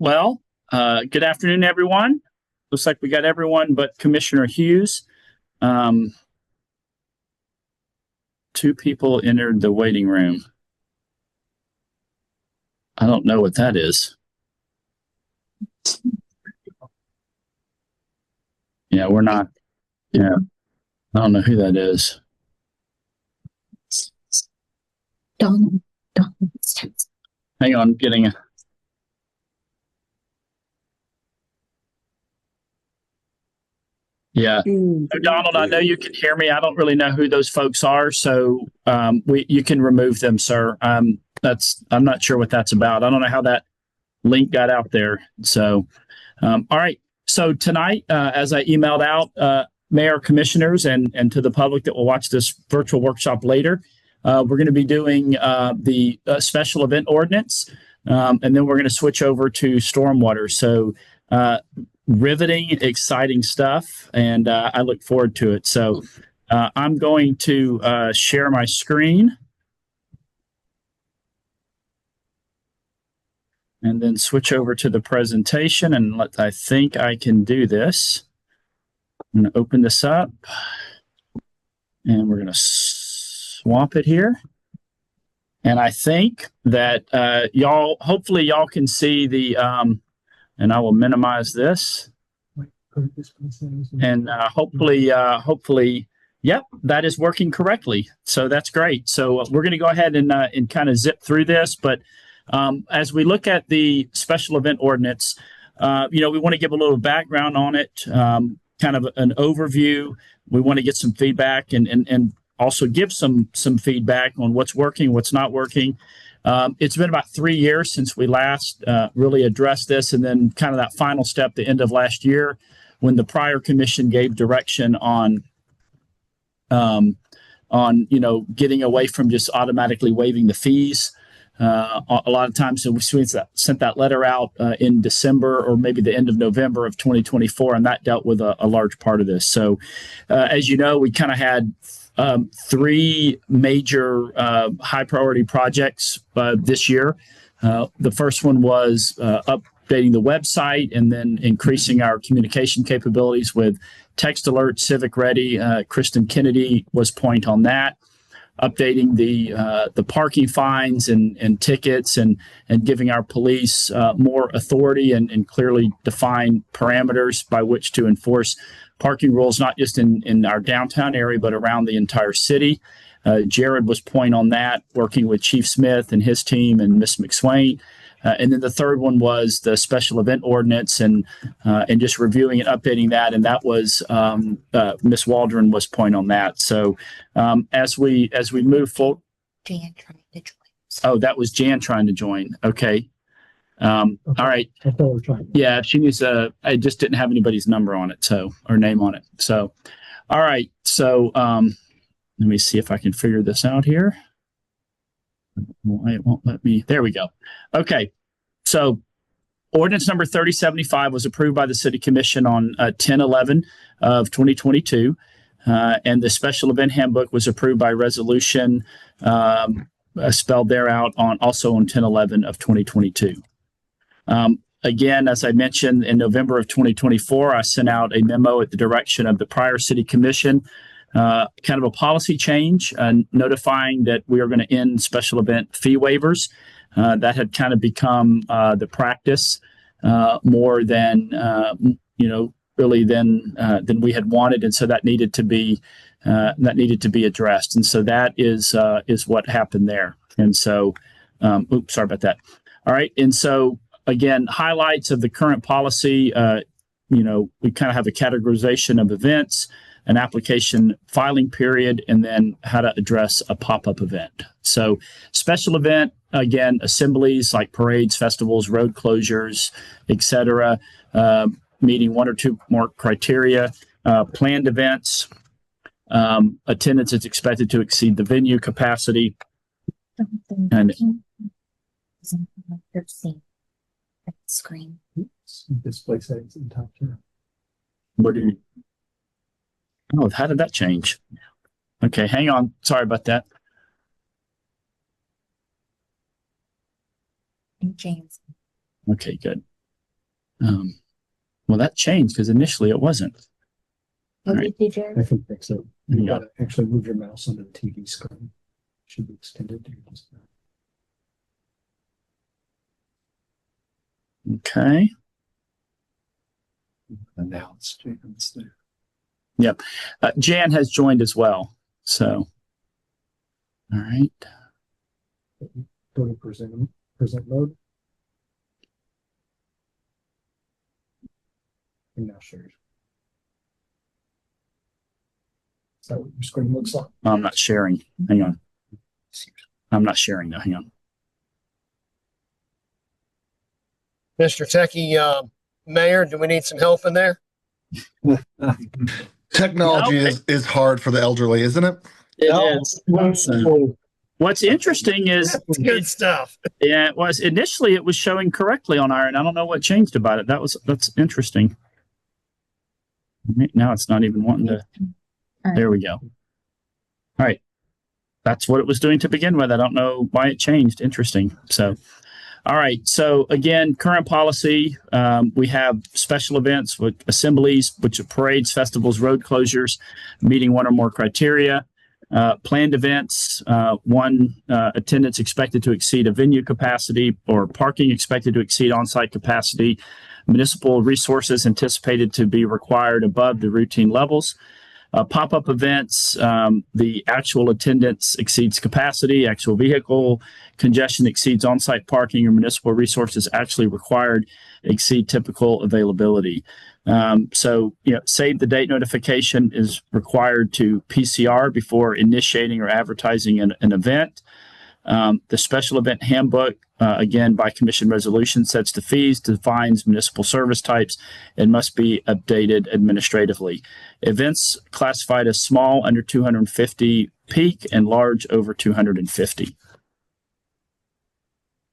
Well, good afternoon, everyone. Looks like we got everyone but Commissioner Hughes. Um, Two people entered the waiting room. I don't know what that is. Yeah, we're not. Yeah, I don't know who that is. Donald. Hang on, getting a. Yeah. So Donald, I know you can hear me. I don't really know who those folks are, so you can remove them, sir. I'm not sure what that's about. I don't know how that link got out there. So, all right. So tonight, as I emailed out, Mayor, Commissioners, and to the public that will watch this virtual workshop later, we're going to be doing the special event ordinance, and then we're going to switch over to stormwater. So riveting, exciting stuff, and I look forward to it. So I'm going to share my screen and then switch over to the presentation, and I think I can do this. I'm going to open this up, and we're going to swap it here. And I think that hopefully y'all can see the, and I will minimize this. And hopefully, yep, that is working correctly. So that's great. So we're going to go ahead and kind of zip through this. But as we look at the special event ordinance, we want to give a little background on it, kind of an overview. We want to get some feedback and also give some feedback on what's working, what's not working. It's been about 3 years since we last really addressed this, and then kind of that final step, the end of last year, when the prior commission gave direction on getting away from just automatically waiving the fees. A lot of times, so we sent that letter out in December or maybe the end of November of 2024, and that dealt with a large part of this. So, as you know, we kind of had three major high priority projects this year. The first one was updating the website and then increasing our communication capabilities with Text Alert, Civic Ready. Kristen Kennedy was point on that. Updating the parking fines and tickets and giving our police more authority and clearly defined parameters by which to enforce parking rules, not just in our downtown area, but around the entire city. Jared was point on that, working with Chief Smith and his team and Miss McSwain. And then the third one was the special event ordinance and just reviewing and updating that. And that was Miss Waldron was point on that. So as we move forward, Jan trying to join. Oh, that was Jan trying to join. Okay. All right. Yeah, she needs I just didn't have anybody's number on it, or name on it. So, all right. So let me see if I can figure this out here. It won't let me. There we go. Okay. So ordinance number 3075 was approved by the City Commission on 10/11 of 2022. And the special event handbook was approved by resolution spelled there out also on 10/11 of 2022. Again, as I mentioned, in November of 2024, I sent out a memo at the direction of the prior City Commission, kind of a policy change, notifying that we are going to end special event fee waivers. That had kind of become the practice more than really than we had wanted, and so that needed to be addressed. And so that is what happened there. And so, oops, sorry about that. All right, and so again, highlights of the current policy. We kind of have a categorization of events, an application filing period, and then how to address a pop-up event. So special event, again, assemblies like parades, festivals, road closures, etc., meeting one or two more criteria. Planned events, attendance is expected to exceed the venue capacity. And screen. Display settings in the top here. What do you? Oh, how did that change? Okay, hang on. Sorry about that. James. Okay, good. Well, that changed because initially it wasn't. What Right. did you, Jerry? I think that's so. You Yeah. gotta actually move your mouse onto the TV screen. Should be extended to just. Okay. Announce James there. Jan has joined as well. So, all right. Go to present mode. And now share. Is that what your screen looks like? I'm not sharing. Hang on. I'm not sharing though. Hang on. Mr. Techie, Mayor, do we need some help in there? Technology No. is hard for the elderly, isn't it? It is. What's interesting is, That's good stuff. yeah, it was initially it was showing correctly on Iron. I don't know what changed about it. That's interesting. Now it's not even wanting to. There we go. All right. That's what it was doing to begin with. I don't know why it changed. Interesting. So, all right. So again, current policy, we have special events with assemblies, which are parades, festivals, road closures, meeting one or more criteria. Planned events, one attendance expected to exceed a venue capacity or parking expected to exceed on-site capacity. Municipal resources anticipated to be required above the routine levels. Pop-up events, the actual attendance exceeds capacity, actual vehicle congestion exceeds on-site parking, or municipal resources actually required exceed typical availability. So, save the date notification is required to PCR before initiating or advertising an event. The special event handbook, again, by commission resolution, sets the fees, defines municipal service types, and must be updated administratively. Events classified as small under 250 peak and large over 250.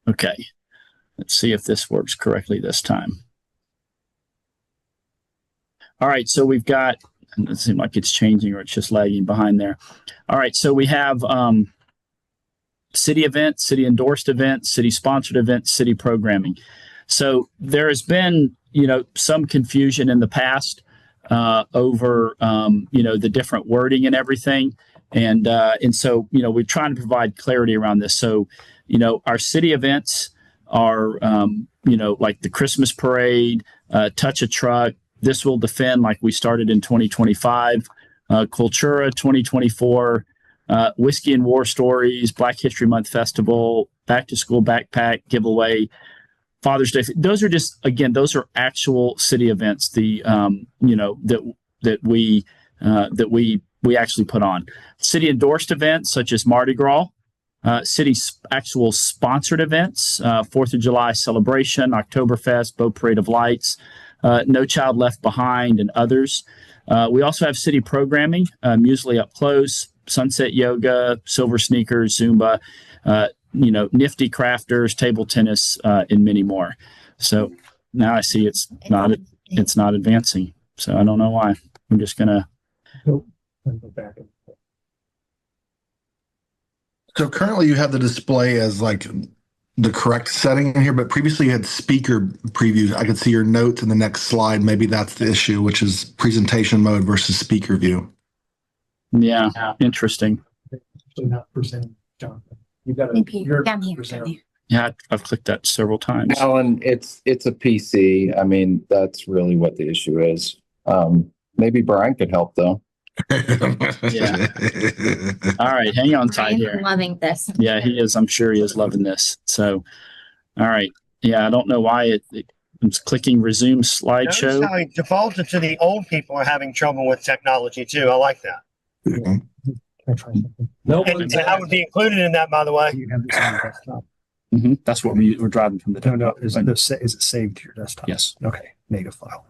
Okay, let's see if this works correctly this time. All right, so we've got, it doesn't seem like it's changing or it's just lagging behind there. All right, so we have city events, city endorsed events, city sponsored events, city programming. So there has been, some confusion in the past over, the different wording and everything. And so, we're trying to provide clarity around this. So, our city events are, like the Christmas parade, Touch a Truck. This Will Defend, like we started in 2025, Cultura 2024, Whiskey and War Stories, Black History Month Festival, Back to School Backpack Giveaway, Father's Day. Those are just, again, those are actual city events. The that we actually put on. City endorsed events such as Mardi Gras, city actual sponsored events, 4th of July celebration, Oktoberfest, Boat Parade of Lights, No Child Left Behind, and others. We also have city programming, usually up close, sunset yoga, silver sneakers, Zumba, nifty crafters, table tennis, and many more. So now I see it's not advancing. So I don't know why. I'm just gonna Go back. So currently you have the display as like the correct setting in here, but previously you had speaker previews. I could see your notes in the next slide. Maybe that's the issue, which is presentation mode versus speaker view. yeah, interesting. Actually not presenting, Jonathan. You got maybe to. down here, down here. Yeah, I've clicked that several times. Alan, it's a PC. I mean, that's really what the issue is. Maybe Brian could help though. Yeah. All right, hang on tight I'm here. loving this. Yeah, he is. I'm sure he is loving this. So, all right. Yeah, I don't know why I'm clicking resume Notice slideshow. how he defaulted to the old people are having trouble with technology too. I like that. Can I try something? No And one's I would be included in that, by the way. You have this on your desktop. That's what we're driving from the No, no. desktop. Is it saved to your desktop? Yes. Okay. Native file.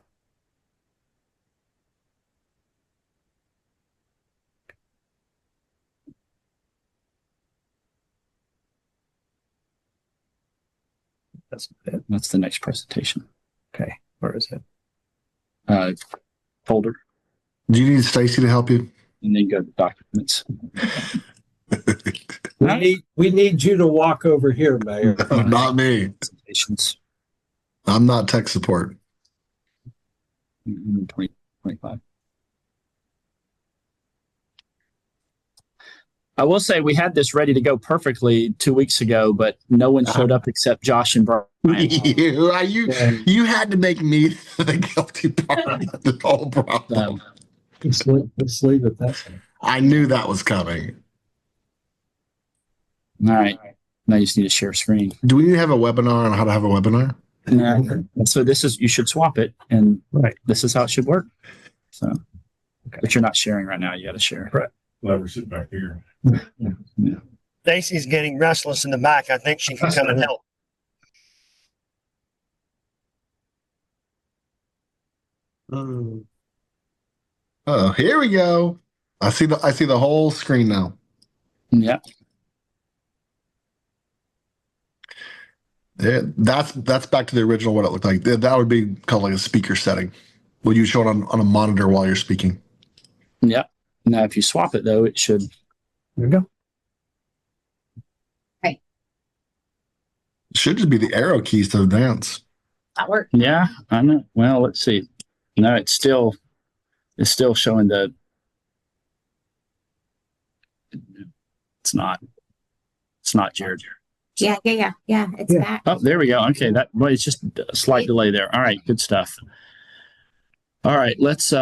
That's it. That's the next presentation. Okay. Where is it? Folder, Do you need Stacy to help you? and then go to documents. we need you to walk over here, Mayor. Not me. Presentations. I'm not tech support. 2025. I will say we had this ready to go perfectly 2 weeks ago, but no one showed up except Josh and Brian. You had to make me the guilty part of the whole problem. Let's leave it that way. I knew that was coming. All right. Now you just need to share screen. Do we need to have a webinar on how to have a webinar? So you should swap it, and Right. this is how it should work. So, but you're not sharing right now. You got to share. Right. Let her sit back here. Stacy's getting restless in the back. I think she can come and help. Oh, here we go. I see the whole screen now. Yeah. Yeah, that's back to the original what it looked like. That would be called like a speaker setting. Will you show it on a monitor while you're speaking? Yeah. Now, if you swap it though, it should. There we go. It should just be the arrow keys to advance. That worked. Yeah, I know. Well, let's see. No, it's still showing the. It's not Jared. Yeah. It's Yeah. back. Oh, there we go. Okay, well, it's just a slight delay there. All right, good stuff. All right, let's.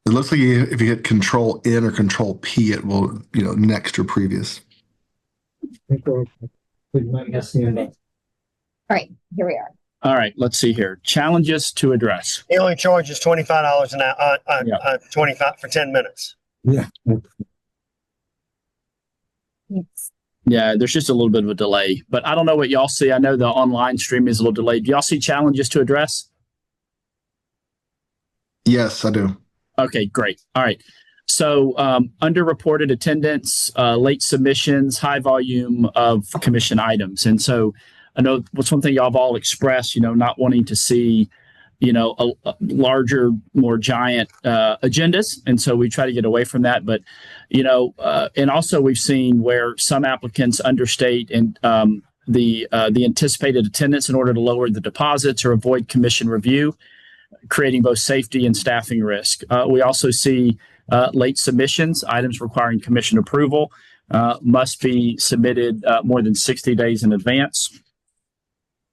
It looks like if you hit Control N or Control P, it will next or previous. We might get seen. All right, here we are. All right, let's see here. Challenges to address. He only charges $25 an hour, Yeah. 25 for 10 minutes. Yeah. It's, Yeah, there's just a little bit of a delay, but I don't know what y'all see. I know the online stream is a little delayed. Do y'all see challenges to address? Yes, I do. Okay, great. All right. So underreported attendance, late submissions, high volume of commission items. And so I know what's one thing y'all have all expressed, not wanting to see, a larger, more giant agendas. And so we try to get away from that. But, and also we've seen where some applicants understate and the anticipated attendance in order to lower the deposits or avoid commission review, creating both safety and staffing risk. We also see late submissions, items requiring commission approval must be submitted more than 60 days in advance.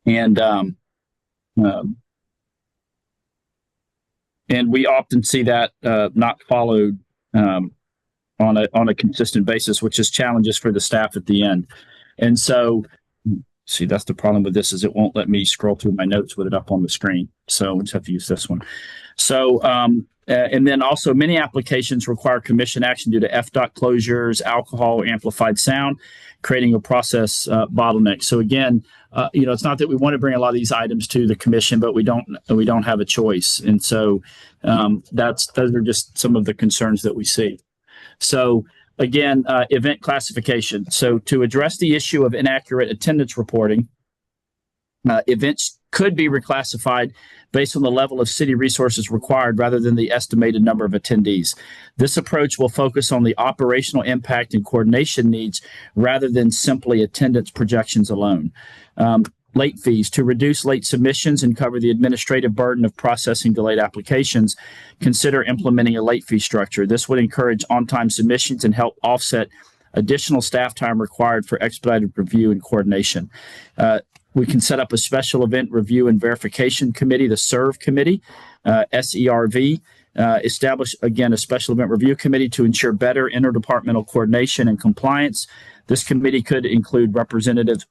And we often see that not followed on a consistent basis, which is challenges for the staff at the end. And so, see, that's the problem with this is it won't let me scroll through my notes with it up on the screen. So we'll just have to use this one. So, and then also many applications require commission action due to FDOT closures, alcohol, amplified sound, creating a process bottleneck. So again, it's not that we want to bring a lot of these items to the commission, but we don't have a choice. And so those are just some of the concerns that we see. So again, event classification. So to address the issue of inaccurate attendance reporting, events could be reclassified based on the level of city resources required rather than the estimated number of attendees. This approach will focus on the operational impact and coordination needs rather than simply attendance projections alone. Late fees. To reduce late submissions and cover the administrative burden of processing delayed applications, consider implementing a late fee structure. This would encourage on-time submissions and help offset additional staff time required for expedited review and coordination. We can set up a special event review and verification committee, the SERV committee, SERV. Establish, again, a special event review committee to ensure better interdepartmental coordination and compliance. This committee should include representatives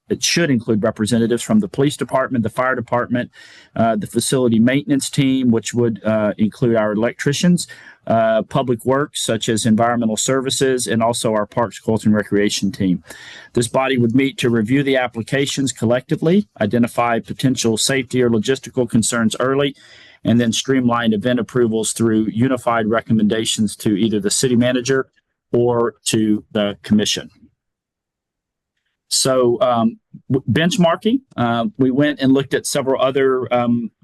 from the police department, the fire department, the facility maintenance team, which would include our electricians, public works, such as environmental services, and also our parks, culture, and recreation team. This body would meet to review the applications collectively, identify potential safety or logistical concerns early, and then streamline event approvals through unified recommendations to either the city manager or to the commission. So benchmarking, we went and looked at several other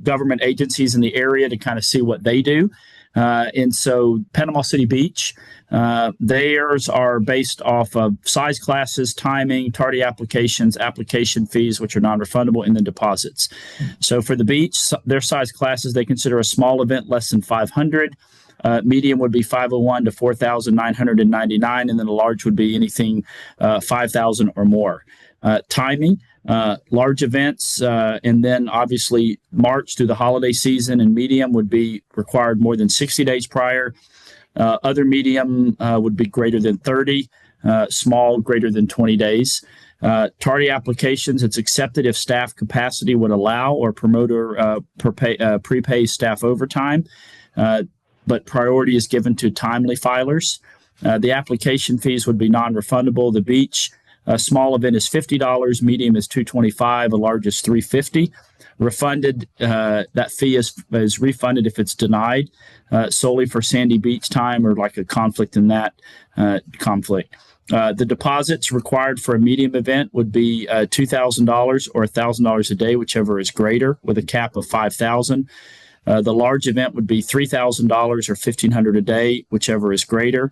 government agencies in the area to kind of see what they do. And so Panama City Beach, theirs are based off of size classes, timing, tardy applications, application fees, which are non-refundable, and then deposits. So for the beach, their size classes, they consider a small event less than 500. Medium would be 501 to 4,999, and then a large would be anything 5,000 or more. Timing, large events, and then obviously March through the holiday season, and medium would be required more than 60 days prior. Other medium would be greater than 30, small greater than 20 days. Tardy applications, it's accepted if staff capacity would allow or promoter prepays staff overtime, but priority is given to timely filers. The application fees would be non-refundable. The beach, a small event is $50, medium is $225, a large is $350. Refunded, that fee is refunded if it's denied solely for Sandy Beach time or like a conflict in that conflict. The deposits required for a medium event would be $2,000 or $1,000 a day, whichever is greater, with a cap of $5,000. The large event would be $3,000 or $1,500 a day, whichever is greater,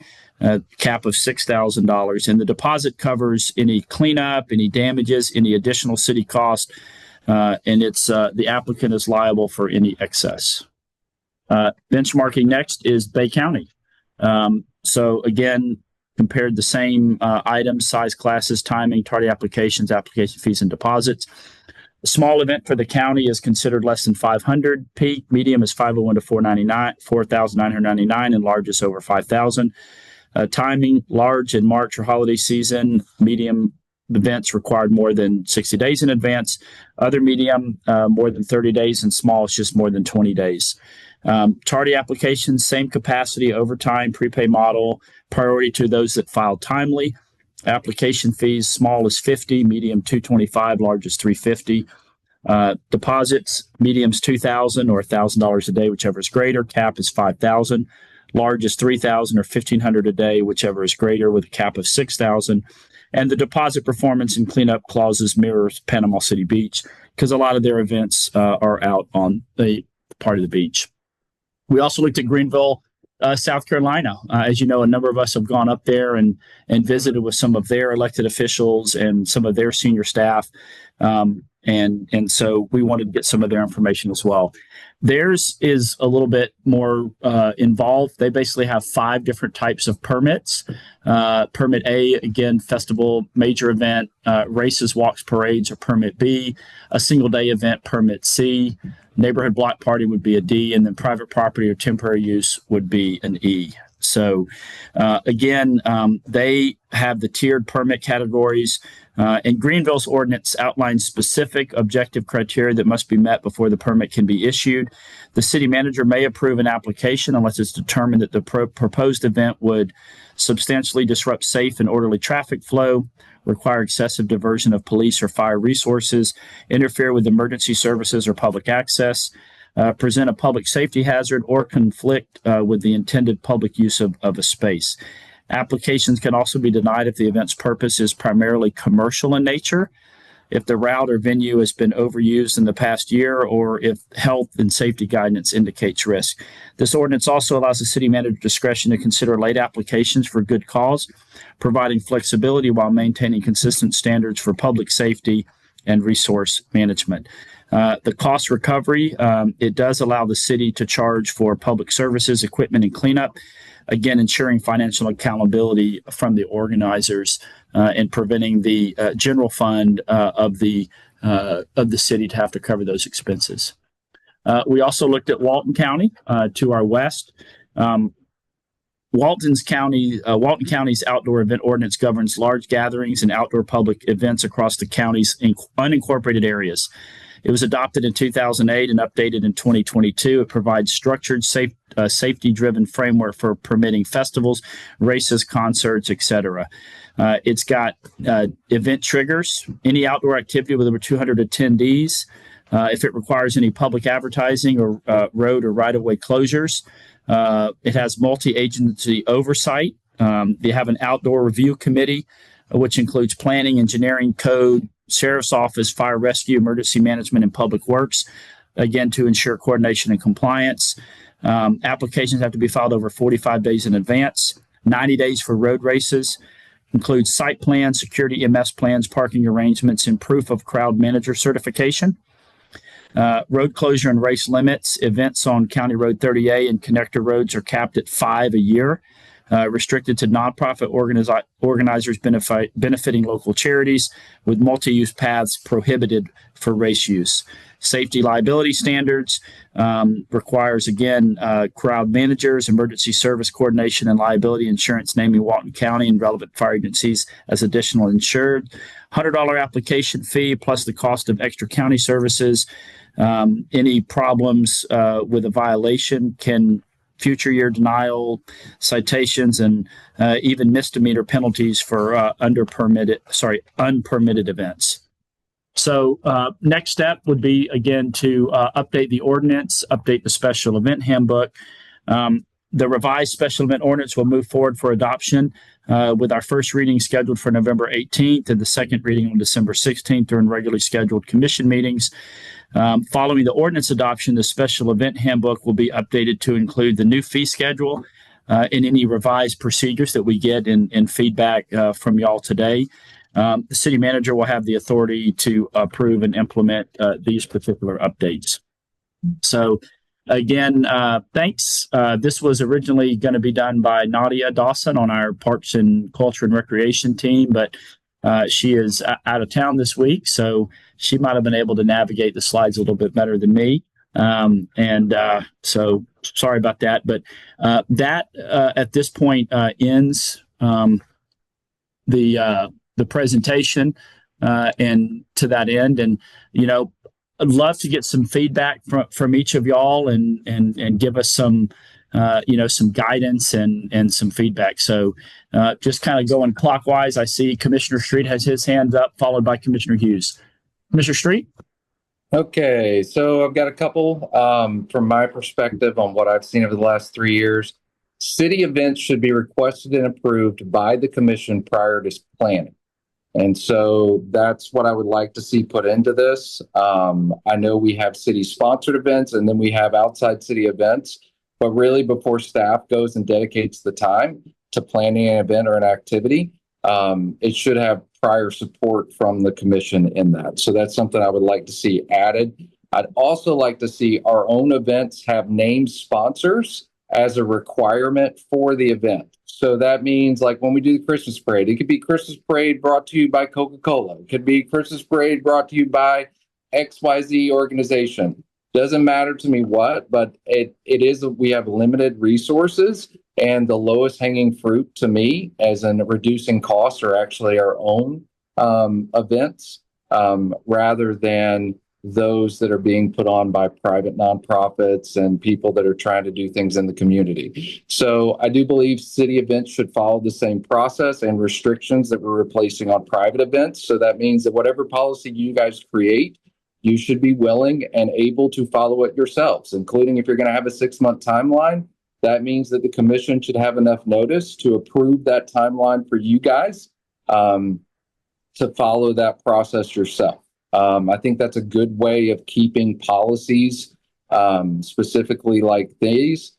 cap of $6,000. And the deposit covers any cleanup, any damages, any additional city cost, and it's the applicant is liable for any excess. Benchmarking next is Bay County. So again, compared the same items, size classes, timing, tardy applications, application fees, and deposits. A small event for the county is considered less than 500. Peak, medium is 501 to 4,999, and large is over 5,000. Timing, large in March or holiday season. Medium events required more than 60 days in advance. Other medium, more than 30 days, and small is just more than 20 days. Tardy applications, same capacity, overtime, prepay model, priority to those that filed timely. Application fees, small is 50, medium 225, large is 350. Deposits, medium's 2,000 or $1,000 a day, whichever is greater. Cap is 5,000. Large is 3,000 or 1,500 a day, whichever is greater, with a cap of 6,000. And the deposit performance and cleanup clauses mirrors Panama City Beach because a lot of their events are out on the part of the beach. We also looked at Greenville, South Carolina. As you know, a number of us have gone up there and visited with some of their elected officials and some of their senior staff. And so we wanted to get some of their information as well. Theirs is a little bit more involved. They basically have 5 different types of permits. Permit A, again, festival, major event, races, walks, parades, or Permit B. A single day event, Permit C. Neighborhood block party would be a D, and then private property or temporary use would be an E. So again, they have the tiered permit categories. And Greenville's ordinance outlines specific objective criteria that must be met before the permit can be issued. The city manager may approve an application unless it's determined that the proposed event would substantially disrupt safe and orderly traffic flow, require excessive diversion of police or fire resources, interfere with emergency services or public access, present a public safety hazard, or conflict with the intended public use of a space. Applications can also be denied if the event's purpose is primarily commercial in nature, if the route or venue has been overused in the past year, or if health and safety guidance indicates risk. This ordinance also allows the city manager discretion to consider late applications for good cause, providing flexibility while maintaining consistent standards for public safety and resource management. The cost recovery, it does allow the city to charge for public services, equipment, and cleanup, again, ensuring financial accountability from the organizers and preventing the general fund of the city to have to cover those expenses. We also looked at Walton County to our west. Walton County's outdoor event ordinance governs large gatherings and outdoor public events across the county's unincorporated areas. It was adopted in 2008 and updated in 2022. It provides structured, safety-driven framework for permitting festivals, races, concerts, etc. It's got event triggers, any outdoor activity with over 200 attendees, if it requires any public advertising or road or right-of-way closures. It has multi-agency oversight. They have an outdoor review committee, which includes planning, engineering, code, sheriff's office, fire rescue, emergency management, and public works, again, to ensure coordination and compliance. Applications have to be filed over 45 days in advance, 90 days for road races, includes site plans, security EMS plans, parking arrangements, and proof of crowd manager certification. Road closure and race limits. Events on County Road 30A and connector roads are capped at 5 a year, restricted to nonprofit organizers benefiting local charities, with multi-use paths prohibited for race use. Safety liability standards requires, again, crowd managers, emergency service coordination, and liability insurance, naming Walton County and relevant fire agencies as additional insured. $100 application fee plus the cost of extra county services. Any problems with a violation can future year denial, citations, and even misdemeanor penalties for unpermitted events. So next step would be, again, to update the ordinance, update the special event handbook. The revised special event ordinance will move forward for adoption with our first reading scheduled for November 18th and the second reading on December 16th during regularly scheduled commission meetings. Following the ordinance adoption, the special event handbook will be updated to include the new fee schedule and any revised procedures that we get in feedback from y'all today. The city manager will have the authority to approve and implement these particular updates. So again, thanks. This was originally going to be done by Nadia Dawson on our Parks and Culture and Recreation team, but she is out of town this week, so she might have been able to navigate the slides a little bit better than me. So sorry about that, but that at this point ends the presentation, and to that end, and I'd love to get some feedback from each of y'all and give us some some guidance and some feedback. So just kind of going clockwise, I see Commissioner Street has his hand up, followed by Commissioner Hughes. Commissioner Street? Okay, so I've got a couple from my perspective on what I've seen over the last 3 years. City events should be requested and approved by the commission prior to planning. And so that's what I would like to see put into this. I know we have city-sponsored events and then we have outside city events, but really before staff goes and dedicates the time to planning an event or an activity, it should have prior support from the commission in that. So that's something I would like to see added. I'd also like to see our own events have named sponsors as a requirement for the event. So that means, like, when we do the Christmas parade, it could be Christmas parade brought to you by Coca-Cola. It could be Christmas parade brought to you by XYZ organization. Doesn't matter to me what, but it is, we have limited resources, and the lowest hanging fruit to me as in reducing costs are actually our own events, rather than those that are being put on by private nonprofits and people that are trying to do things in the community. So I do believe city events should follow the same process and restrictions that we're replacing on private events. So that means that whatever policy you guys create, you should be willing and able to follow it yourselves, including if you're going to have a 6-month timeline. That means that the commission should have enough notice to approve that timeline for you guys to follow that process yourself. I think that's a good way of keeping policies, specifically like these,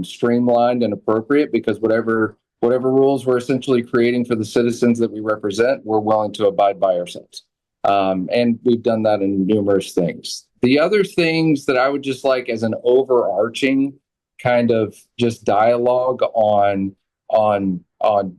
streamlined and appropriate, because whatever rules we're essentially creating for the citizens that we represent, we're willing to abide by ourselves. And we've done that in numerous things. The other things that I would just like as an overarching kind of just dialogue on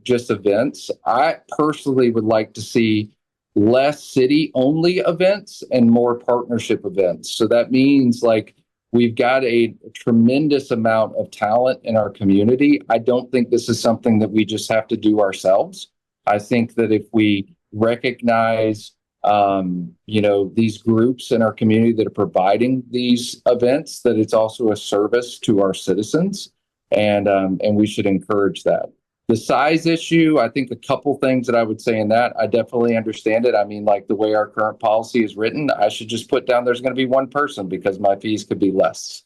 just events, I personally would like to see less city-only events and more partnership events. So that means, like, we've got a tremendous amount of talent in our community. I don't think this is something that we just have to do ourselves. I think that if we recognize, these groups in our community that are providing these events, that it's also a service to our citizens, and we should encourage that. The size issue, I think a couple things that I would say in that, I definitely understand it. I mean, like the way our current policy is written, I should just put down there's going to be one person because my fees could be less.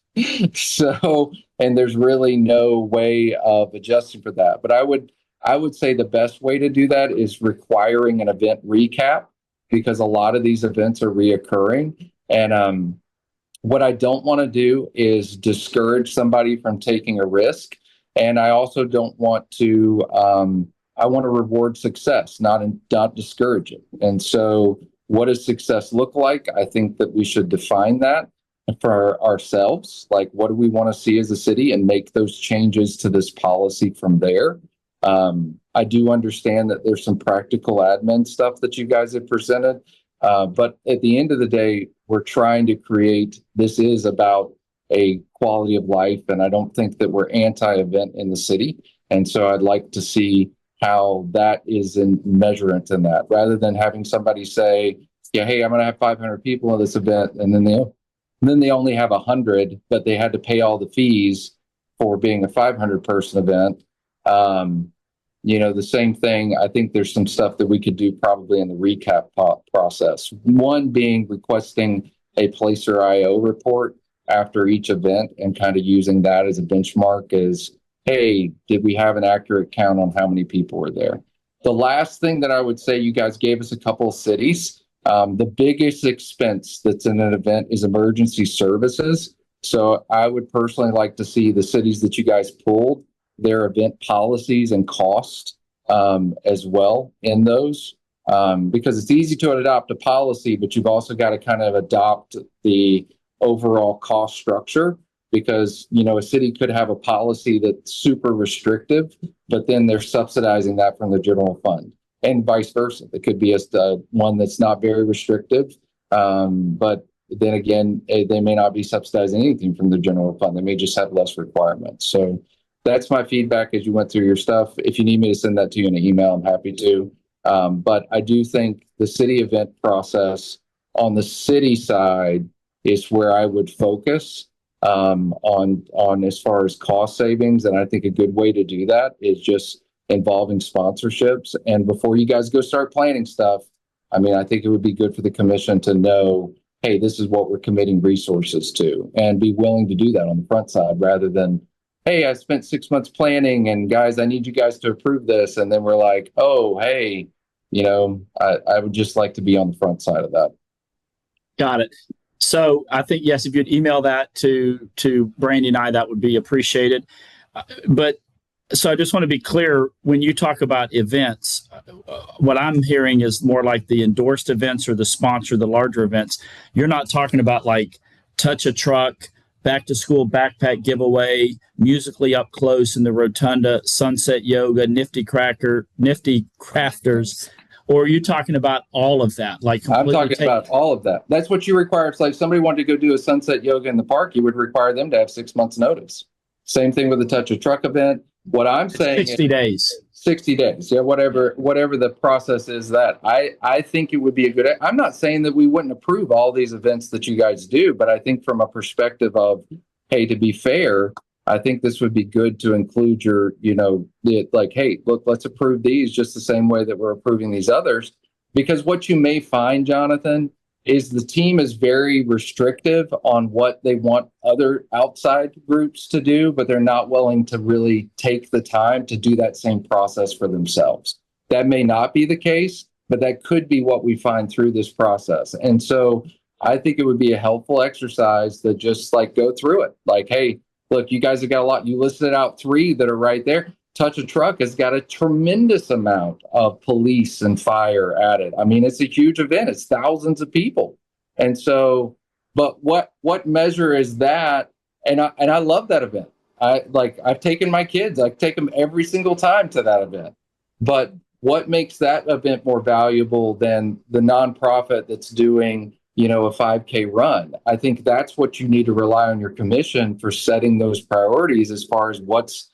So, and there's really no way of adjusting for that. But I would say the best way to do that is requiring an event recap, because a lot of these events are reoccurring. And What I don't want to do is discourage somebody from taking a risk. And I also don't want to, I want to reward success, not discourage it. And so what does success look like? I think that we should define that for ourselves. Like, what do we want to see as a city, and make those changes to this policy from there. I do understand that there's some practical admin stuff that you guys have presented. But at the end of the day, we're trying to create, this is about a quality of life. And I don't think that we're anti-event in the city. And so I'd like to see how that is in measurement in that, rather than having somebody say, yeah, hey, I'm going to have 500 people at this event. And then they only have 100, but they had to pay all the fees for being a 500 person event. The same thing. I think there's some stuff that we could do probably in the recap process. One being requesting a Placer.io report after each event and kind of using that as a benchmark as, hey, did we have an accurate count on how many people were there? The last thing that I would say, you guys gave us a couple of cities. The biggest expense that's in an event is emergency services. So I would personally like to see the cities that you guys pulled, their event policies and cost as well in those, because it's easy to adopt a policy, but you've also got to kind of adopt the overall cost structure, because a city could have a policy that's super restrictive, but then they're subsidizing that from the general fund, and vice versa. It could be one that's not very restrictive, but then again, they may not be subsidizing anything from the general fund. They may just have less requirements. So that's my feedback as you went through your stuff. If you need me to send that to you in an email, I'm happy to. But I do think the city event process on the city side is where I would focus on as far as cost savings. And I think a good way to do that is just involving sponsorships. And before you guys go start planning stuff, I think it would be good for the commission to know, hey, this is what we're committing resources to, and be willing to do that on the front side, rather than, hey, I spent 6 months planning, and guys, I need you guys to approve this. And then we're like, oh, hey, I would just like to be on the front side of that. Got it. So I think, yes, if you'd email that to Brandy and I, that would be appreciated. But so I just want to be clear, when you talk about events, what I'm hearing is more like the endorsed events or the sponsor, the larger events. You're not talking about like Touch a Truck, back to school backpack giveaway, musically up close in the rotunda, sunset yoga, nifty crafters, or are you talking about all of that? Like I'm talking about all of that. That's what you require. It's like somebody wanted to go do a sunset yoga in the park, you would require them to have 6 months notice. Same thing with the Touch a Truck event. What I'm saying 60 days. 60 days. Yeah, whatever the process is that. I think it would be a good, I'm not saying that we wouldn't approve all these events that you guys do, but I think from a perspective of, hey, to be fair, I think this would be good to include your, like, hey, look, let's approve these just the same way that we're approving these others. Because what you may find, Jonathan, is the team is very restrictive on what they want other outside groups to do, but they're not willing to really take the time to do that same process for themselves. That may not be the case, but that could be what we find through this process. And so I think it would be a helpful exercise to just like go through it. Like, hey, look, you guys have got a lot. You listed out 3 that are right there. Touch a Truck has got a tremendous amount of police and fire added. It's a huge event. It's thousands of people. And so, but what measure is that? And I love that event. I've taken my kids, I take them every single time to that event. But what makes that event more valuable than the nonprofit that's doing, a 5K run? I think that's what you need to rely on your commission for setting those priorities as far as what's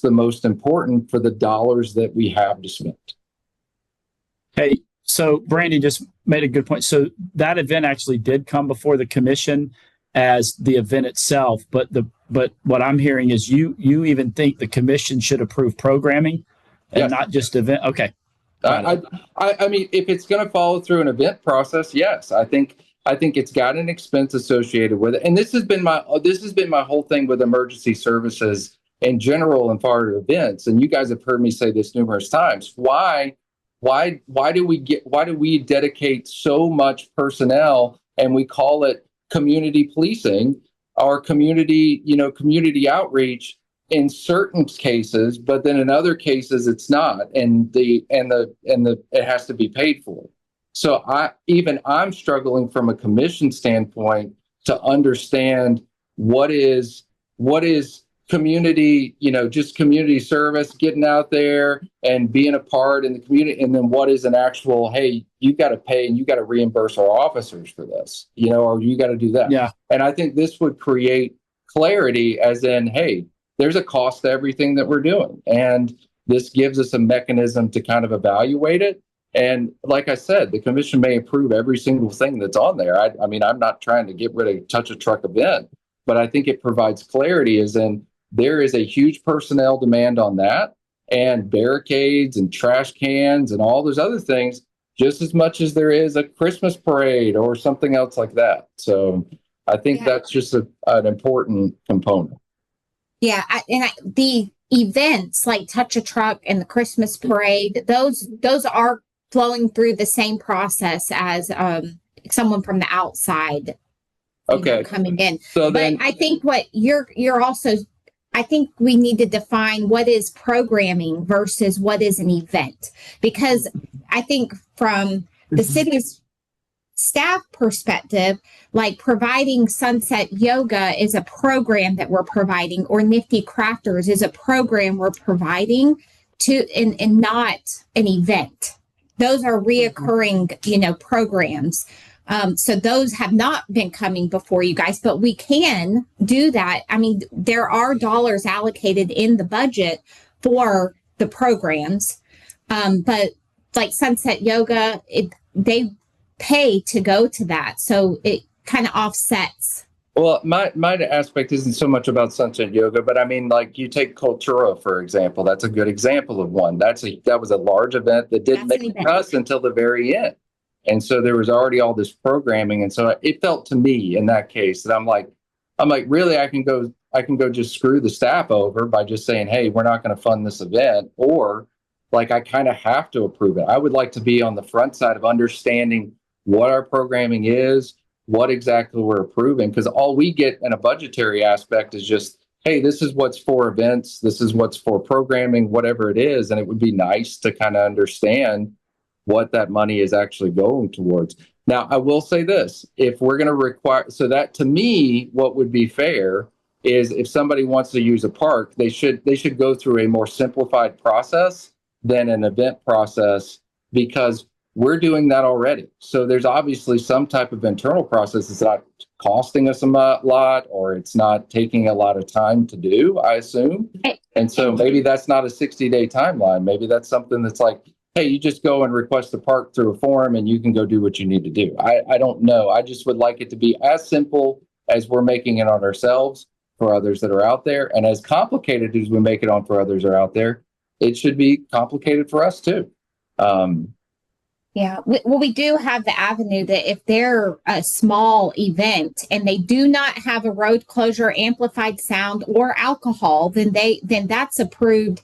the most important for the dollars that we have to spend. Hey, so Brandy just made a good point. So that event actually did come before the commission as the event itself, but what I'm hearing is you even think the commission should approve programming and Yes. not just event. Okay. I mean, if it's going to follow through an event process, yes, I think it's got an expense associated with it. And this has been my whole thing with emergency services in general and part of events. And you guys have heard me say this numerous times. Why do we dedicate so much personnel and we call it community policing or community, community outreach in certain cases, but then in other cases it's not, and it has to be paid for. So I'm struggling from a commission standpoint to understand what is community, just community service, getting out there and being a part in the community, and then what is an actual, hey, you got to pay and you got to reimburse our officers for this, or you got to do that. Yeah. And I think this would create clarity, as in, hey, there's a cost to everything that we're doing, and this gives us a mechanism to kind of evaluate it. And like I said, the commission may approve every single thing that's on there. I mean, I'm not trying to get rid of touch a truck event, but I think it provides clarity, as in there is a huge personnel demand on that, and barricades and trash cans and all those other things, just as much as there is a Christmas parade or something else like that. So I think that's just an important component. Yeah, the events like Touch a Truck and the Christmas parade, those are flowing through the same process as someone from the outside coming in. So then, but I think what you're also, I think we need to define what is programming versus what is an event, because I think from the city's staff perspective, like providing Sunset Yoga is a program that we're providing, or Nifty Crafters is a program we're providing and not an event. Those are reoccurring, programs. So those have not been coming before you guys, but we can do that. I mean, there are dollars allocated in the budget for the programs. But like Sunset Yoga, they pay to go to that. So it kind of offsets. Well, my aspect isn't so much about Sunset Yoga, but I mean, like you take Cultura, for example. That's a good example of one. That was a large event that didn't make it to us until the very end. And so there was already all this programming. And so it felt to me in that case that I'm like, really, I can go just screw the staff over by just saying, hey, we're not going to fund this event, or like I kind of have to approve it. I would like to be on the front side of understanding what our programming is, what exactly we're approving, because all we get in a budgetary aspect is just, hey, this is what's for events, this is what's for programming, whatever it is. And it would be nice to kind of understand what that money is actually going towards. Now, I will say this, if we're going to require, so that to me, what would be fair is if somebody wants to use a park, they should go through a more simplified process than an event process, because we're doing that already. So there's obviously some type of internal process that's not costing us a lot, or it's not taking a lot of time to do, I assume. And so maybe that's not a 60-day timeline. Maybe that's something that's like, hey, you just go and request a park through a form and you can go do what you need to do. I don't know. I just would like it to be as simple as we're making it on ourselves for others that are out there. And as complicated as we make it on for others that are out there, it should be complicated for us too. Yeah. We do have the avenue that if they're a small event and they do not have a road closure, amplified sound, or alcohol, then that's approved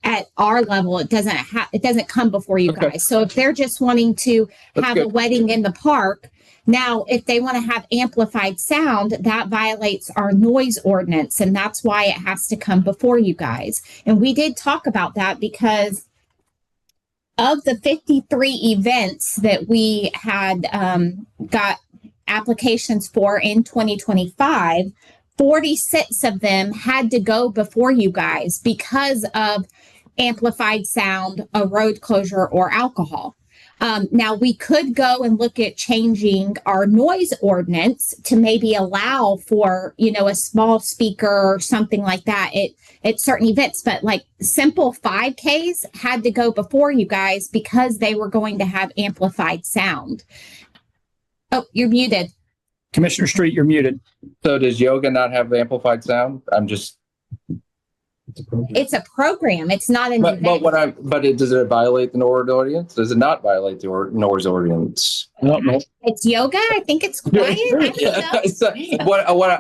at our level. It doesn't come before you guys. So if they're just wanting to have a wedding in the park, now if they want to have amplified sound, that violates our noise ordinance, and that's why it has to come before you guys. And we did talk about that, because of the 53 events that we had got applications for in 2025, 46 of them had to go before you guys because of amplified sound, a road closure, or alcohol. Now, we could go and look at changing our noise ordinance to maybe allow for, a small speaker or something like that at certain events. But like simple 5Ks had to go before you guys because they were going to have amplified sound. Oh, you're muted. Commissioner Street, you're muted. So does yoga not have amplified sound? It's a program. It's not an event. Does it violate the NORS ordinance? Does it not violate the NORS ordinance? It's yoga. I think it's quiet.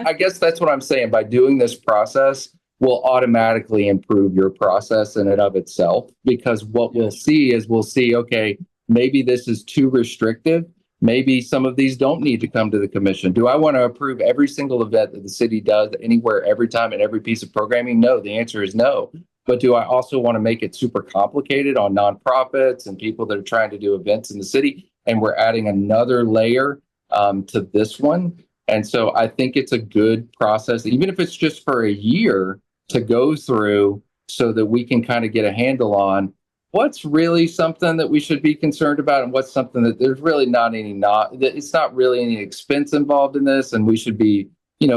I guess that's what I'm saying. By doing this process, will automatically improve your process in and of itself, because what we'll see, okay, maybe this is too restrictive. Maybe some of these don't need to come to the commission. Do I want to approve every single event that the city does anywhere, every time, and every piece of programming? No, the answer is no. But do I also want to make it super complicated on nonprofits and people that are trying to do events in the city? And we're adding another layer to this one. And so I think it's a good process, even if it's just for a year, to go through so that we can kind of get a handle on what's really something that we should be concerned about and what's something that there's really it's not really any expense involved in this. And we should be,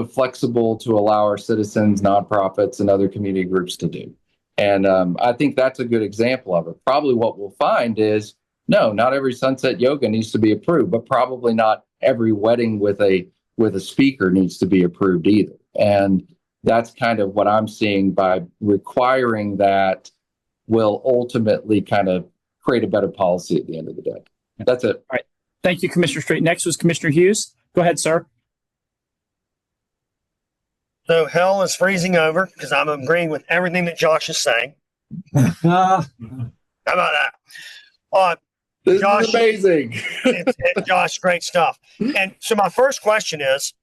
flexible to allow our citizens, nonprofits, and other community groups to do. And I think that's a good example of it. Probably what we'll find is, no, not every sunset yoga needs to be approved, but probably not every wedding with a speaker needs to be approved either. And that's kind of what I'm seeing by requiring that will ultimately kind of create a better policy at the end of the day. That's it. All right. Thank you, Commissioner Street. Next was Commissioner Hughes. Go ahead, sir. So hell is freezing over because I'm agreeing with everything that Josh is saying. How about that? This Josh, is amazing. Josh, great stuff. And so my first question is,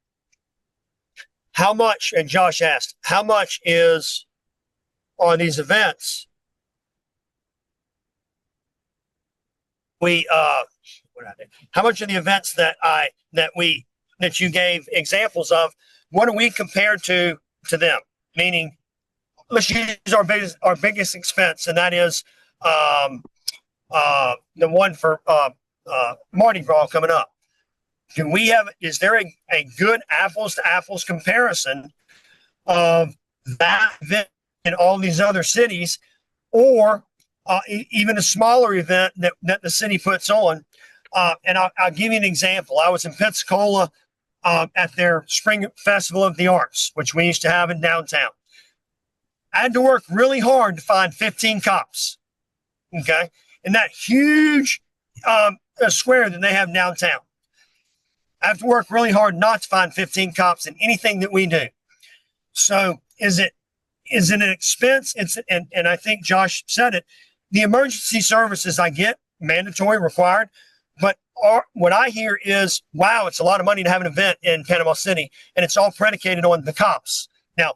how much, and Josh asked, how much is on these events? How much of the events that you gave examples of, what are we compared to them? Meaning, let's use our biggest expense, and that is the one for Mardi Gras coming up. Is there a good apples to apples comparison of that event in all these other cities, or even a smaller event that the city puts on? And I'll give you an example. I was in Pensacola at their Spring Festival of the Arts, which we used to have in downtown. I had to work really hard to find 15 cops. Okay. In that huge square that they have downtown. I have to work really hard not to find 15 cops in anything that we do. So is it an expense? And I think Josh said it. The emergency services I get, mandatory, required, but what I hear is, wow, it's a lot of money to have an event in Panama City, and it's all predicated on the cops. Now,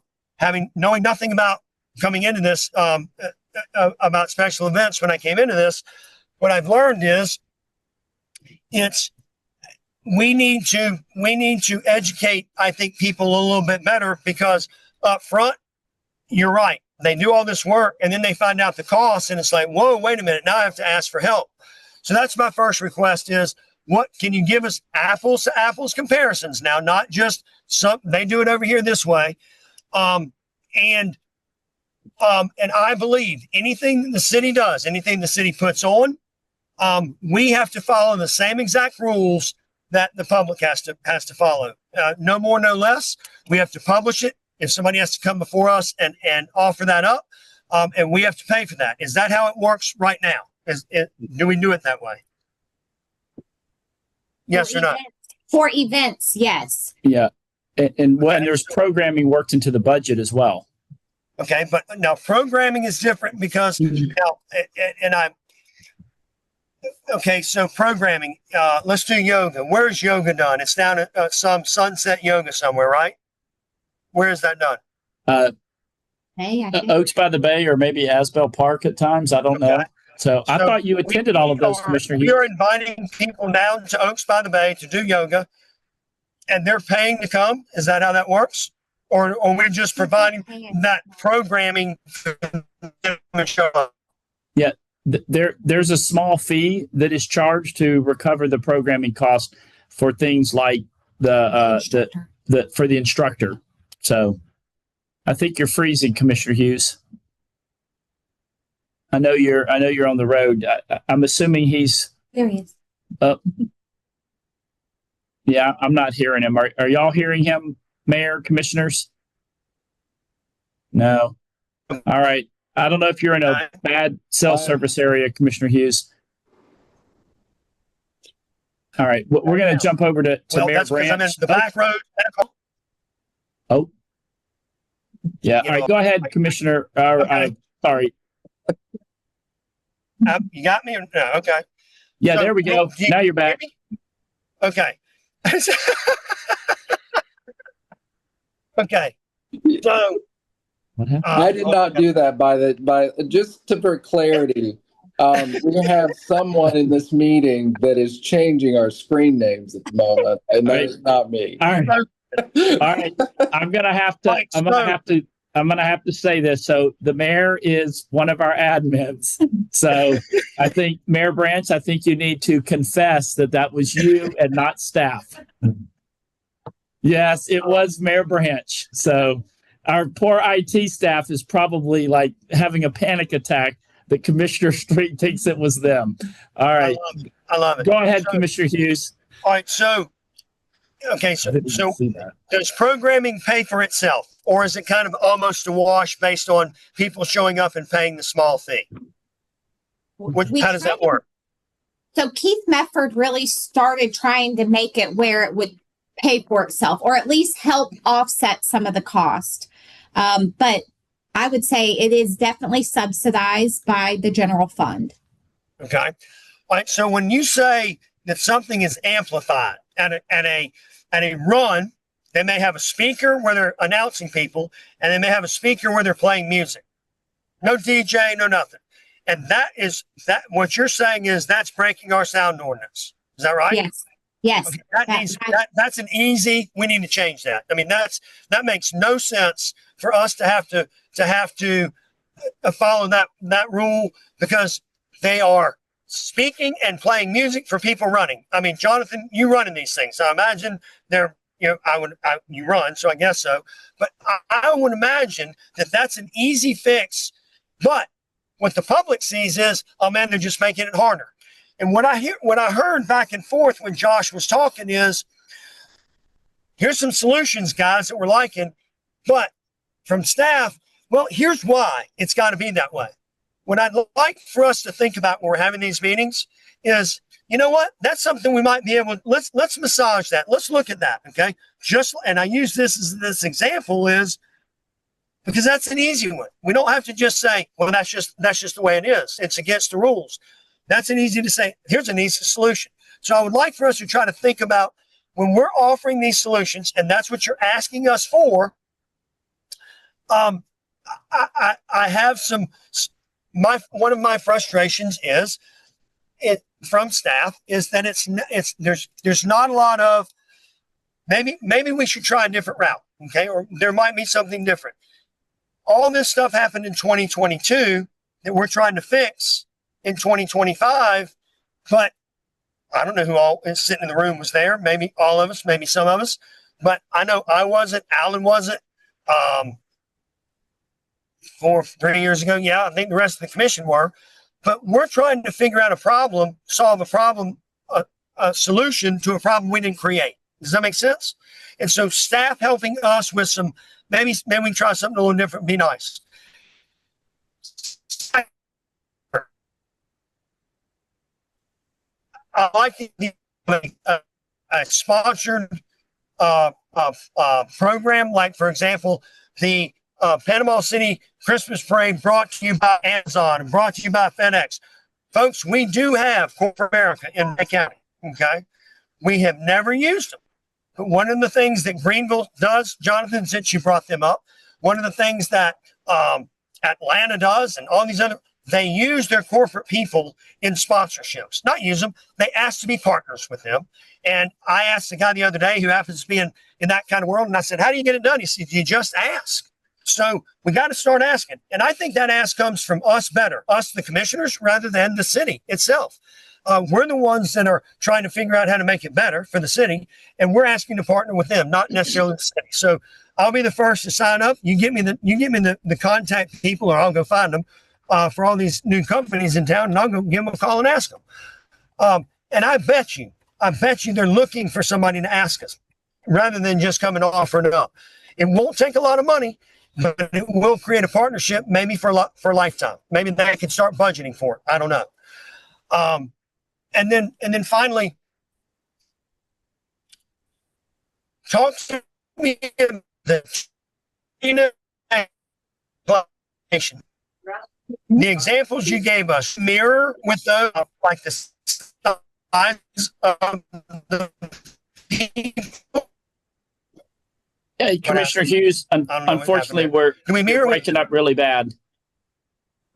knowing nothing about coming into this, about special events when I came into this, what I've learned is we need to educate, I think, people a little bit better, because up front, you're right. They do all this work and then they find out the cost, and it's like, whoa, wait a minute. Now I have to ask for help. So that's my first request is, what can you give us apples to apples comparisons now, not just they do it over here this way. And I believe anything the city does, anything the city puts on, we have to follow the same exact rules that the public has to follow. No more, no less. We have to publish it. If somebody has to come before us and offer that up, and we have to pay for that. Is that how it works right now? Do we do it that way? Yes or no? For events, yes. Yeah. And there's programming worked into the budget as well. Okay, but now programming is different because so programming, let's do yoga. Where's yoga done? It's down at some Sunset Yoga somewhere, right? Where is that done? Oaks by the Bay, or maybe Asbel Park at times. I don't know. So I thought you attended all of those, Commissioner Hughes. We're inviting people down to Oaks by the Bay to do yoga, and they're paying to come. Is that how that works? Or we're just providing that programming for them to show up? Yeah, there's a small fee that is charged to recover the programming cost for things like for the instructor. So I think you're freezing, Commissioner Hughes. I know you're on the road. I'm assuming There he is. Yeah, I'm not hearing him. Are y'all hearing him, Mayor, Commissioners? No. All right. I don't know if you're in a bad cell service area, Commissioner Hughes. All right. We're going to jump over to Mayor that's because Branch. I'm in the back road. Oh. Yeah. All right. Go ahead, Commissioner. Okay. Sorry. You got me? No, okay. Yeah, So, there we go. Now you're back. Okay. Okay. So What happened? I did not do that by just for clarity. We have someone in this meeting that is changing our screen names at the moment, and that is not me. All right. All right. I'm gonna have to. Like, I'm gonna so- have to. I'm gonna have to say this. So the mayor is one of our admins. So I think Mayor Branch, I think you need to confess that that was you and not staff. Yes, it was Mayor Branch. So our poor IT staff is probably like having a panic attack that Commissioner Street thinks it was them. All I right. love it. I love it. Go ahead, So- Commissioner Hughes. All right. So, okay. I So, didn't so see that. does programming pay for itself, or is it kind of almost a wash based on people showing up and paying the small fee? We How does that kind of- work? So Keith Mefford really started trying to make it where it would pay for itself, or at least help offset some of the cost. But I would say it is definitely subsidized by the general fund. Okay. All right. So when you say that something is amplified at a run, they may have a speaker where they're announcing people, and they may have a speaker where they're playing music. No DJ, no nothing. And that what you're saying is that's breaking our sound ordinance. Is that right? Yes. Yes. Okay, that's an easy. We need to change that. I mean, that makes no sense for us to have to follow that rule, because they are speaking and playing music for people running. I mean, Jonathan, you running these things. So I imagine they're, you run, so I guess so. But I would imagine that that's an easy fix. But what the public sees is, oh man, they're just making it harder. And what I heard back and forth when Josh was talking is, here's some solutions, guys, that we're liking, but from staff, well, here's why it's got to be that way. What I'd like for us to think about when we're having these meetings is, you know what? That's something we might be able to, let's massage that. Let's look at that. Okay. And I use this as this example is because that's an easy one. We don't have to just say, well, that's just the way it is. It's against the rules. That's an easy to say. Here's an easy solution. So I would like for us to try to think about when we're offering these solutions, and that's what you're asking us for. I have one of my frustrations is from staff is that there's not a lot of maybe we should try a different route. Okay. Or there might be something different. All this stuff happened in 2022 that we're trying to fix in 2025, but I don't know who all is sitting in the room was there. Maybe all of us, maybe some of us, but I know I wasn't, Alan wasn't, 3 years ago. Yeah. I think the rest of the commission were, but we're trying to figure out solve a problem, a solution to a problem we didn't create. Does that make sense? And so staff helping us with some, maybe we can try something a little different, be nice. I like a sponsored program, like, for example, the Panama City Christmas Parade brought to you by Amazon and brought to you by FedEx. Folks, we do have corporate America in May County, okay? We have never used them. But one of the things that Greenville does, Jonathan, since you brought them up, one of the things that Atlanta does and all these other, they use their corporate people in sponsorships. Not use them, they ask to be partners with them. And I asked the guy the other day who happens to be in that kind of world, and I said, how do you get it done? He said, you just ask. So we got to start asking. And I think that ask comes from us the commissioners, rather than the city itself. We're the ones that are trying to figure out how to make it better for the city, and we're asking to partner with them, not necessarily the city. So I'll be the first to sign up. You give me the contact people, or I'll go find them for all these new companies in town, and I'll go give them a call and ask them. And I bet you they're looking for somebody to ask us, rather than just coming offering it up. It won't take a lot of money, but it will create a partnership, maybe for a lifetime. Maybe they can start budgeting for it. I don't know. And then finally, talk to me about the examples you gave us mirror with those, like the of the people. Hey, Commissioner Hughes, know what unfortunately, happened we're Can we you're mirror? breaking up really bad.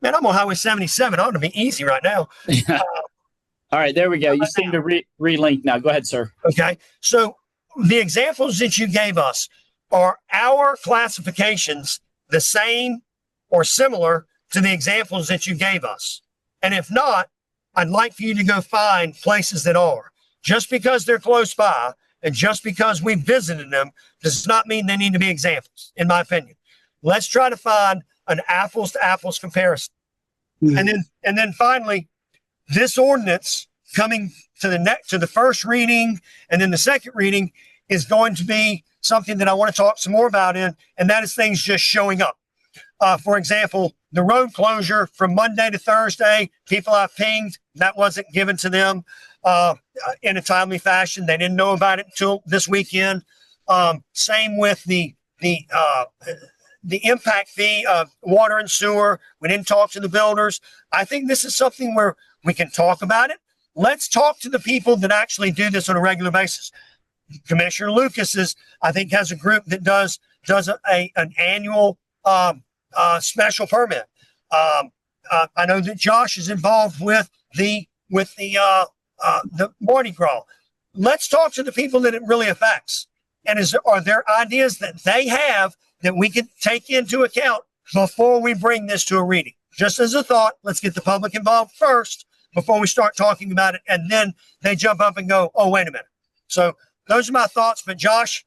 Man, I'm on Highway 77. I ought to be easy right now. All right, there we go. You seem to relink now. Go ahead, sir. Okay. So the examples that you gave us, are our classifications the same or similar to the examples that you gave us? And if not, I'd like for you to go find places that are. Just because they're close by and just because we visited them does not mean they need to be examples, in my opinion. Let's try to find an apples to apples comparison. And then finally, this ordinance coming to the first reading and then the second reading is going to be something that I want to talk some more about and that is things just showing up. For example, the road closure from Monday to Thursday, people I pinged, that wasn't given to them in a timely fashion. They didn't know about it until this weekend. Same with the impact fee of water and sewer. We didn't talk to the builders. I think this is something where we can talk about it. Let's talk to the people that actually do this on a regular basis. Commissioner Lucas I think, has a group that does an annual special permit. I know that Josh is involved with the Mardi Gras. Let's talk to the people that it really affects. And are there ideas that they have that we can take into account before we bring this to a reading? Just as a thought, let's get the public involved first before we start talking about it. And then they jump up and go, oh, wait a minute. So those are my thoughts. But Josh,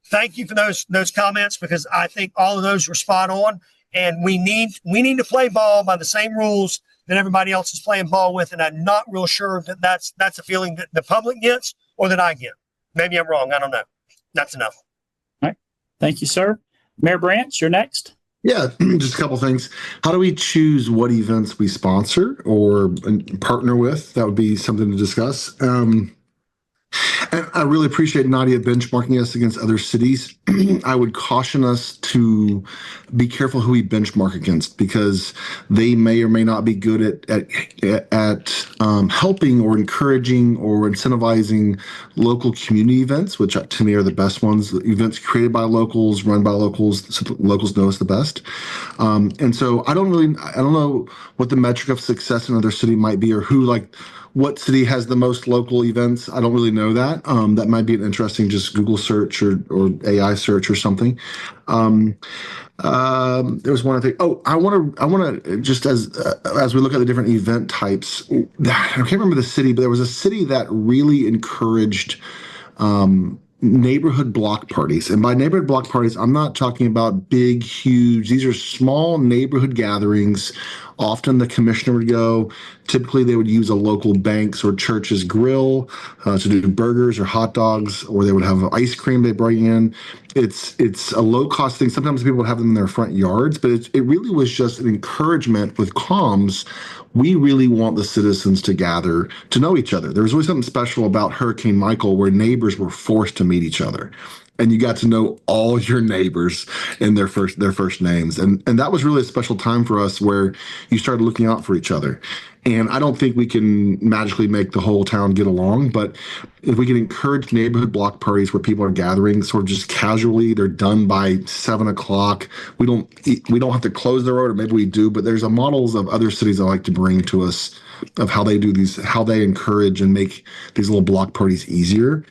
thank you for those comments, because I think all of those were spot on. And we need to play ball by the same rules that everybody else is playing ball with. And I'm not real sure that that's a feeling that the public gets or that I get. Maybe I'm wrong. I don't know. That's enough. All right. Thank you, sir. Mayor Branch, you're next. Yeah, just a couple things. How do we choose what events we sponsor or partner with? That would be something to discuss. And I really appreciate Nadia benchmarking us against other cities. I would caution us to be careful who we benchmark against, because they may or may not be good at helping or encouraging or incentivizing local community events, which to me are the best ones. Events created by locals, run by locals, so locals know us the best. And so I don't know what the metric of success in another city might be, or what city has the most local events. I don't really know that. That might be an interesting just Google search or AI search or something. There was one other thing. Oh, I want to just as we look at the different event types, I can't remember the city, but there was a city that really encouraged neighborhood block parties. And by neighborhood block parties, I'm not talking about big, huge. These are small neighborhood gatherings. Often the commissioner would go. Typically, they would use a local bank's or church's grill to do burgers or hot dogs, or they would have ice cream they bring in. It's a low-cost thing. Sometimes people would have them in their front yards, but it really was just an encouragement with comms. We really want the citizens to gather to know each other. There was always something special about Hurricane Michael where neighbors were forced to meet each other. And you got to know all your neighbors in their first names. And that was really a special time for us where you started looking out for each other. And I don't think we can magically make the whole town get along, but if we can encourage neighborhood block parties where people are gathering sort of just casually, they're done by 7:00. We don't have to close the road, or maybe we do, but there's models of other cities I like to bring to us of how they do these, how they encourage and make these little block parties easier.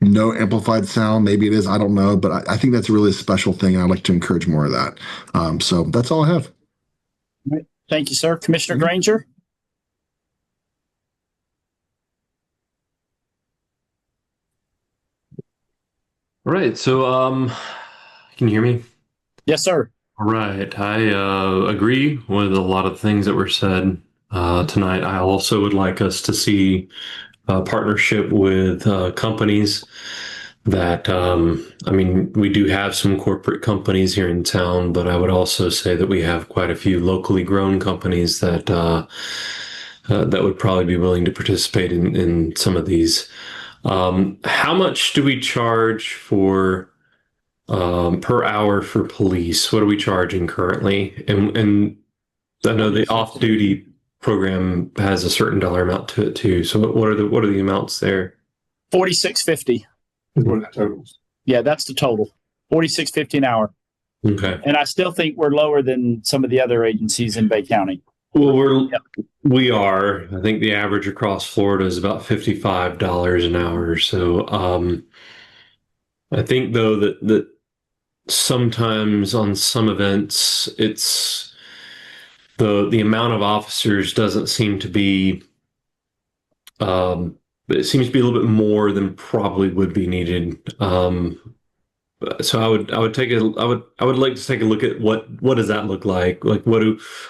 No amplified sound, maybe it is, I don't know, but I think that's really a special thing, and I'd like to encourage more of that. So that's all I have. All right. Thank you, sir. Commissioner Granger? All right, so can you hear me? Yes, sir. All right, I agree with a lot of things that were said tonight. I also would like us to see a partnership with companies that, I mean, we do have some corporate companies here in town, but I would also say that we have quite a few locally grown companies that that would probably be willing to participate in some of these. How much do we charge for per hour for police? What are we charging currently? And I know the off-duty program has a certain dollar amount to it too. So what are the amounts there? $46.50. What are the totals? Yeah, that's the total. $46.50 an hour. Okay. And I still think we're lower than some of the other agencies in Bay County. Well, we are. I think the average across Florida is about $55 an hour. So I think though that sometimes on some events it's the amount of officers doesn't seem to be it seems to be a little bit more than probably would be needed. So I would like to take a look at what does that look like? Like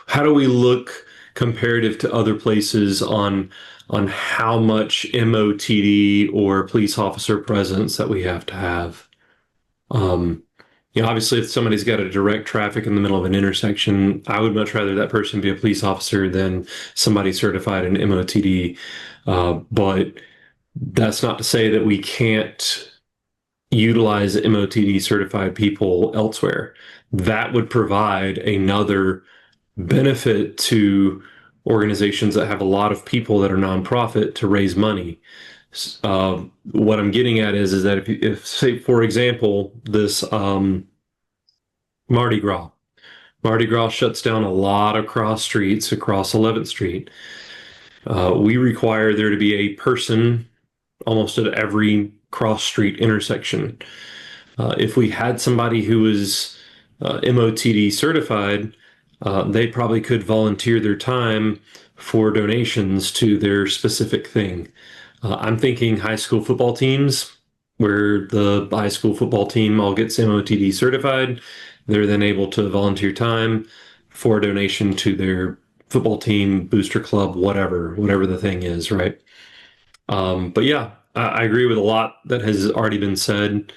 how do we look comparative to other places on how much MOTD or police officer presence that we have to have? Obviously if somebody's got to direct traffic in the middle of an intersection, I would much rather that person be a police officer than somebody certified in MOTD. But that's not to say that we can't utilize MOTD certified people elsewhere. That would provide another benefit to organizations that have a lot of people that are nonprofit to raise money. What I'm getting at is that if say, for example, this Mardi Gras shuts down a lot of cross streets across 11th Street. We require there to be a person almost at every cross street intersection. If we had somebody who was MOTD certified, they probably could volunteer their time for donations to their specific thing. I'm thinking high school football teams, where the high school football team all gets MOTD certified. They're then able to volunteer time for a donation to their football team, booster club, whatever the thing is, right? But yeah, I agree with a lot that has already been said.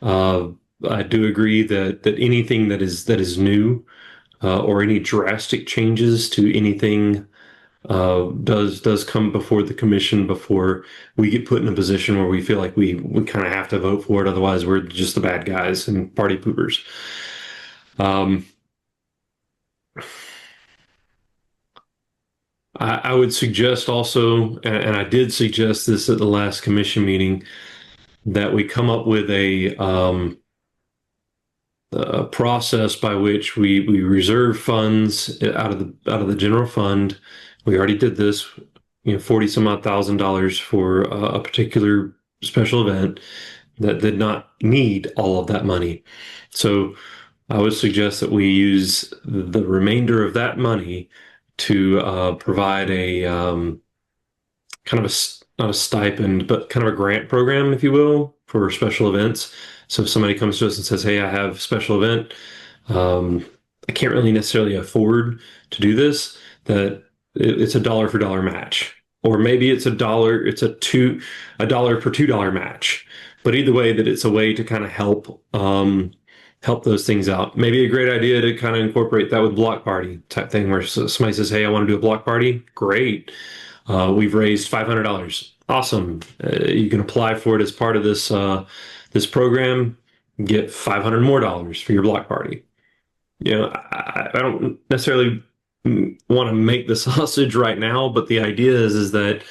I do agree that anything that is new or any drastic changes to anything does come before the commission before we get put in a position where we feel like we kind of have to vote for it. Otherwise, we're just the bad guys and party poopers. I would suggest also, and I did suggest this at the last commission meeting, that we come up with a process by which we reserve funds out of the general fund. We already did this, $40 some odd $1,000 for a particular special event that did not need all of that money. So I would suggest that we use the remainder of that money to provide a kind of not a stipend, but kind of a grant program, if you will, for special events. So if somebody comes to us and says, hey, I have a special event, I can't really necessarily afford to do this, that it's a $1 for $1 match. Or maybe it's $1 per $2 match. But either way, that it's a way to kind of help those things out. Maybe a great idea to kind of incorporate that with block party type thing, where somebody says, hey, I want to do a block party. Great. We've raised $500. Awesome. You can apply for it as part of this program, get $500 more for your block party. I don't necessarily want to make the sausage right now, but the idea is that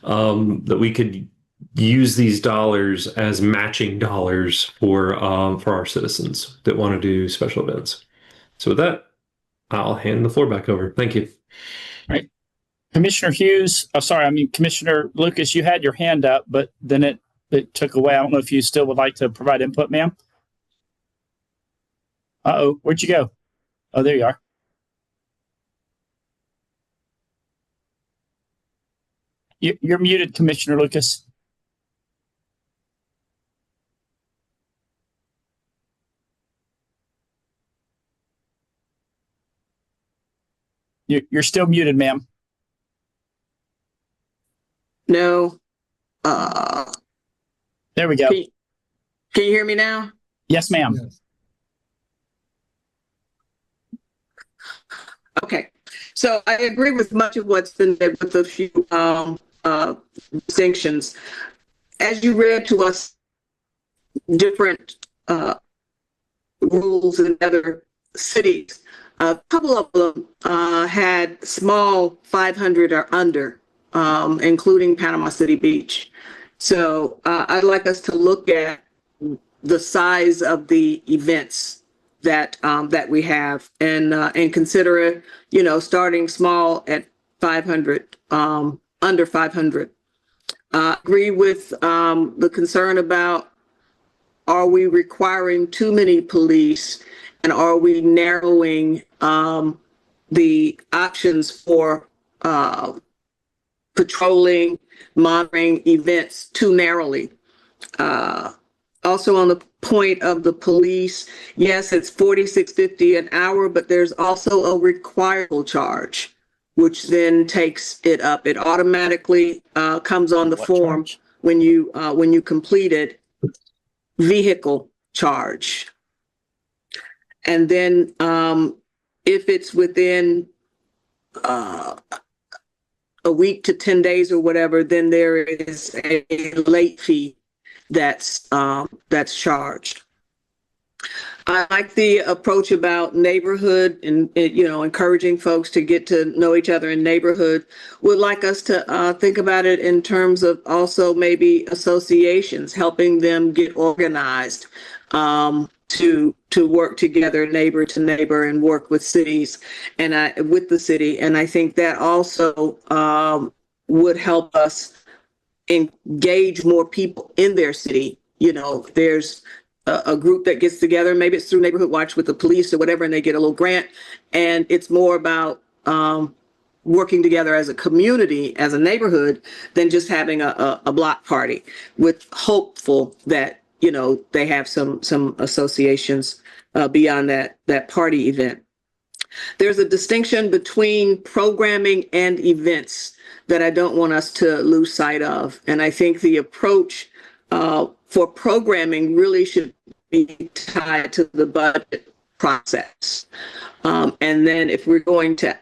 that we could use these dollars as matching dollars for our citizens that want to do special events. So with that, I'll hand the floor back over. Thank you. All right. Commissioner Hughes, Commissioner Lucas, you had your hand up, but then it took away. I don't know if you still would like to provide input, ma'am. Uh-oh, where'd you go? Oh, there you are. You're muted, Commissioner Lucas. You're still muted, ma'am. No. There we go. Can you hear me now? Yes, ma'am. Yes. Okay. So I agree with much of what's been said with a few distinctions. As you read to us different rules in other cities, A couple of them had small 500 or under, including Panama City Beach. So I'd like us to look at the size of the events that that we have and consider it, starting small at 500, under 500. Agree with the concern about, are we requiring too many police, and are we narrowing the options for patrolling, monitoring events too narrowly? Also on the point of the police, yes, it's $46.50 an hour, but there's also a required charge, which then takes it up. It automatically comes on the What form charge? when you complete it. Vehicle charge. And then if it's within a week to 10 days or whatever, then there is a late fee that's charged. I like the approach about neighborhood and encouraging folks to get to know each other in neighborhood. Would like us to think about it in terms of also maybe associations, helping them get organized to work together, neighbor to neighbor, and work with cities and with the city. And I think that also would help us engage more people in their city. There's a group that gets together, maybe it's through Neighborhood Watch with the police or whatever, and they get a little grant. And it's more about working together as a community, as a neighborhood, than just having a block party, with hopeful that, they have some associations beyond that party event. There's a distinction between programming and events that I don't want us to lose sight of. And I think the approach for programming really should be tied to the budget process. And then if we're going to,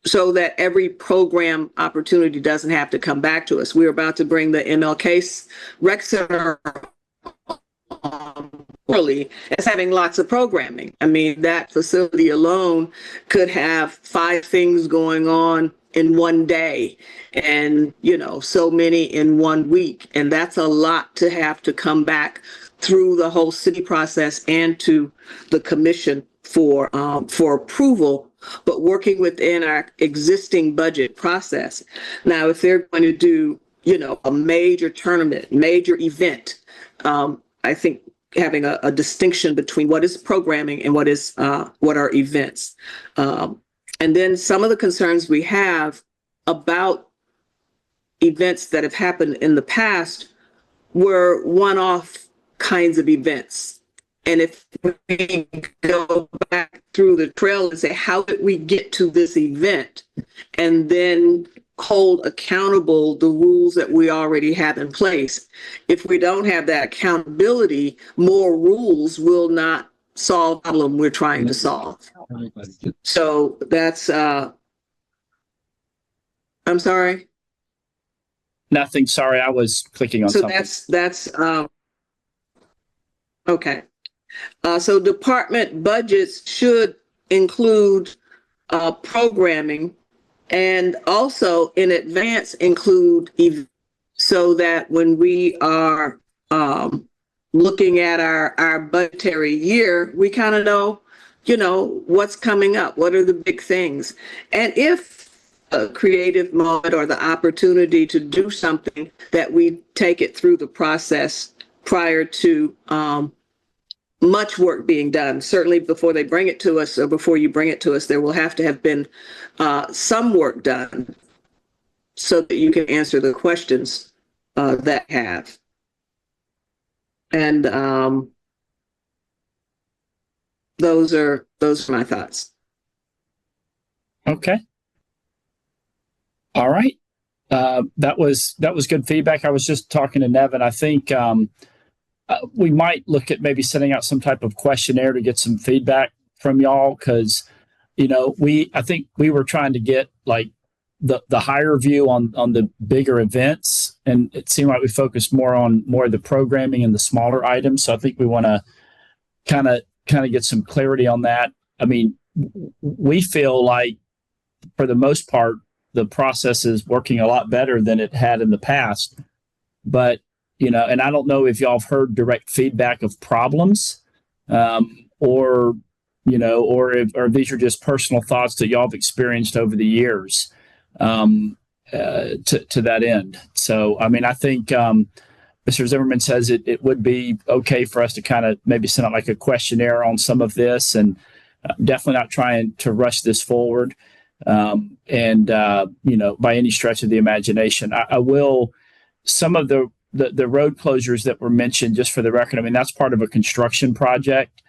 so that every program opportunity doesn't have to come back to us. We're about to bring the MLK Rec Center early as having lots of programming. I mean, that facility alone could have 5 things going on in one day and, so many in 1 week. And that's a lot to have to come back through the whole city process and to the commission for approval, but working within our existing budget process. Now, if they're going to do, a major tournament, major event, I think having a distinction between what is programming and what are events. And then some of the concerns we have about events that have happened in the past were one-off kinds of events. And if we go back through the trail and say, how did we get to this event? And then hold accountable the rules that we already have in place. If we don't have that accountability, more rules will not solve the problem we're trying to solve. So that's, I'm sorry. Nothing. Sorry, I was clicking on So something. that's okay. So department budgets should include programming, and also in advance include so that when we are looking at our budgetary year, we kind of know, what's coming up, what are the big things. And if a creative moment or the opportunity to do something, that we take it through the process prior to much work being done. Certainly before they bring it to us, or before you bring it to us, there will have to have been some work done so that you can answer the questions that have. And those are my thoughts. Okay. All right. That was good feedback. I was just talking to Nevin. I think we might look at maybe sending out some type of questionnaire to get some feedback from y'all, because I think we were trying to get like the higher view on the bigger events, and it seemed like we focused more on more of the programming and the smaller items. So I think we want to kind of kind of get some clarity on that. I mean, we feel like for the most part, the process is working a lot better than it had in the past. But, you know, and I don't know if y'all have heard direct feedback of problems, or, you know, or these are just personal thoughts that y'all have experienced over the years, to that end. So, I mean, I think, Mr. Zimmerman says it would be okay for us to kind of maybe send out like a questionnaire on some of this, and definitely not trying to rush this forward. You know, by any stretch of the imagination, I will, some of the road closures that were mentioned, just for the record, I mean, that's part of a construction project.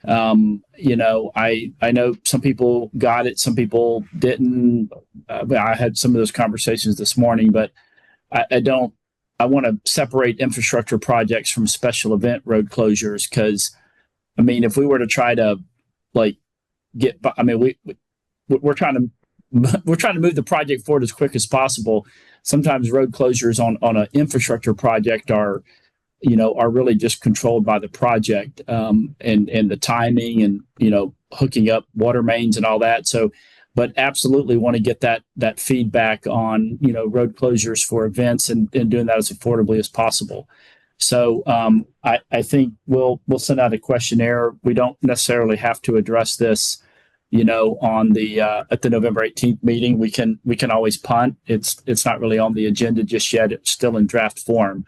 You know, I know some people got it, some people didn't. I had some of those conversations this morning, but I want to separate infrastructure projects from special event road closures. Cause I mean, if we were to try to like I mean, we're trying to move the project forward as quick as possible. Sometimes road closures on an infrastructure project are really just controlled by the project, and the timing and, you know, hooking up water mains and all that. So, but absolutely want to get that feedback on, you know, road closures for events and doing that as affordably as possible. So I think we'll send out a questionnaire. We don't necessarily have to address this, you know, on the at the November 18th meeting. We can always punt. It's not really on the agenda just yet. It's still in draft form.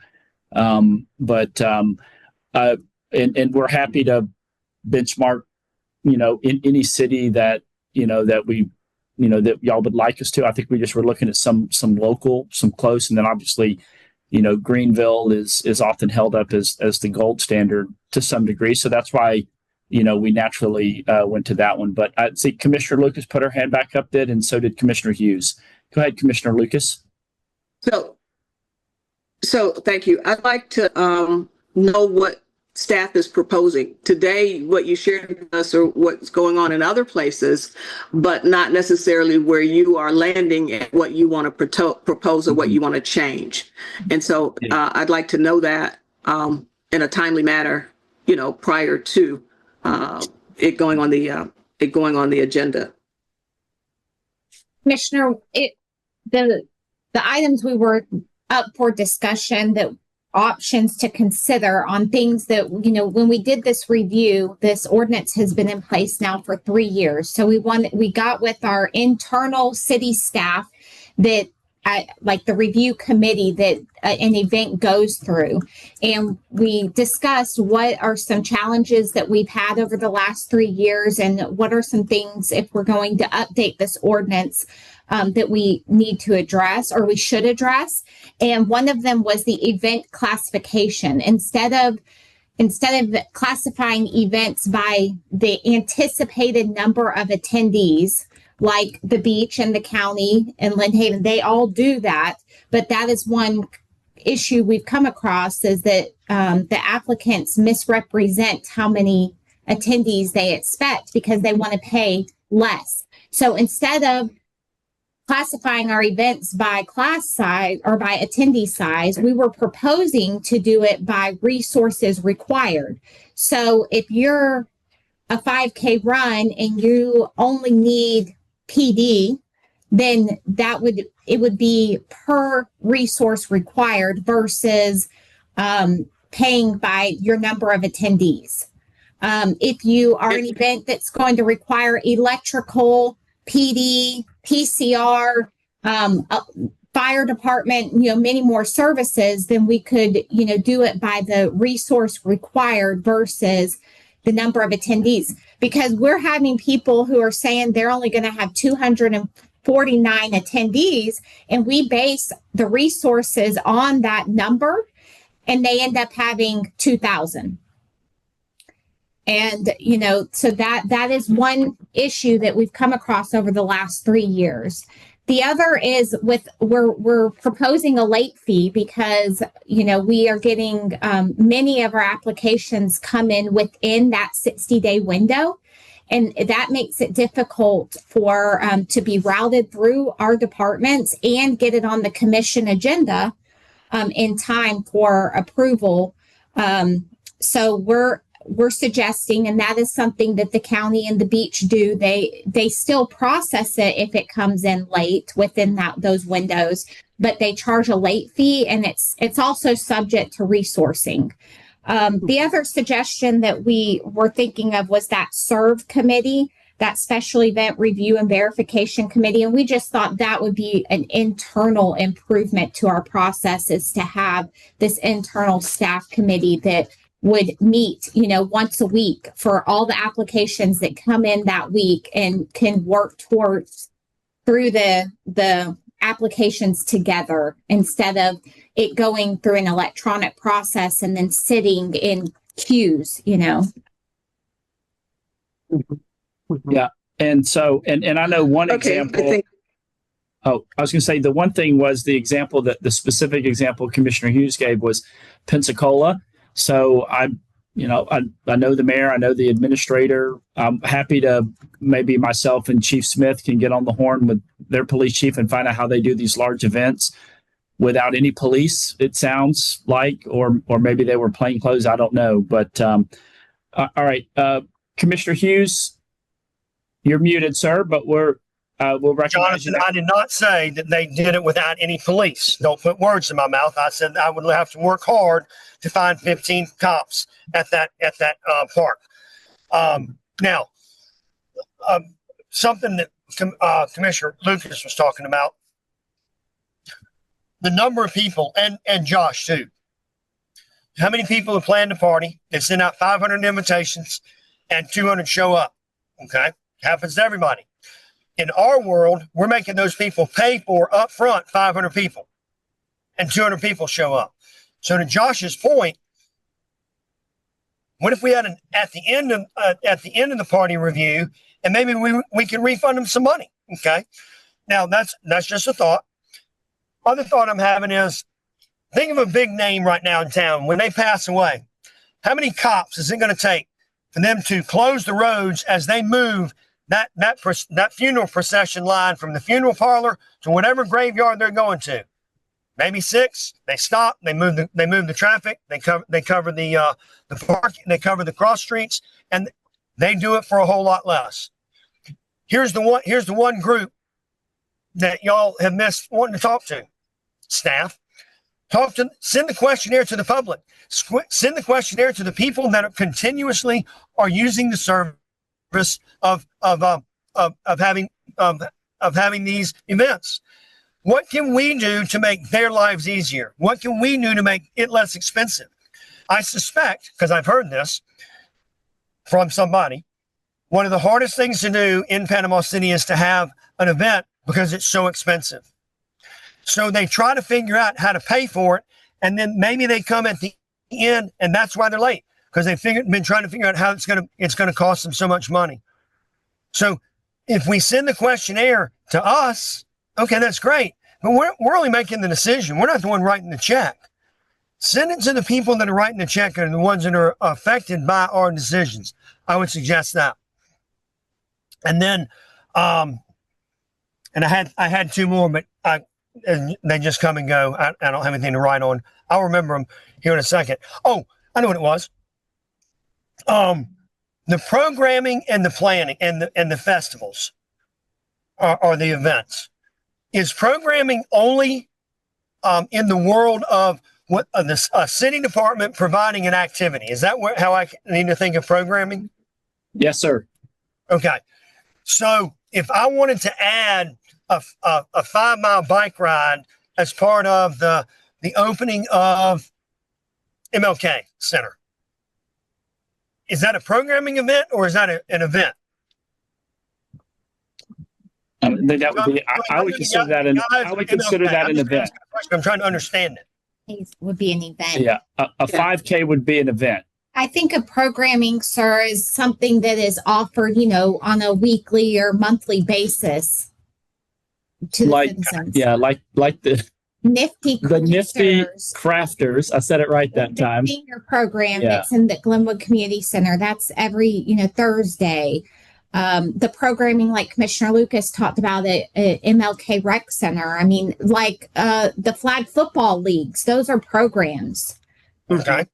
And we're happy to benchmark, you know, in any city that, you know, that we, you know, that y'all would like us to. I think we just were looking at some local, some close, and then obviously, you know, Greenville is often held up as the gold standard to some degree. So that's why, you know, we naturally went to that one. But I see Commissioner Lucas put her hand back up then, and so did Commissioner Hughes. Go ahead, Commissioner Lucas. So thank you. I'd like to know what staff is proposing today. What you shared with us or what's going on in other places, but not necessarily where you are landing at what you want to propose or what you want to change. And so I'd like to know that in a timely manner, you know, prior to it going on the agenda. Commissioner, the items we were up for discussion, that options to consider on things that, you know, when we did this review, this ordinance has been in place now for 3 years. So we got with our internal city staff that like the review committee that an event goes through. And we discussed what are some challenges that we've had over the last 3 years, and what are some things, if we're going to update this ordinance, that we need to address or we should address. And one of them was the event classification. Instead of classifying events by the anticipated number of attendees, like the beach and the county and Lynn Haven, they all do that. But that is one issue we've come across, is that the applicants misrepresent how many attendees they expect because they want to pay less. So instead of classifying our events by class size or by attendee size, we were proposing to do it by resources required. So if you're a 5K run and you only need PD, then it would be per resource required versus paying by your number of attendees. If you are an event that's going to require electrical, PD, PCR, fire department, you know, many more services, then we could, you know, do it by the resource required versus the number of attendees. Because we're having people who are saying they're only going to have 249 attendees, and we base the resources on that number, and they end up having 2,000. And, you know, so that is one issue that we've come across over the last 3 years. The other is we're proposing a late fee because, you know, we are getting many of our applications come in within that 60-day window. And that makes it difficult for to be routed through our departments and get it on the commission agenda in time for approval. So we're suggesting, and that is something that the county and the beach do. They still process it if it comes in late within those windows, but they charge a late fee, and it's also subject to resourcing. The other suggestion that we were thinking of was that SERV committee, that special event review and verification committee. And we just thought that would be an internal improvement to our process, is to have this internal staff committee that would meet, once a week for all the applications that come in that week, and can work through the applications together, instead of it going through an electronic process and then sitting in queues. Yeah. And so, and I know one Okay, example. I was going to say the one thing was the example that the specific example Commissioner Hughes gave was Pensacola. So I know the mayor, I know the administrator. I'm happy to, maybe myself and Chief Smith can get on the horn with their police chief and find out how they do these large events without any police, it sounds like, or maybe they were plain clothes. I don't know. But all right, Commissioner Hughes, you're muted, sir, but we'll recognize Jonathan, you. I did not say that they did it without any police. Don't put words in my mouth. I said I would have to work hard to find 15 cops at that park. Now, something that Commissioner Lucas was talking about, the number of people, and Josh too. How many people have planned a party? They send out 500 invitations and 200 show up. Okay. Happens to everybody. In our world, we're making those people pay for upfront 500 people, and 200 people show up. So to Josh's point, what if we had at the end of the party review, and maybe we can refund them some money? Okay. Now that's just a thought. Other thought I'm having is, think of a big name right now in town. When they pass away, how many cops is it going to take for them to close the roads as they move that funeral procession line from the funeral parlor to whatever graveyard they're going to? Maybe 6. They stop. They move the traffic. They cover the park. They cover the cross streets, and they do it for a whole lot less. Here's the one group that y'all have missed wanting to talk to. Staff, send the questionnaire to the public. Send the questionnaire to the people that are continuously are using the service of having these events. What can we do to make their lives easier? What can we do to make it less expensive? I suspect, because I've heard this from somebody, one of the hardest things to do in Panama City is to have an event because it's so expensive. So they try to figure out how to pay for it, and then maybe they come at the end, and that's why they're late, because they've been trying to figure out how it's going to cost them so much money. So if we send the questionnaire to us, okay, that's great, but we're only making the decision. We're not the one writing the check. Send it to the people that are writing the check and the ones that are affected by our decisions. I would suggest that. And then, and I had 2 more, but they just come and go. I don't have anything to write on. I'll remember them here in a second. Oh, I know what it was. The programming and the planning and the festivals are the events. Is programming only in the world of what the city department providing an activity? Is that how I need to think of programming? Yes, sir. Okay. So if I wanted to add a 5-mile bike ride as part of the opening of MLK Center, is that a programming event or is that an event? That would be. I would consider that an. I would consider that an event. I'm trying to understand it. It would be an event. Yeah, a 5K would be an event. I think of programming, sir, is something that is offered, on a weekly or monthly basis to the citizens. Yeah, like the Nifty crafters. I said it right that time. Senior program Yeah. that's in the Glenwood Community Center. That's every, Thursday. The programming, like Commissioner Lucas talked about at MLK Rec Center. I mean, like the flag football leagues, those are programs. Okay.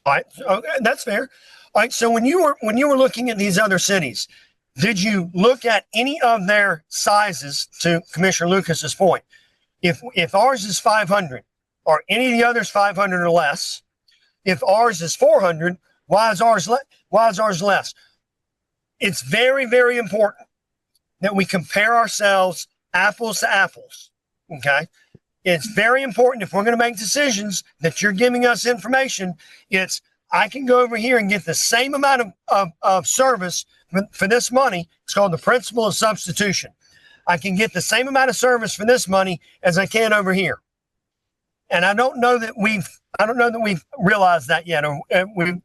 All right. Okay, that's fair. All right. So when you were looking at these other cities, did you look at any of their sizes? To Commissioner Lucas's point, if ours is 500, are any of the others 500 or less? If ours is 400, why is ours less? It's very, very important that we compare ourselves apples to apples. Okay. It's very important if we're going to make decisions that you're giving us information. I can go over here and get the same amount of service for this money. It's called the principle of substitution. I can get the same amount of service for this money as I can over here. And I don't know that we've realized that yet, or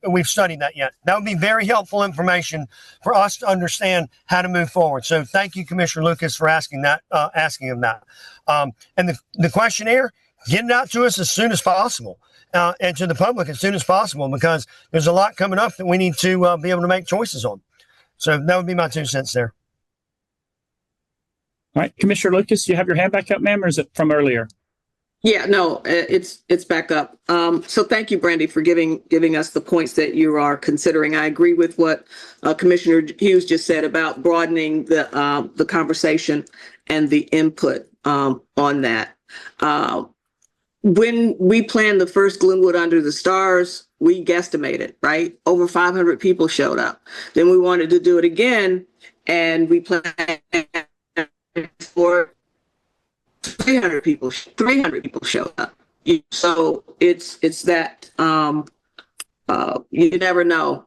we've studied that yet. That would be very helpful information for us to understand how to move forward. So thank you, Commissioner Lucas, for asking him that. And the questionnaire, get it out to us as soon as possible, and to the public as soon as possible, because there's a lot coming up that we need to be able to make choices on. So that would be my 2 cents there. All right, Commissioner Lucas, you have your hand back up, ma'am, or is it from earlier? Yeah, no, it's back up. So thank you, Brandy, for giving us the points that you are considering. I agree with what Commissioner Hughes just said about broadening the conversation and the input on that. When we planned the first Glenwood Under the Stars, we guesstimated, right? Over 500 people showed up. Then we wanted to do it again, and we planned for 300 people showed up. So it's that you never know,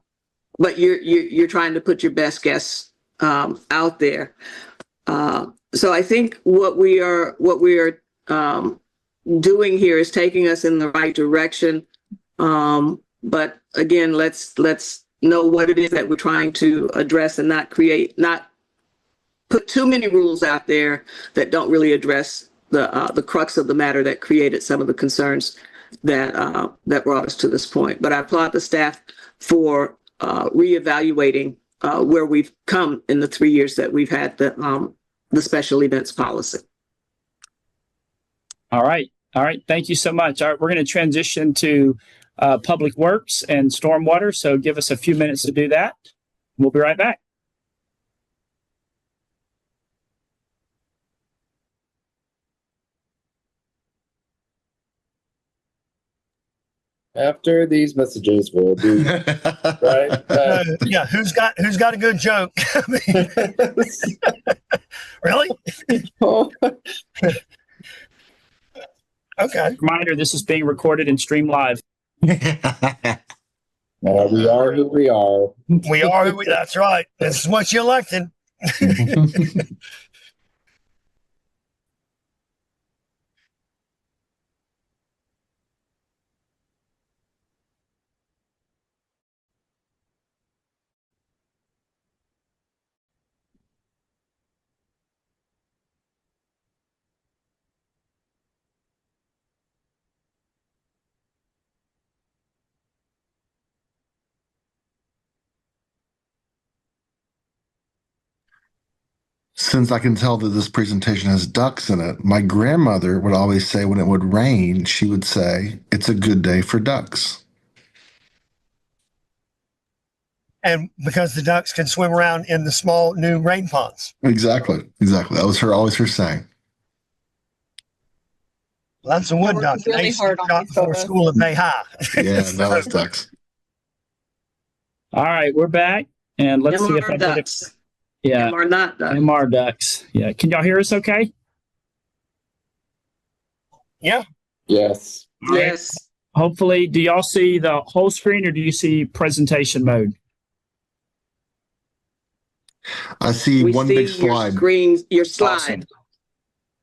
but you're trying to put your best guess out there. So I think what we are doing here is taking us in the right direction. But again, let's know what it is that we're trying to address and not put too many rules out there that don't really address the crux of the matter that created some of the concerns that brought us to this point. But I applaud the staff for reevaluating where we've come in the 3 years that we've had the special events policy. All right. Thank you so much. All right, we're going to transition to Public Works and Stormwater. So give us a few minutes to do that. We'll be right back. After these messages, we'll do right. Yeah, who's got a good joke? I mean, really? Okay. Reminder: this is being recorded and streamed live. We are who we are. We are. That's right. This is what you elected. Since I can tell that this presentation has ducks in it, my grandmother would always say when it would rain, she would say, "It's a good day for ducks." And because the ducks can swim around in the small new rain ponds. Exactly. That was always her saying. Well, that's a wood duck. Really They used to hard on drop these before photos. school at Bay High. Yeah, no, that's ducks. All right, we're back, and let's see if I MR did it. ducks. Yeah, MR not ducks. MR ducks. Yeah, can y'all hear us? Okay. Yeah. Yes. All right. Yes. Hopefully, do y'all see the whole screen, or do you see presentation mode? I see We one see big your slide. screen, your slide. Awesome.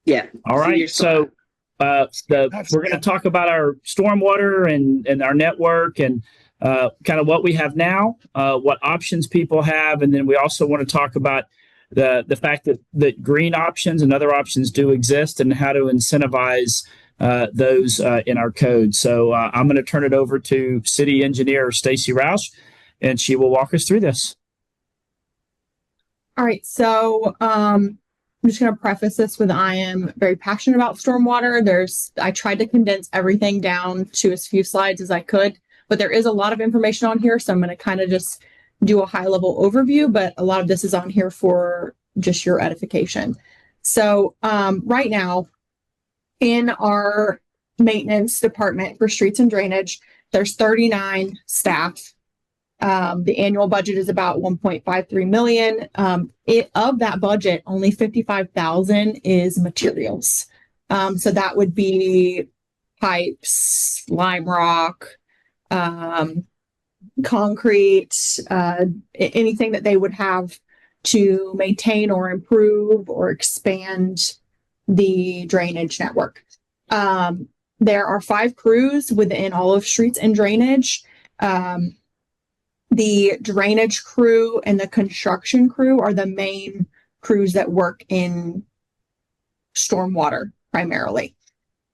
Yeah. All See your right, so we're going to talk about our stormwater and our network and kind of what we have now, what options people have, and then we also want to talk about the fact that green options and other options do exist and how to incentivize those in our code. So I'm going to turn it over to City Engineer Stacy Roush, and she will walk us through this. All right, so I'm just going to preface this with I am very passionate about stormwater. I tried to condense everything down to as few slides as I could. but there is a lot of information on here. So I'm going to kind of just do a high level overview, but a lot of this is on here for just your edification. So right now in our maintenance department for streets and drainage, there's 39 staff. The annual budget is about 1.53 million. Of that budget, only 55,000 is materials. So that would be pipes, lime rock, concrete, anything that they would have to maintain or improve or expand the drainage network. There are 5 crews within all of streets and drainage. The drainage crew and the construction crew are the main crews that work in stormwater primarily.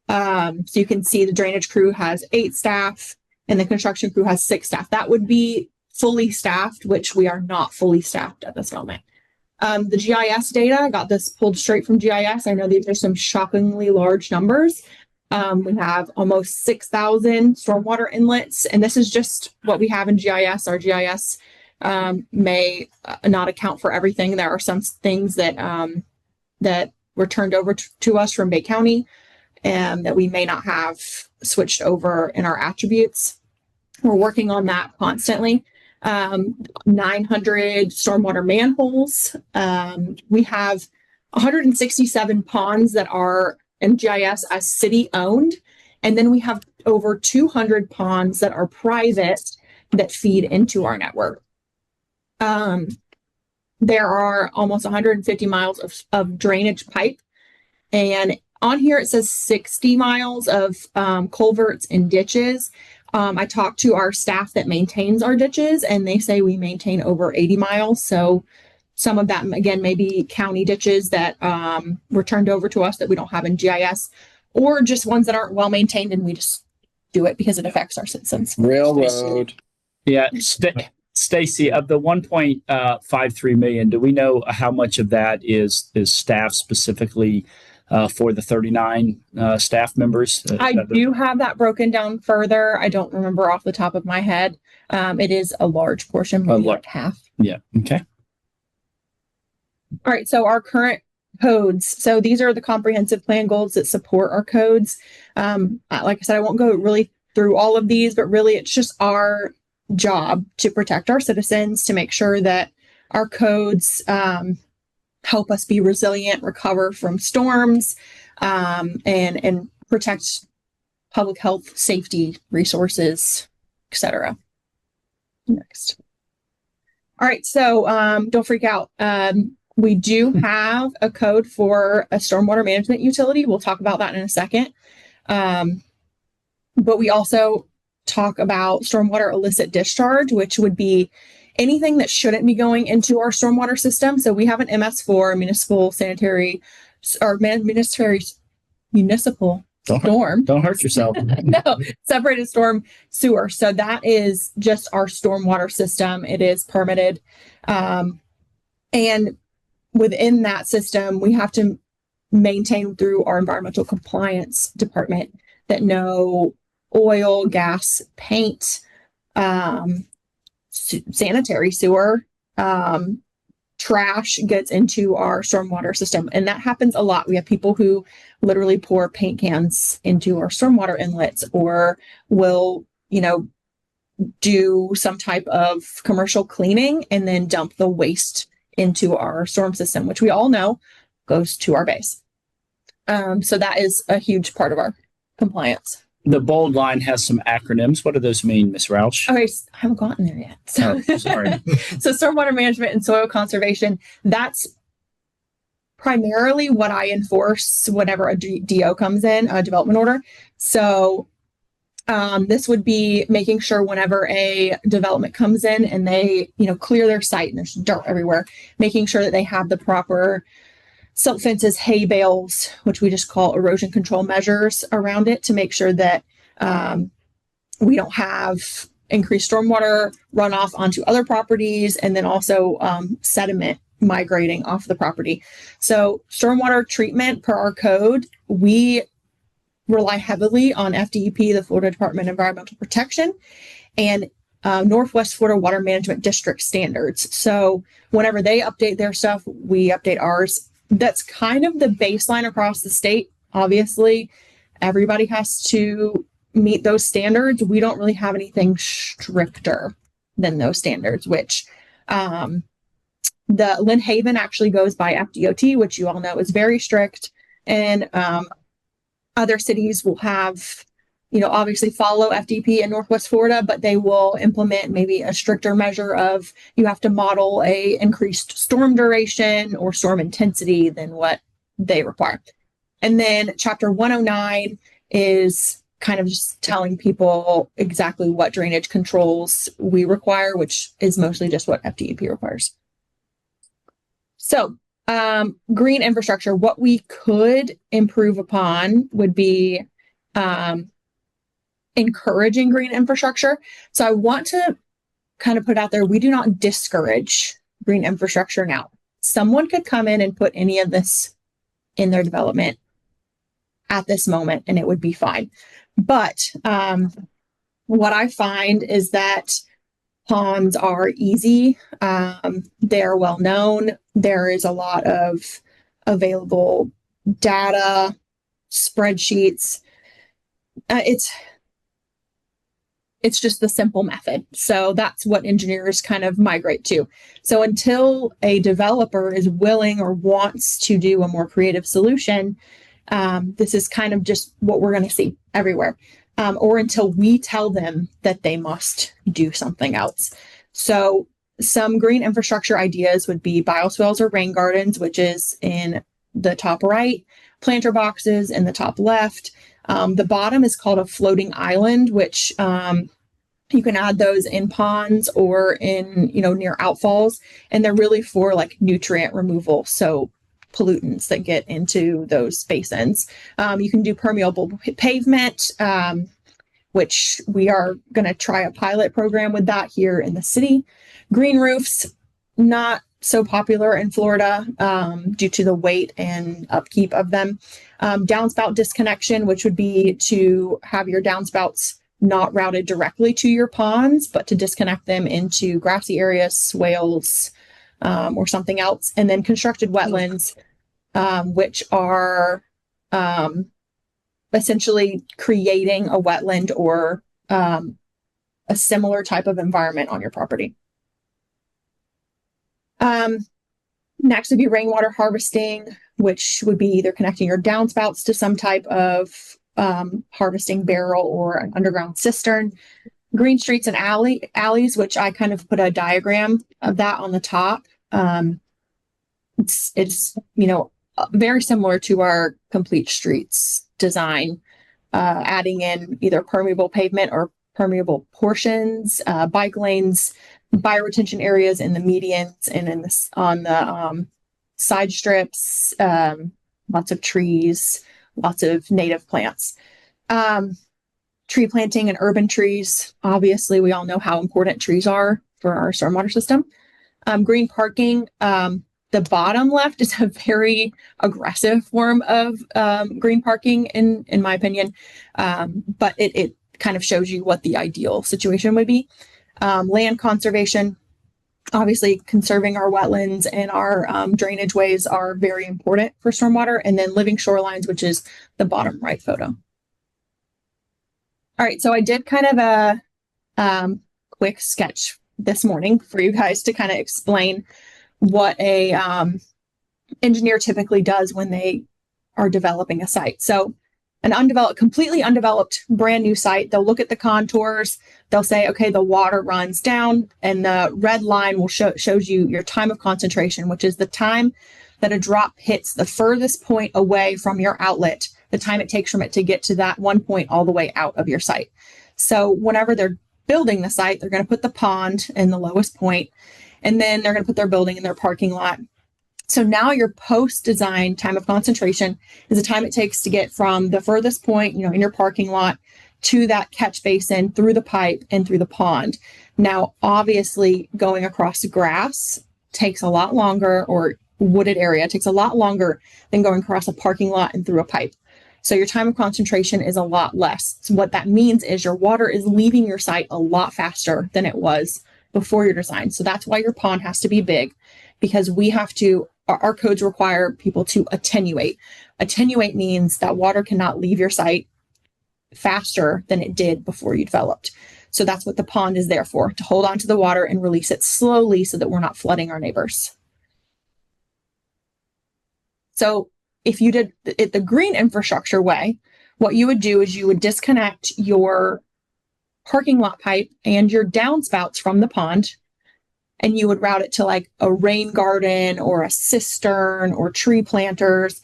So you can see the drainage crew has 8 staff and the construction crew has 6 staff. That would be fully staffed, which we are not fully staffed at this moment. The GIS data, I got this pulled straight from GIS. I know these are some shockingly large numbers. We have almost 6,000 stormwater inlets, and this is just what we have in GIS. Our GIS may not account for everything. There are some things that that were turned over to us from Bay County and that we may not have switched over in our attributes. We're working on that constantly. 900 stormwater manholes. We have 167 ponds that are in GIS as city owned. And then we have over 200 ponds that are private that feed into our network. There are almost 150 miles of drainage pipe. And on here, it says 60 miles of culverts and ditches. I talked to our staff that maintains our ditches and they say we maintain over 80 miles. So some of that, again, maybe county ditches that were turned over to us that we don't have in GIS, or just ones that aren't well maintained and we just do it because it affects our citizens. Railroad. Yeah, Stacy, of the 1.53 million, do we know how much of that is staff specifically for the 39 staff members? I do have that broken down further. I don't remember off the top of my head. It is a large portion, maybe like half. Yeah. Okay. All right. So our current codes. So these are the comprehensive plan goals that support our codes. Like I said, I won't go really through all of these, but really it's just our job to protect our citizens, to make sure that our codes help us be resilient, recover from storms, and protect public health, safety, resources, etc. Next. All right. So don't freak out. We do have a code for a stormwater management utility. We'll talk about that in a second. But we also talk about stormwater illicit discharge, which would be anything that shouldn't be going into our stormwater system. So we have an MS4, municipal sanitary, or municipal storm. Don't hurt yourself. No, separated storm sewer. So that is just our stormwater system. It is permitted. And within that system, we have to maintain through our environmental compliance department that no oil, gas, paint, sanitary sewer, trash gets into our stormwater system. And that happens a lot. We have people who literally pour paint cans into our stormwater inlets, or will, do some type of commercial cleaning and then dump the waste into our storm system, which we all know goes to our base. So that is a huge part of our compliance. The bold line has some acronyms. What do those mean, Ms. Rausch? Okay, I haven't gotten there yet. So, sorry. So stormwater management and soil conservation, that's primarily what I enforce whenever a DO comes in, a development order. So this would be making sure whenever a development comes in and they, clear their site and there's dirt everywhere, making sure that they have the proper silt fences, hay bales, which we just call erosion control measures around it, to make sure that we don't have increased stormwater runoff onto other properties, and then also sediment migrating off the property. So stormwater treatment per our code, we rely heavily on FDEP, the Florida Department of Environmental Protection. and Northwest Florida Water Management District standards. So whenever they update their stuff, we update ours. That's kind of the baseline across the state. Obviously, everybody has to meet those standards. We don't really have anything stricter than those standards, which the Lynn Haven actually goes by FDOT, which you all know is very strict. And other cities will have, obviously follow FDP in Northwest Florida, but they will implement maybe a stricter measure of you have to model a increased storm duration or storm intensity than what they require. And then Chapter 109 is kind of just telling people exactly what drainage controls we require, which is mostly just what FDEP requires. So green infrastructure, what we could improve upon would be encouraging green infrastructure. So I want to kind of put out there, we do not discourage green infrastructure now. Someone could come in and put any of this in their development at this moment and it would be fine. But what I find is that ponds are easy. They're well known. There is a lot of available data, spreadsheets. It's just the simple method. So that's what engineers kind of migrate to. So until a developer is willing or wants to do a more creative solution, this is kind of just what we're going to see everywhere. Or until we tell them that they must do something else. So some green infrastructure ideas would be bioswales or rain gardens, which is in the top right, planter boxes in the top left. The bottom is called a floating island, which you can add those in ponds or in, near outfalls. And they're really for like nutrient removal. So pollutants that get into those basins. You can do permeable pavement, which we are going to try a pilot program with that here in the city. Green roofs, not so popular in Florida due to the weight and upkeep of them. Downspout disconnection, which would be to have your downspouts not routed directly to your ponds, but to disconnect them into grassy areas, swales, or something else. And then constructed wetlands, which are essentially creating a wetland or a similar type of environment on your property. Next would be rainwater harvesting, which would be either connecting your downspouts to some type of harvesting barrel or an underground cistern. Green streets and alleys, which I kind of put a diagram of that on the top. It's very similar to our complete streets design, adding in either permeable pavement or permeable portions, bike lanes, bioretention areas in the medians and on the side strips, lots of trees, lots of native plants. Tree planting and urban trees. Obviously, we all know how important trees are for our stormwater system. Green parking. The bottom left is a very aggressive form of green parking, in my opinion, but it kind of shows you what the ideal situation would be. Land conservation, obviously conserving our wetlands and our drainage ways are very important for stormwater. And then living shorelines, which is the bottom right photo. All right, so I did kind of a quick sketch this morning for you guys to kind of explain what a engineer typically does when they are developing a site. So an completely undeveloped brand new site, they'll look at the contours, they'll say, okay, the water runs down, and the red line will shows you your time of concentration, which is the time that a drop hits the furthest point away from your outlet, the time it takes from it to get to that one point all the way out of your site. So whenever they're building the site, they're going to put the pond in the lowest point, and then they're going to put their building in their parking lot. So now your post-design time of concentration is the time it takes to get from the furthest point, in your parking lot to that catch basin, through the pipe and through the pond. Now, obviously, going across the grass takes a lot longer, or wooded area takes a lot longer than going across a parking lot and through a pipe. So your time of concentration is a lot less. So what that means is your water is leaving your site a lot faster than it was before your design. So that's why your pond has to be big, because we have to, our codes require people to attenuate. Attenuate means that water cannot leave your site faster than it did before you developed. So that's what the pond is there for, to hold on to the water and release it slowly so that we're not flooding our neighbors. So if you did it the green infrastructure way, what you would do is you would disconnect your parking lot pipe and your downspouts from the pond, and you would route it to like a rain garden or a cistern or tree planters,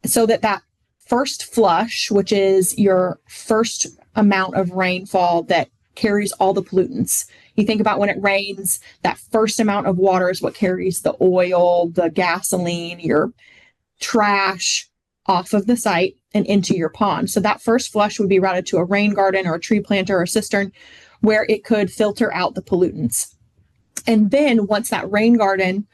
so that that first flush, which is your first amount of rainfall that carries all the pollutants. You think about when it rains, that first amount of water is what carries the oil, the gasoline, your trash off of the site and into your pond. So that first flush would be routed to a rain garden or a tree planter or a cistern where it could filter out the pollutants. And then once that rain garden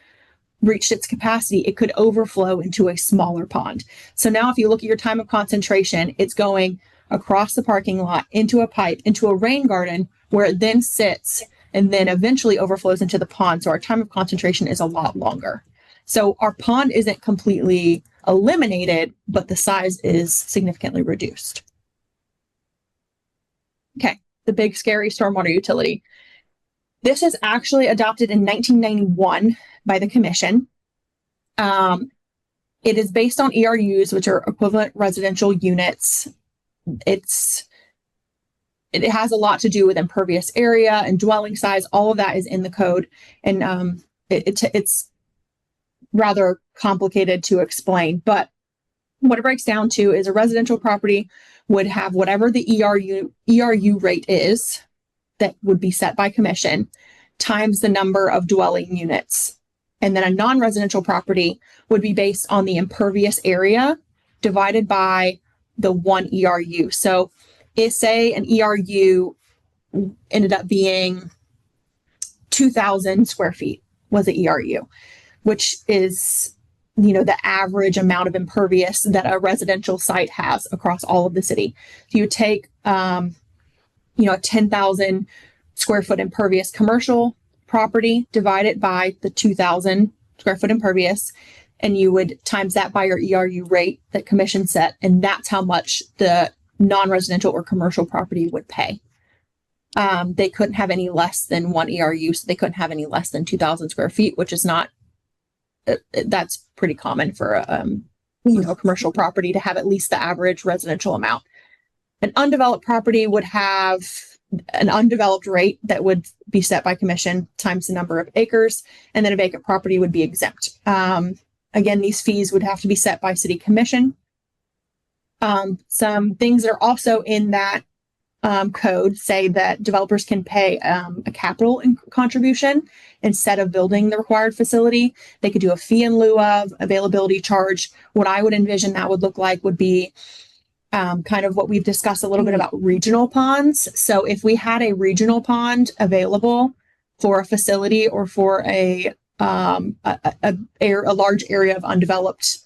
reached its capacity, it could overflow into a smaller pond. So now if you look at your time of concentration, it's going across the parking lot into a pipe, into a rain garden, where it then sits and then eventually overflows into the pond. So our time of concentration is a lot longer. So our pond isn't completely eliminated, but the size is significantly reduced. Okay, the big scary stormwater utility. This is actually adopted in 1991 by the commission. It is based on ERUs, which are equivalent residential units. It has a lot to do with impervious area and dwelling size. All of that is in the code, and it's rather complicated to explain. But what it breaks down to is a residential property would have whatever the ERU rate is that would be set by commission times the number of dwelling units. And then a non-residential property would be based on the impervious area divided by the one ERU. So if say an ERU ended up being 2,000 square feet was an ERU, which is, you know, the average amount of impervious that a residential site has across all of the city. So you take, a 10,000 square foot impervious commercial property, divide it by the 2,000 square foot impervious, and you would times that by your ERU rate that commission set, and that's how much the non-residential or commercial property would pay. They couldn't have any less than one ERU, so they couldn't have any less than 2,000 square feet, which is not, that's pretty common for a commercial property to have at least the average residential amount. An undeveloped property would have an undeveloped rate that would be set by commission times the number of acres, and then a vacant property would be exempt. Again, these fees would have to be set by city commission. Some things that are also in that code say that developers can pay a capital contribution instead of building the required facility. They could do a fee in lieu of availability charge. What I would envision that would look like would be kind of what we've discussed a little bit about regional ponds. So if we had a regional pond available for a facility or for a large area of undeveloped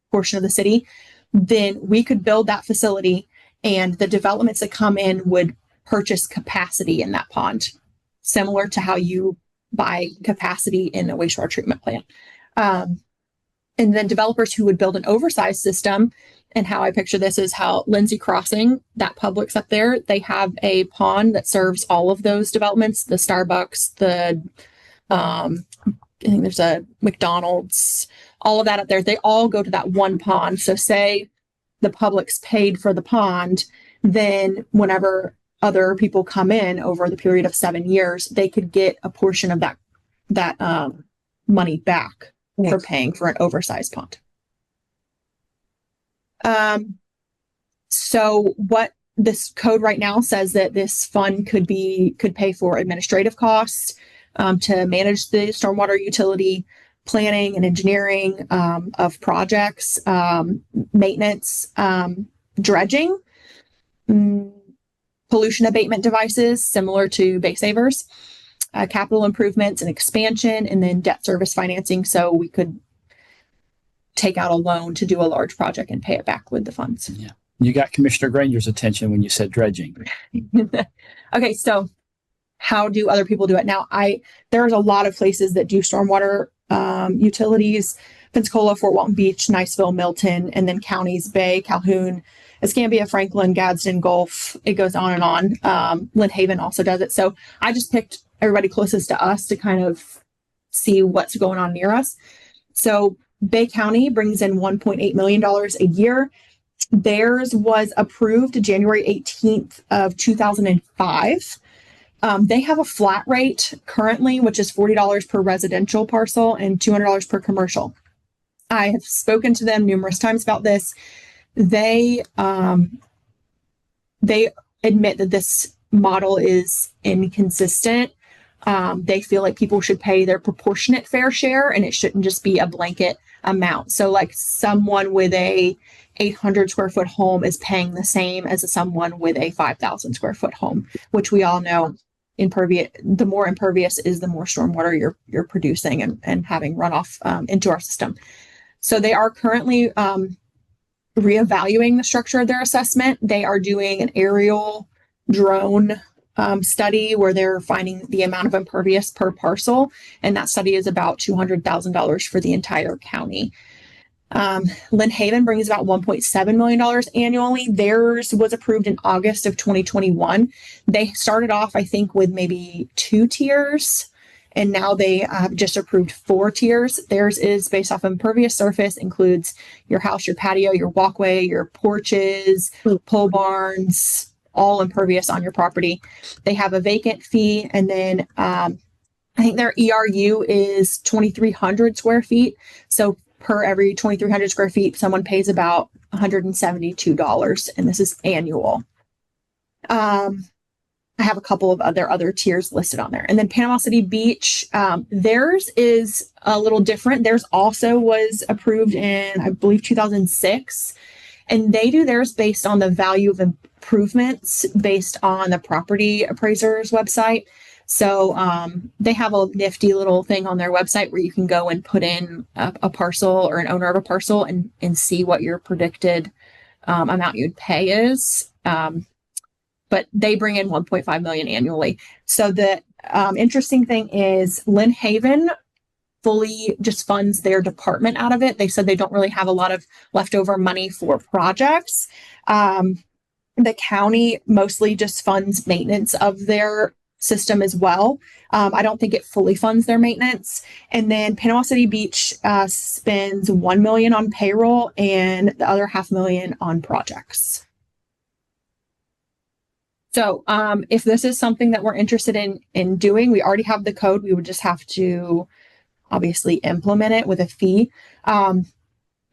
portion of the city, then we could build that facility, and the developments that come in would purchase capacity in that pond, similar to how you buy capacity in a wastewater treatment plant. And then developers who would build an oversized system, and how I picture this is how Lindsay Crossing, that Publix up there, they have a pond that serves all of those developments, the Starbucks, I think there's a McDonald's, all of that up there. They all go to that one pond. So say the Publix paid for the pond, then whenever other people come in over the period of 7 years, they could get a portion of that money back for paying for an oversized pond. So what this code right now says that this fund could pay for administrative costs, to manage the stormwater utility, planning and engineering of projects, maintenance, dredging, pollution abatement devices similar to Bay Savers, capital improvements and expansion, and then debt service financing. So we could take out a loan to do a large project and pay it back with the funds. Yeah. You got Commissioner Granger's attention when you said dredging. Okay, so how do other people do it? Now, there's a lot of places that do stormwater utilities: Pensacola, Fort Walton Beach, Niceville, Milton, and then counties: Bay, Calhoun, Escambia, Franklin, Gadsden, Gulf. It goes on and on. Lynn Haven also does it. So I just picked everybody closest to us to kind of see what's going on near us. So Bay County brings in $1.8 million a year. Theirs was approved January 18th of 2005. They have a flat rate currently, which is $40 per residential parcel and $200 per commercial. I have spoken to them numerous times about this. They admit that this model is inconsistent. They feel like people should pay their proportionate fair share, and it shouldn't just be a blanket amount. So like someone with a 800 square foot home is paying the same as someone with a 5,000 square foot home, which we all know the more impervious is, the more stormwater you're producing and having runoff into our system. So they are currently reevaluating the structure of their assessment. They are doing an aerial drone study where they're finding the amount of impervious per parcel, and that study is about $200,000 for the entire county. Lynn Haven brings about $1.7 million annually. Theirs was approved in August of 2021. They started off, I think, with maybe 2 tiers, and now they have just approved 4 tiers. Theirs is based off impervious surface, includes your house, your patio, your walkway, your porches, pole barns, all impervious on your property. They have a vacant fee, and then I think their ERU is 2,300 square feet. So per every 2,300 square feet, someone pays about $172, and this is annual. I have a couple of other tiers listed on there. And then Panama City Beach, theirs is a little different. Theirs also was approved in, I believe, 2006. And they do theirs based on the value of improvements based on the property appraiser's website. So they have a nifty little thing on their website where you can go and put in a parcel or an owner of a parcel and see what your predicted amount you'd pay is. But they bring in $1.5 million annually. So the interesting thing is Lynn Haven fully just funds their department out of it. They said they don't really have a lot of leftover money for projects. The county mostly just funds maintenance of their system as well. I don't think it fully funds their maintenance. And then Panama City Beach spends $1 million on payroll and the other $500,000 on projects. So if this is something that we're interested in doing, we already have the code. We would just have to obviously implement it with a fee.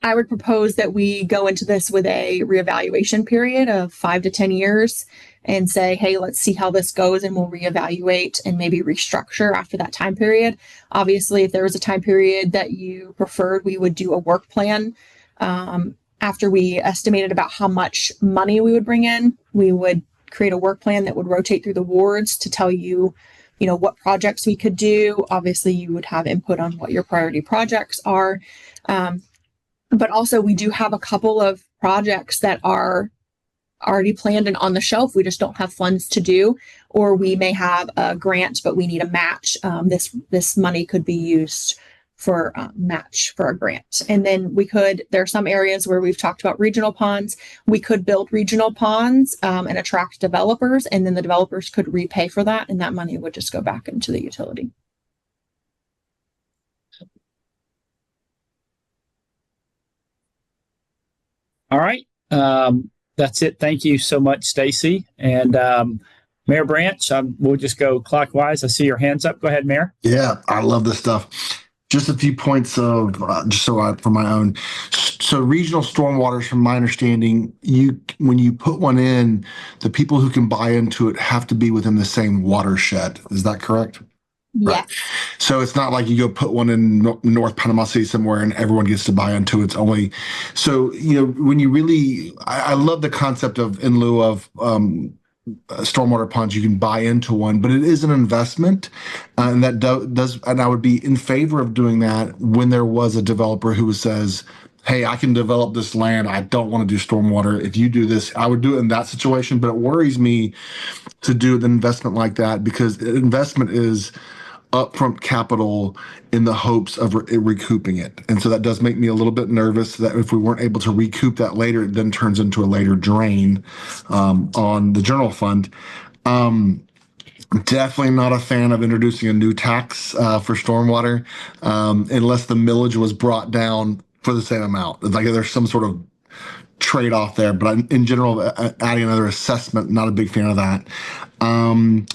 I would propose that we go into this with a reevaluation period of 5 to 10 years and say, hey, let's see how this goes, and we'll reevaluate and maybe restructure after that time period. Obviously, if there was a time period that you preferred, we would do a work plan. After we estimated about how much money we would bring in, we would create a work plan that would rotate through the wards to tell you, what projects we could do. Obviously, you would have input on what your priority projects are. But also, we do have a couple of projects that are already planned and on the shelf. We just don't have funds to do, or we may have a grant, but we need a match. This money could be used for match for a grant. And then there are some areas where we've talked about regional ponds. We could build regional ponds and attract developers, and then the developers could repay for that, and that money would just go back into the utility. All right. That's it. Thank you so much, Stacy. And Mayor Branch, we'll just go clockwise. I see your hands up. Go ahead, Mayor. Yeah, I love this stuff. Just a few points of for my own. So regional stormwaters, from my understanding, when you put one in, the people who can buy into it have to be within the same watershed. Is that correct? Yes. Right. So it's not like you go put one in North Panama City somewhere and everyone gets to buy into it. It's only so when you really, I love the concept of, in lieu of stormwater ponds, you can buy into one, but it is an investment, and that does. And I would be in favor of doing that when there was a developer who says, hey, I can develop this land. I don't want to do stormwater. If you do this, I would do it in that situation. But it worries me to do an investment like that because investment is upfront capital in the hopes of recouping it. And so that does make me a little bit nervous that if we weren't able to recoup that later, it then turns into a later drain on the general fund. Definitely not a fan of introducing a new tax for stormwater unless the millage was brought down for the same amount. Like there's some sort of trade-off there, but in general, adding another assessment, not a big fan of that. I'm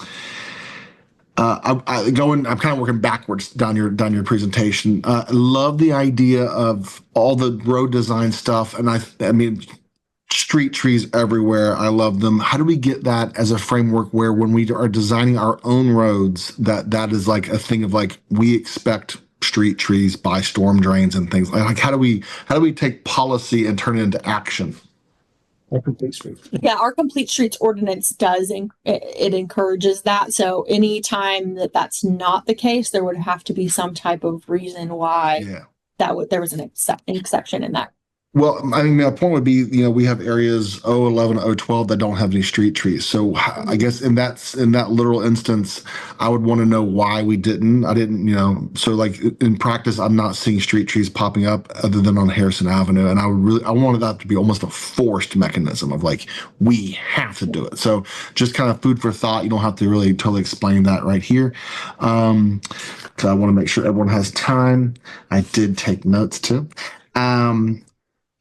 kind of working backwards down your presentation. Love the idea of all the road design stuff, and I mean, street trees everywhere. I love them. How do we get that as a framework where when we are designing our own roads, that is like a thing of like we expect street trees by storm drains and things like how do we take policy and turn it into action? Yeah, our complete streets ordinance does, it encourages that. So anytime that's not the case, there would have to be some type of reason why there was an exception in that. Well, I mean, my point would be, we have areas 011, 012 that don't have any street trees. So I guess in that literal instance, I would want to know why we didn't. I didn't, so like in practice, I'm not seeing street trees popping up other than on Harrison Avenue. And I wanted that to be almost a forced mechanism of like, we have to do it. So just kind of food for thought. You don't have to really totally explain that right here. So I want to make sure everyone has time. I did take notes too.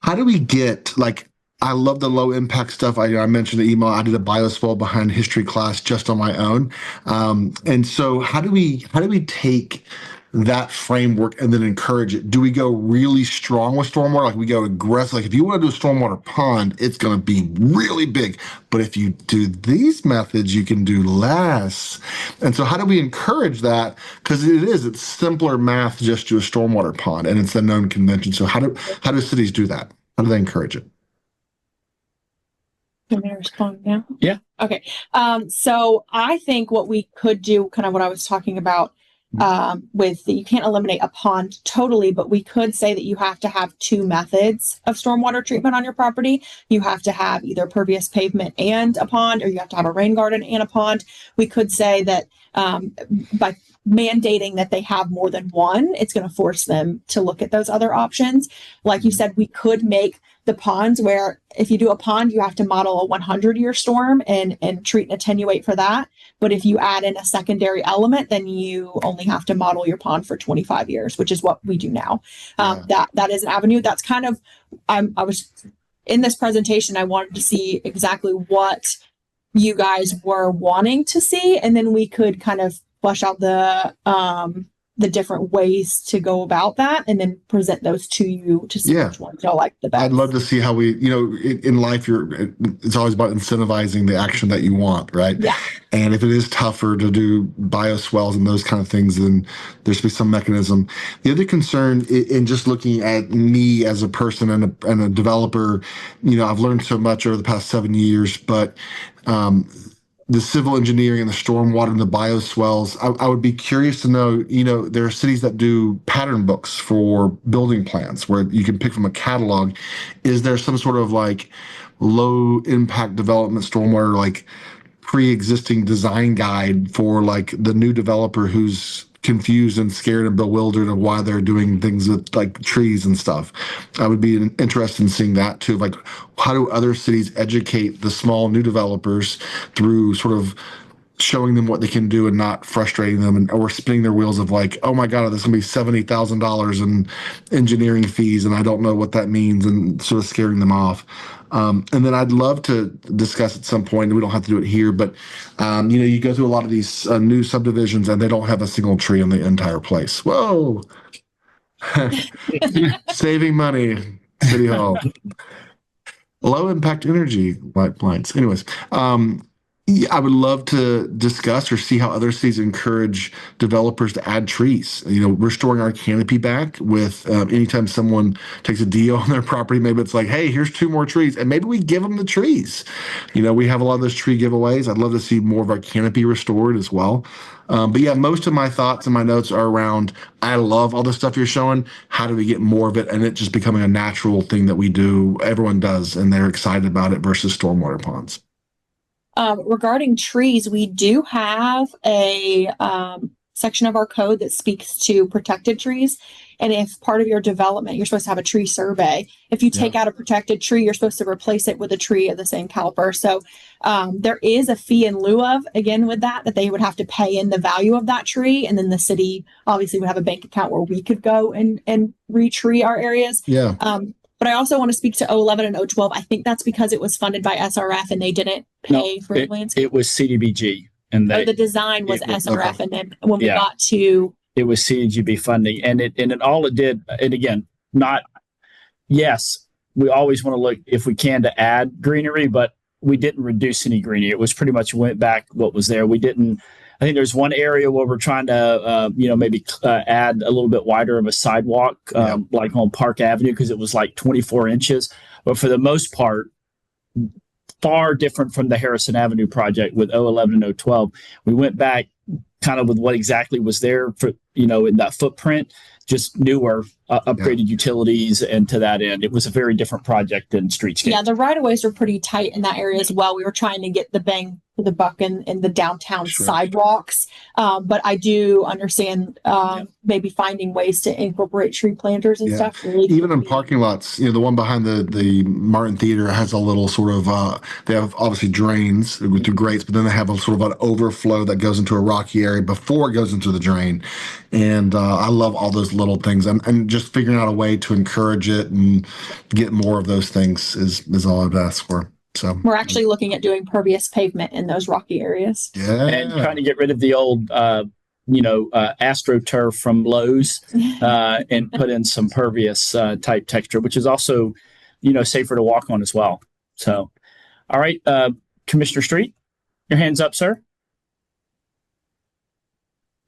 How do we get, like, I love the low impact stuff. I mentioned the email. I did a bioswale behind history class just on my own. And so how do we take that framework and then encourage it? Do we go really strong with stormwater? Like we go aggressive? Like if you want to do a stormwater pond, it's going to be really big. But if you do these methods, you can do less. And so how do we encourage that? Because it's simpler math just to a stormwater pond and it's a known convention. So how do cities do that? How do they encourage it? Can I respond now? Yeah. Okay. So I think what we could do, kind of what I was talking about, with you can't eliminate a pond totally, but we could say that you have to have two methods of stormwater treatment on your property. You have to have either pervious pavement and a pond, or you have to have a rain garden and a pond. We could say that by mandating that they have more than one, it's going to force them to look at those other options. Like you said, we could make the ponds where if you do a pond, you have to model a 100-year storm and treat and attenuate for that. But if you add in a secondary element, then you only have to model your pond for 25 years, which is what we do now. That is an avenue. That's kind of, I was in this presentation, I wanted to see exactly what you guys were wanting to see. And then we could kind of flesh out the different ways to go about that and then present those to you to see which ones y'all like the best. I'd love to see how we, in life, it's always about incentivizing the action that you want, right? Yeah. And if it is tougher to do bioswales and those kind of things, then there should be some mechanism. The other concern in just looking at me as a person and a developer, I've learned so much over the past 7 years, but the civil engineering and the stormwater and the bioswales, I would be curious to know, there are cities that do pattern books for building plans where you can pick from a catalog. Is there some sort of like low impact development stormwater, like pre-existing design guide for like the new developer who's confused and scared and bewildered of why they're doing things with like trees and stuff? I would be interested in seeing that too. Like, how do other cities educate the small new developers through sort of showing them what they can do and not frustrating them or spinning their wheels of like, oh my God, there's going to be $70,000 in engineering fees and I don't know what that means, and sort of scaring them off. And then I'd love to discuss at some point, and we don't have to do it here, but you go through a lot of these new subdivisions and they don't have a single tree in the entire place. Whoa. Saving money, City Hall. Low impact energy lights. Anyways, Yeah, I would love to discuss or see how other cities encourage developers to add trees. You know, restoring our canopy back with anytime someone takes a deal on their property, maybe it's like, hey, here's 2 more trees, and maybe we give them the trees. You know, we have a lot of those tree giveaways. I'd love to see more of our canopy restored as well. But yeah, most of my thoughts and my notes are around, I love all the stuff you're showing. How do we get more of it? And it just becoming a natural thing that we do, everyone does, and they're excited about it versus stormwater ponds. Regarding trees, we do have a section of our code that speaks to protected trees. And if part of your development, you're supposed to have a tree survey. If you take out a protected tree, you're supposed to replace it with a tree of the same caliber. So there is a fee in lieu of, again, with that they would have to pay in the value of that tree. And then the city obviously would have a bank account where we could go and re-tree our areas. Yeah. But I also want to speak to 011 and 012. I think that's because it was funded by SRF and they didn't pay for the landscape. It was CDBG, and The design was it was- SRF, and then when we Yeah. got to it was CDBG funding, and all it did, and again, yes, we always want to look if we can to add greenery, but we didn't reduce any greenery. It was pretty much went back what was there. We didn't. I think there's one area where we're trying to, maybe add a little bit wider of a sidewalk, like on Park Avenue, because it was like 24 inches. But for the most part, far different from the Harrison Avenue project with 011 and 012. We went back kind of with what exactly was there for, in that footprint, just newer, upgraded utilities. And to that end, it was a very different project than streetscape. Yeah, the right of ways were pretty tight in that area as well. We were trying to get the bang for the buck in the downtown sidewalks. But I do understand maybe finding ways to incorporate tree planters and stuff. Really Even in parking lots, the one behind the Martin Theater has a little sort of, they have obviously drains with the grates, but then they have a sort of an overflow that goes into a rocky area before it goes into the drain. And I love all those little things. And just figuring out a way to encourage it and get more of those things is all I'd ask for. So we're actually looking at doing pervious pavement in those rocky areas. Yeah. And trying to get rid of the old, AstroTurf from Lowe's and put in some pervious type texture, which is also, safer to walk on as well. So, all right, Commissioner Street, your hand's up, sir.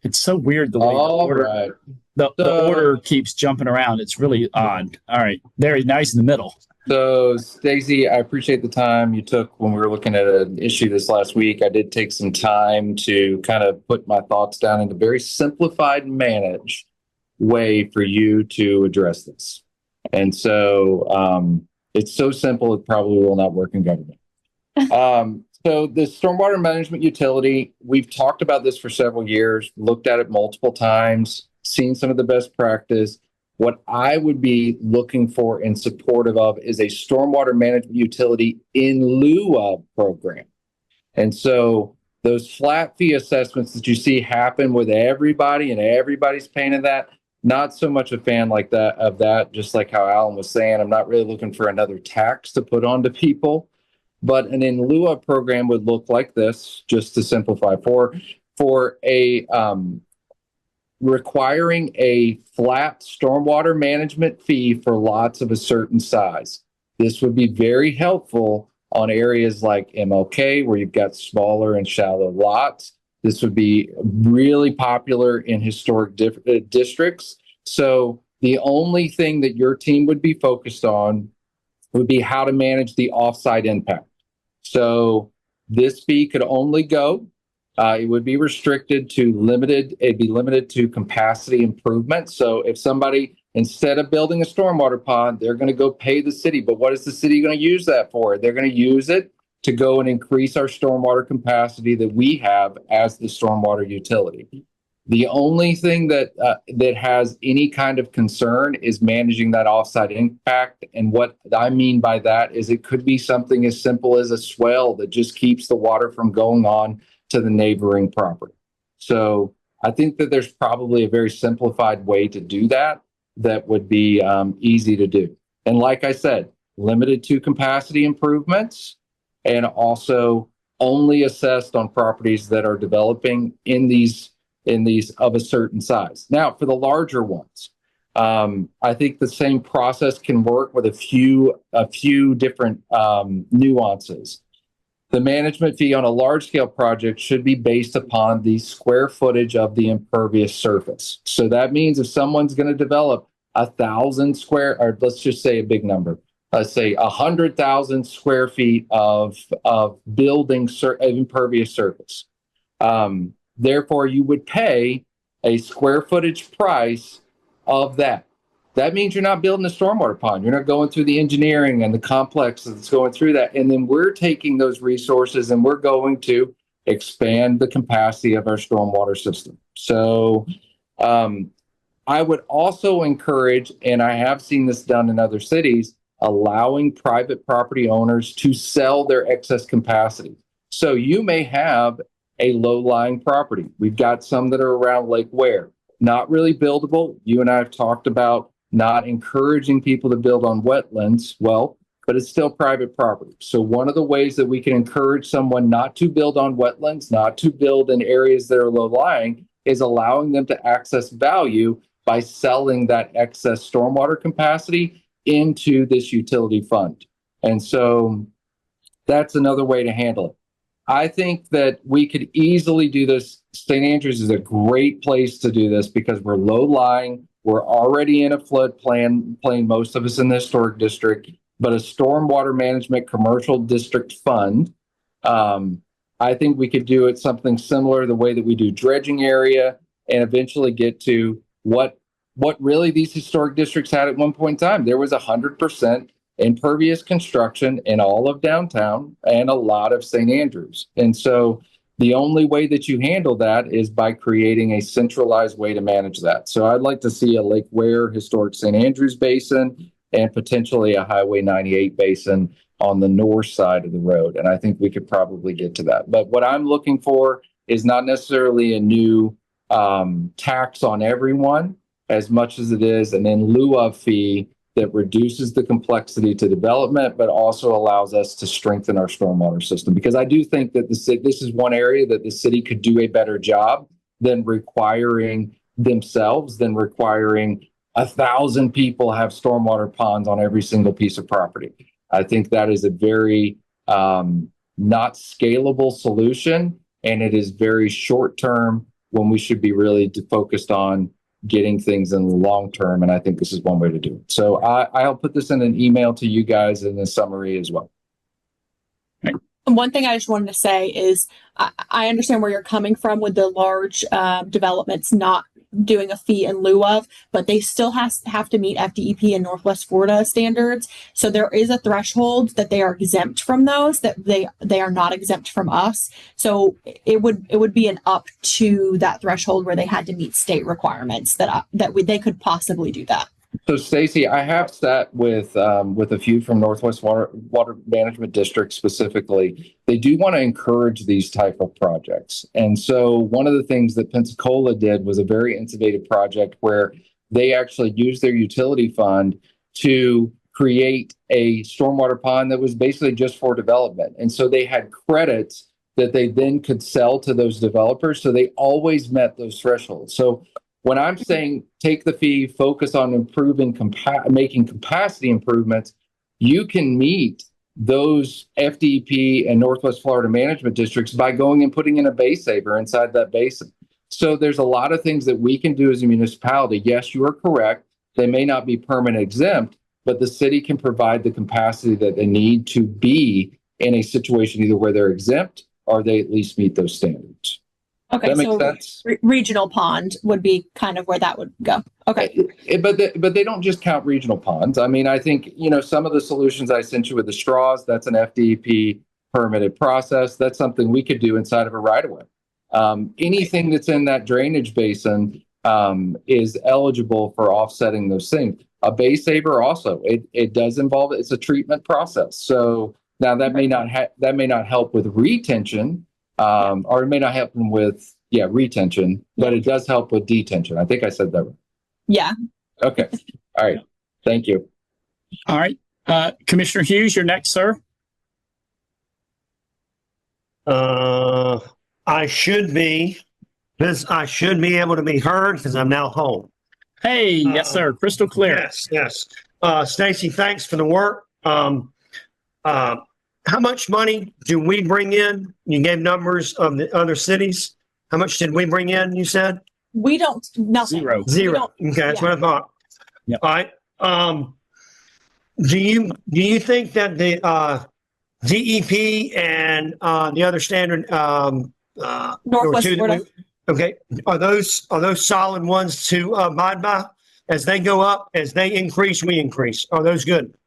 It's so weird the way the order keeps jumping around. It's really odd. All right, there now he's in the middle. So, Stacey, I appreciate the time you took when we were looking at an issue this last week. I did take some time to kind of put my thoughts down in a very simplified managed way for you to address this. And so it's so simple, it probably will not work in government. So the stormwater management utility, we've talked about this for several years, looked at it multiple times, seen some of the best practice. What I would be looking for and supportive of is a stormwater management utility in lieu of program. And so those flat fee assessments that you see happen with everybody and everybody's paying in that, not so much a fan like that of that, just like how Alan was saying, I'm not really looking for another tax to put onto people, but an in lieu of program would look like this, just to simplify for a, requiring a flat stormwater management fee for lots of a certain size. This would be very helpful on areas like MLK, where you've got smaller and shallow lots. This would be really popular in historic districts. So the only thing that your team would be focused on would be how to manage the offsite impact. So this fee could only go it would be restricted to it'd be limited to capacity improvement. So if somebody, instead of building a stormwater pond, they're going to go pay the city. But what is the city going to use that for? They're going to use it to go and increase our stormwater capacity that we have as the stormwater utility. The only thing that has any kind of concern is managing that offsite impact. And what I mean by that is it could be something as simple as a swell that just keeps the water from going on to the neighboring property. So I think that there's probably a very simplified way to do that would be easy to do. And like I said, limited to capacity improvements and also only assessed on properties that are developing in these of a certain size. Now, for the larger ones, I think the same process can work with a few different nuances. The management fee on a large scale project should be based upon the square footage of the impervious surface. So that means if someone's going to develop 1,000 square, or let's just say a big number, let's say 100,000 square feet of building impervious surface. Therefore, you would pay a square footage price of that. That means you're not building a stormwater pond. You're not going through the engineering and the complex that's going through that. And then we're taking those resources and we're going to expand the capacity of our stormwater system. So I would also encourage, and I have seen this done in other cities, allowing private property owners to sell their excess capacity. So you may have a low-lying property. We've got some that are around Lake Ware, not really buildable. You and I have talked about not encouraging people to build on wetlands. Well, but it's still private property. So one of the ways that we can encourage someone not to build on wetlands, not to build in areas that are low-lying, is allowing them to access value by selling that excess stormwater capacity into this utility fund. And so that's another way to handle it. I think that we could easily do this. St. Andrews is a great place to do this because we're low-lying. We're already in a floodplain, most of us in the historic district, but a stormwater management commercial district fund. I think we could do it something similar the way that we do dredging area and eventually get to what really these historic districts had at one point in time. There was 100% impervious construction in all of downtown and a lot of St. Andrews. And so the only way that you handle that is by creating a centralized way to manage that. So I'd like to see a Lake Ware historic St. Andrews basin and potentially a Highway 98 basin on the north side of the road. And I think we could probably get to that. But what I'm looking for is not necessarily a new tax on everyone as much as it is an in lieu of fee that reduces the complexity to development, but also allows us to strengthen our stormwater system. Because I do think that this is one area that the city could do a better job than requiring 1,000 people have stormwater ponds on every single piece of property. I think that is a very not scalable solution, and it is very short term when we should be really focused on getting things in the long term. And I think this is one way to do it. So I'll put this in an email to you guys in a summary as well. One thing I just wanted to say is I understand where you're coming from with the large developments not doing a fee in lieu of, but they still have to meet FDEP and Northwest Florida standards. So there is a threshold that they are exempt from those, that they are not exempt from us. So it would be an up to that threshold where they had to meet state requirements they could possibly do that. So Stacy, I have sat with a few from Northwest Water Management District specifically. They do want to encourage these type of projects. And so one of the things that Pensacola did was a very innovative project where they actually used their utility fund to create a stormwater pond that was basically just for development. And so they had credits that they then could sell to those developers. So they always met those thresholds. So when I'm saying take the fee, focus on improving, making capacity improvements, you can meet those FDP and Northwest Florida management districts by going and putting in a base saver inside that basin. So there's a lot of things that we can do as a municipality. Yes, you are correct. They may not be permanent exempt, but the city can provide the capacity that they need to be in a situation either where they're exempt or they at least meet those standards. Okay, that makes so sense. Regional pond would be kind of where that would go. Okay. But they don't just count regional ponds. I mean, I think, some of the solutions I sent you with the straws, that's an FDP permitted process. That's something we could do inside of a right-of-way. Anything that's in that drainage basin is eligible for offsetting those things. A base saver also, it does involve, it's a treatment process. So now that may not help with retention, or it may not help them with retention, but it does help with detention. I think I said that right. Yeah. Okay. All right. Thank you. All right. Commissioner Hughes, you're next, sir. I should be able to be heard because I'm now home. Hey, yes, sir. Crystal clear. Yes. Stacy, thanks for the work. how much money do we bring in? You gave numbers of the other cities. How much did we bring in, you said? We don't, nothing. Zero. We Zero. don't- Okay, that's what I thought. Yep. All right. Do you think that the DEP and the other standard there were Northwest two that Florida. okay, are those solid ones to abide by? As they go up, as they increase, we increase. Are those good?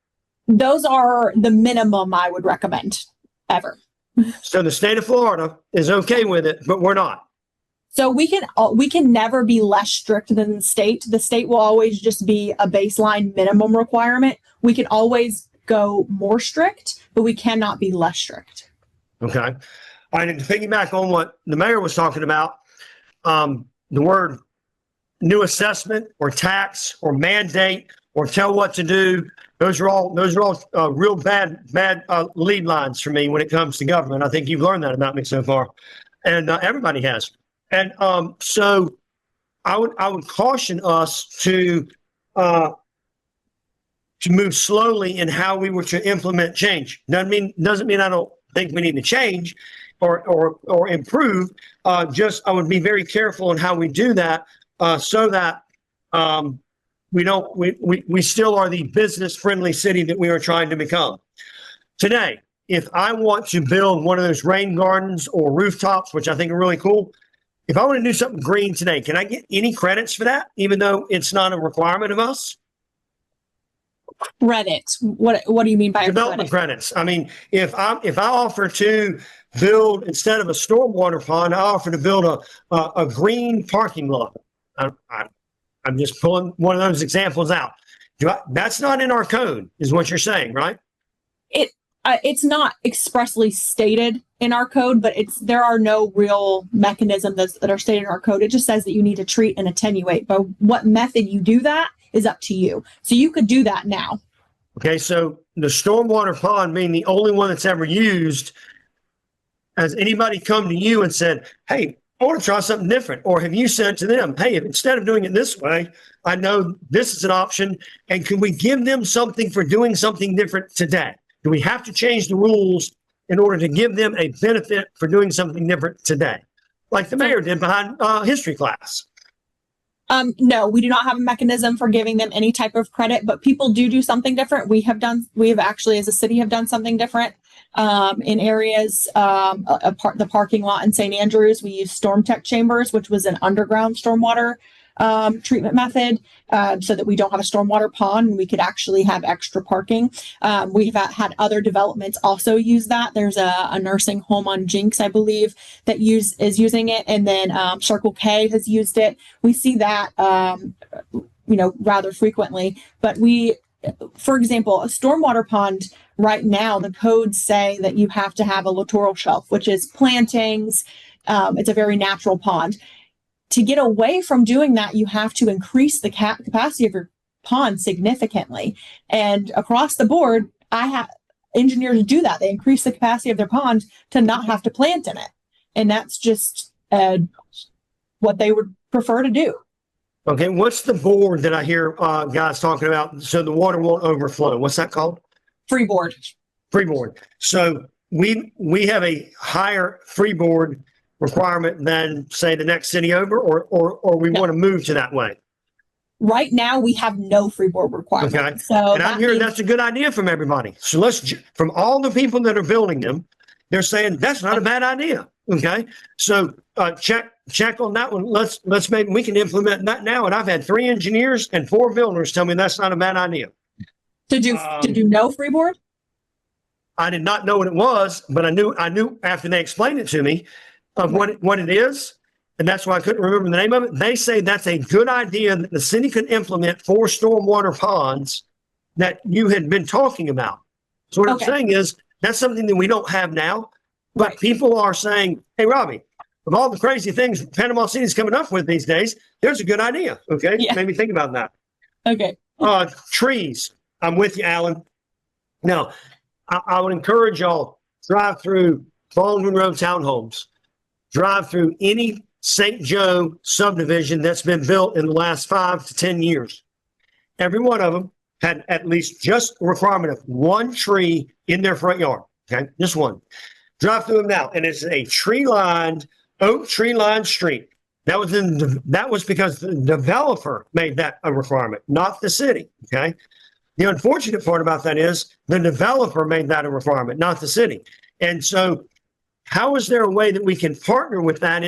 Those are the minimum I would recommend ever. So the state of Florida is okay with it, but we're not. So we can never be less strict than the state. The state will always just be a baseline minimum requirement. We can always go more strict, but we cannot be less strict. Okay. All right. And to piggyback on what the mayor was talking about, the word new assessment or tax or mandate or tell what to do. Those are all real bad lead lines for me when it comes to government. I think you've learned that about me so far, and everybody has. And so I would caution us to move slowly in how we were to implement change. Doesn't mean I don't think we need to change or improve. Just I would be very careful in how we do that so that we still are the business friendly city that we are trying to become. Today, if I want to build one of those rain gardens or rooftops, which I think are really cool, if I want to do something green today, can I get any credits for that, even though it's not a requirement of us? Credit. What do you mean by a Development credit? credits. I mean, if I offer to build instead of a stormwater pond, I offer to build a green parking lot. I'm just pulling one of those examples out. That's not in our code, is what you're saying, right? It's not expressly stated in our code, but there are no real mechanisms that are stated in our code. It just says that you need to treat and attenuate. But what method you do that is up to you. So you could do that now. Okay, so the stormwater pond being the only one that's ever used, has anybody come to you and said, hey, I want to try something different? Or have you said to them, hey, if instead of doing it this way, I know this is an option, and can we give them something for doing something different today? Do we have to change the rules in order to give them a benefit for doing something different today? Like the mayor did behind history class. No, we do not have a mechanism for giving them any type of credit, but people do something different. We have actually, as a city, have done something different in areas, the parking lot in St. Andrews. We use storm tech chambers, which was an underground stormwater treatment method, so that we don't have a stormwater pond and we could actually have extra parking. We've had other developments also use that. There's a nursing home on Jinx, I believe, that is using it, and then Circle K has used it. We see that rather frequently. But for example, a stormwater pond right now, the codes say that you have to have a littoral shelf, which is plantings. It's a very natural pond. To get away from doing that, you have to increase the capacity of your pond significantly. And across the board, engineers do that. They increase the capacity of their pond to not have to plant in it. And that's just what they would prefer to do. Okay, what's the board that I hear guys talking about so the water won't overflow? What's that called? Freeboard. Freeboard. So we have a higher freeboard requirement than, say, the next city over, or we want to move to that way? Right now, we have no freeboard requirement. Okay. So And I'm hearing that's a good idea from everybody. So from all the people that are building them, they're saying that's not a bad idea. Okay. So check on that one. Let's maybe we can implement that now. And I've had 3 engineers and 4 builders tell me that's not a bad idea. to do no freeboard. I did not know what it was, but I knew after they explained it to me of what it is. And that's why I couldn't remember the name of it. They say that's a good idea that the city could implement for stormwater ponds that you had been talking about. So what I'm saying is that's something that we don't have now, but people are saying, hey, Robbie, of all the crazy things Panama City's coming up with these days, there's a good idea. Okay. Yeah. Made me think about that. Okay. Trees. I'm with you, Alan. Now, I would encourage y'all, drive through Baldwin Road townhomes, drive through any St. Joe subdivision that's been built in the last 5 to 10 years. Every one of them had at least just a requirement of 1 tree in their front yard. Okay, just one. Drive through them now, and it's a oak tree lined street. That was because the developer made that a requirement, not the city. Okay. The unfortunate part about that is the developer made that a requirement, not the city. And so, how is there a way that we can partner with that?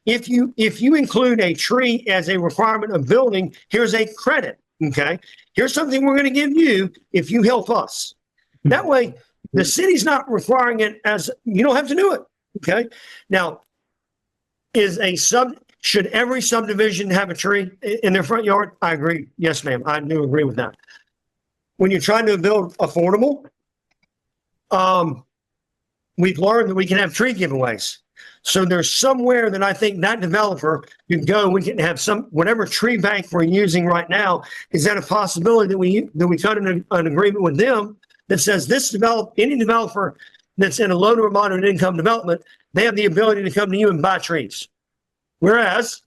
If you include a tree as a requirement of building, here's a credit. Okay, here's something we're going to give you if you help us. That way, the city's not requiring it as you don't have to do it. Okay, now should every subdivision have a tree in their front yard? I agree. Yes, ma'am. I do agree with that. When you're trying to build affordable, we've learned that we can have tree giveaways. So there's somewhere that I think that developer could go. We can have whatever tree bank we're using right now. Is that a possibility that we cut an agreement with them that says any developer that's in a low to moderate income development, they have the ability to come to you and buy trees. Whereas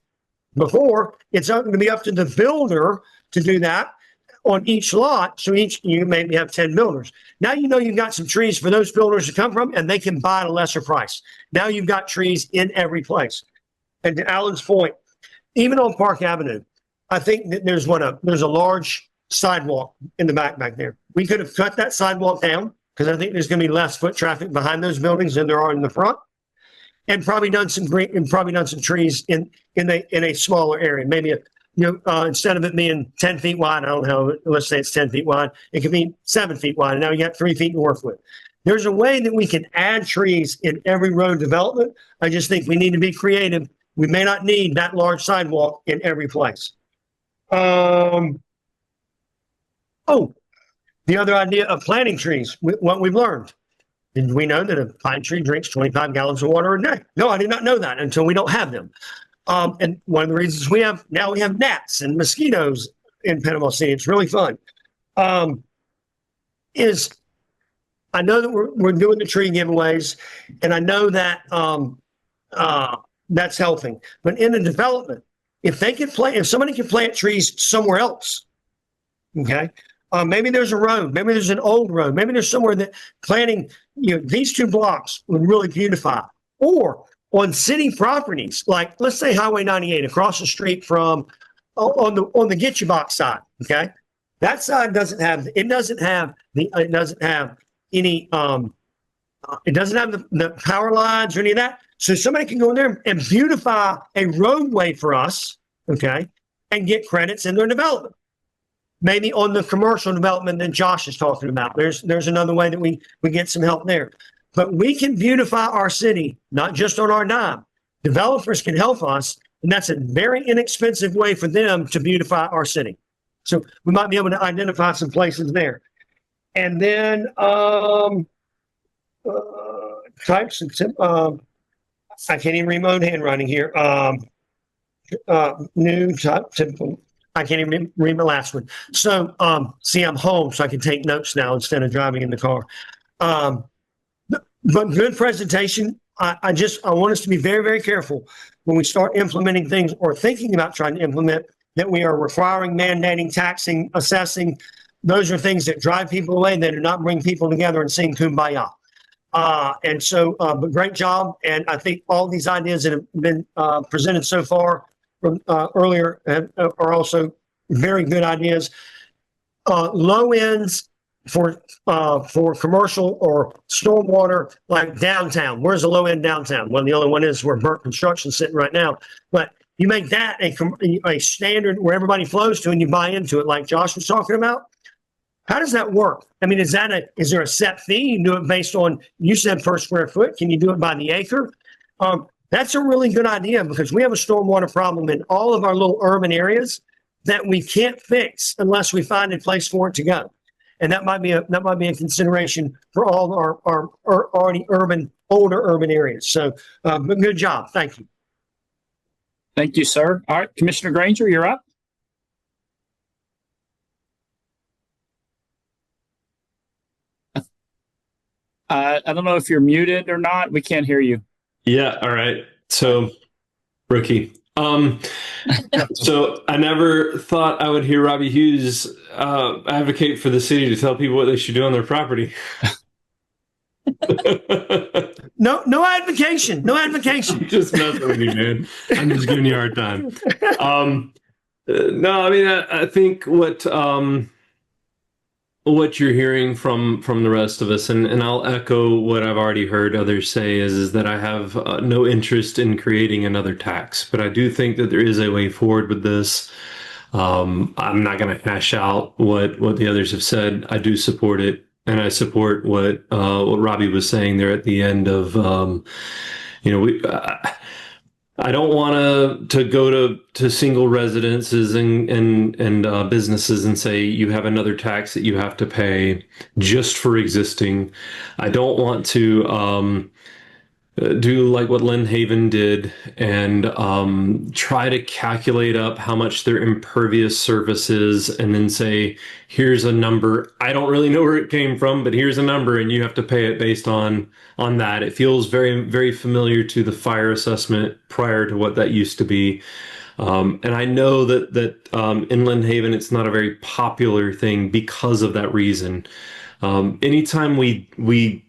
before, it's going to be up to the builder to do that on each lot. So you maybe have 10 builders. Now you've got some trees for those builders to come from, and they can buy at a lesser price. Now you've got trees in every place. And to Alan's point, even on Park Avenue, I think that there's a large sidewalk in the back there. We could have cut that sidewalk down because I think there's going to be less foot traffic behind those buildings than there are in the front. And probably done some trees in a smaller area. Maybe instead of it being 10 feet wide, I don't know, let's say it's 10 feet wide, it could be 7 feet wide. And now you got 3 feet to work with. There's a way that we can add trees in every road development. I just think we need to be creative. We may not need that large sidewalk in every place. The other idea of planting trees, what we've learned. Did we know that a pine tree drinks 25 gallons of water a day? No, I did not know that until we don't have them. And one of the reasons we have gnats and mosquitoes in Panama City, it's really fun, is I know that we're doing the tree giveaways, and I know that that's helping. But in the development, if somebody can plant trees somewhere else, okay, maybe there's a road, maybe there's an old road, maybe there's somewhere that planting, these 2 blocks would really beautify. Or on city properties, like let's say Highway 98 across the street from on the Get You Box side, okay, that side doesn't have any it doesn't have the power lines or any of that. So somebody can go in there and beautify a roadway for us, okay, and get credits in their development. Maybe on the commercial development that Josh is talking about. There's another way that we get some help there. But we can beautify our city, not just on our dime. Developers can help us, and that's a very inexpensive way for them to beautify our city. So we might be able to identify some places there. And then types of I can't even read my own handwriting here. New type typical. I can't even read my last one. So see, I'm home, so I can take notes now instead of driving in the car. But good presentation. I want us to be very, very careful when we start implementing things or thinking about trying to implement that we are requiring, mandating, taxing, assessing. Those are things that drive people away. They do not bring people together and sing Kumbaya. And so, but great job. And I think all these ideas that have been presented so far from earlier are also very good ideas. Low ends for commercial or stormwater, like downtown. Where's the low end downtown? Well, the only one is where Burke Construction's sitting right now. But you make that a standard where everybody flows to and you buy into it, like Josh was talking about. How does that work? I mean, is there a set fee? You do it based on, you said per square foot. Can you do it by the acre? That's a really good idea because we have a stormwater problem in all of our little urban areas that we can't fix unless we find a place for it to go. And that might be a consideration for all our already older urban areas. So, but good job. Thank you. Thank you, sir. All right, Commissioner Granger, you're up. I don't know if you're muted or not. We can't hear you. Yeah. All right. So, rookie. So I never thought I would hear Robbie Hughes advocate for the city to tell people what they should do on their property. No advocation. No advocation. Just messing with you, man. I'm just giving you a hard time. No, I mean, I think what you're hearing from the rest of us, and I'll echo what I've already heard others say, is that I have no interest in creating another tax, but I do think that there is a way forward with this. I'm not going to hash out what the others have said. I do support it, and I support what Robbie was saying there at the end of, I don't want to go to single residences and businesses and say you have another tax that you have to pay just for existing. I don't want to do like what Lynn Haven did and try to calculate up how much their impervious surface is and then say, here's a number. I don't really know where it came from, but here's a number and you have to pay it based on that. It feels very, very familiar to the fire assessment prior to what that used to be. And I know that in Lynn Haven, it's not a very popular thing because of that reason. Anytime we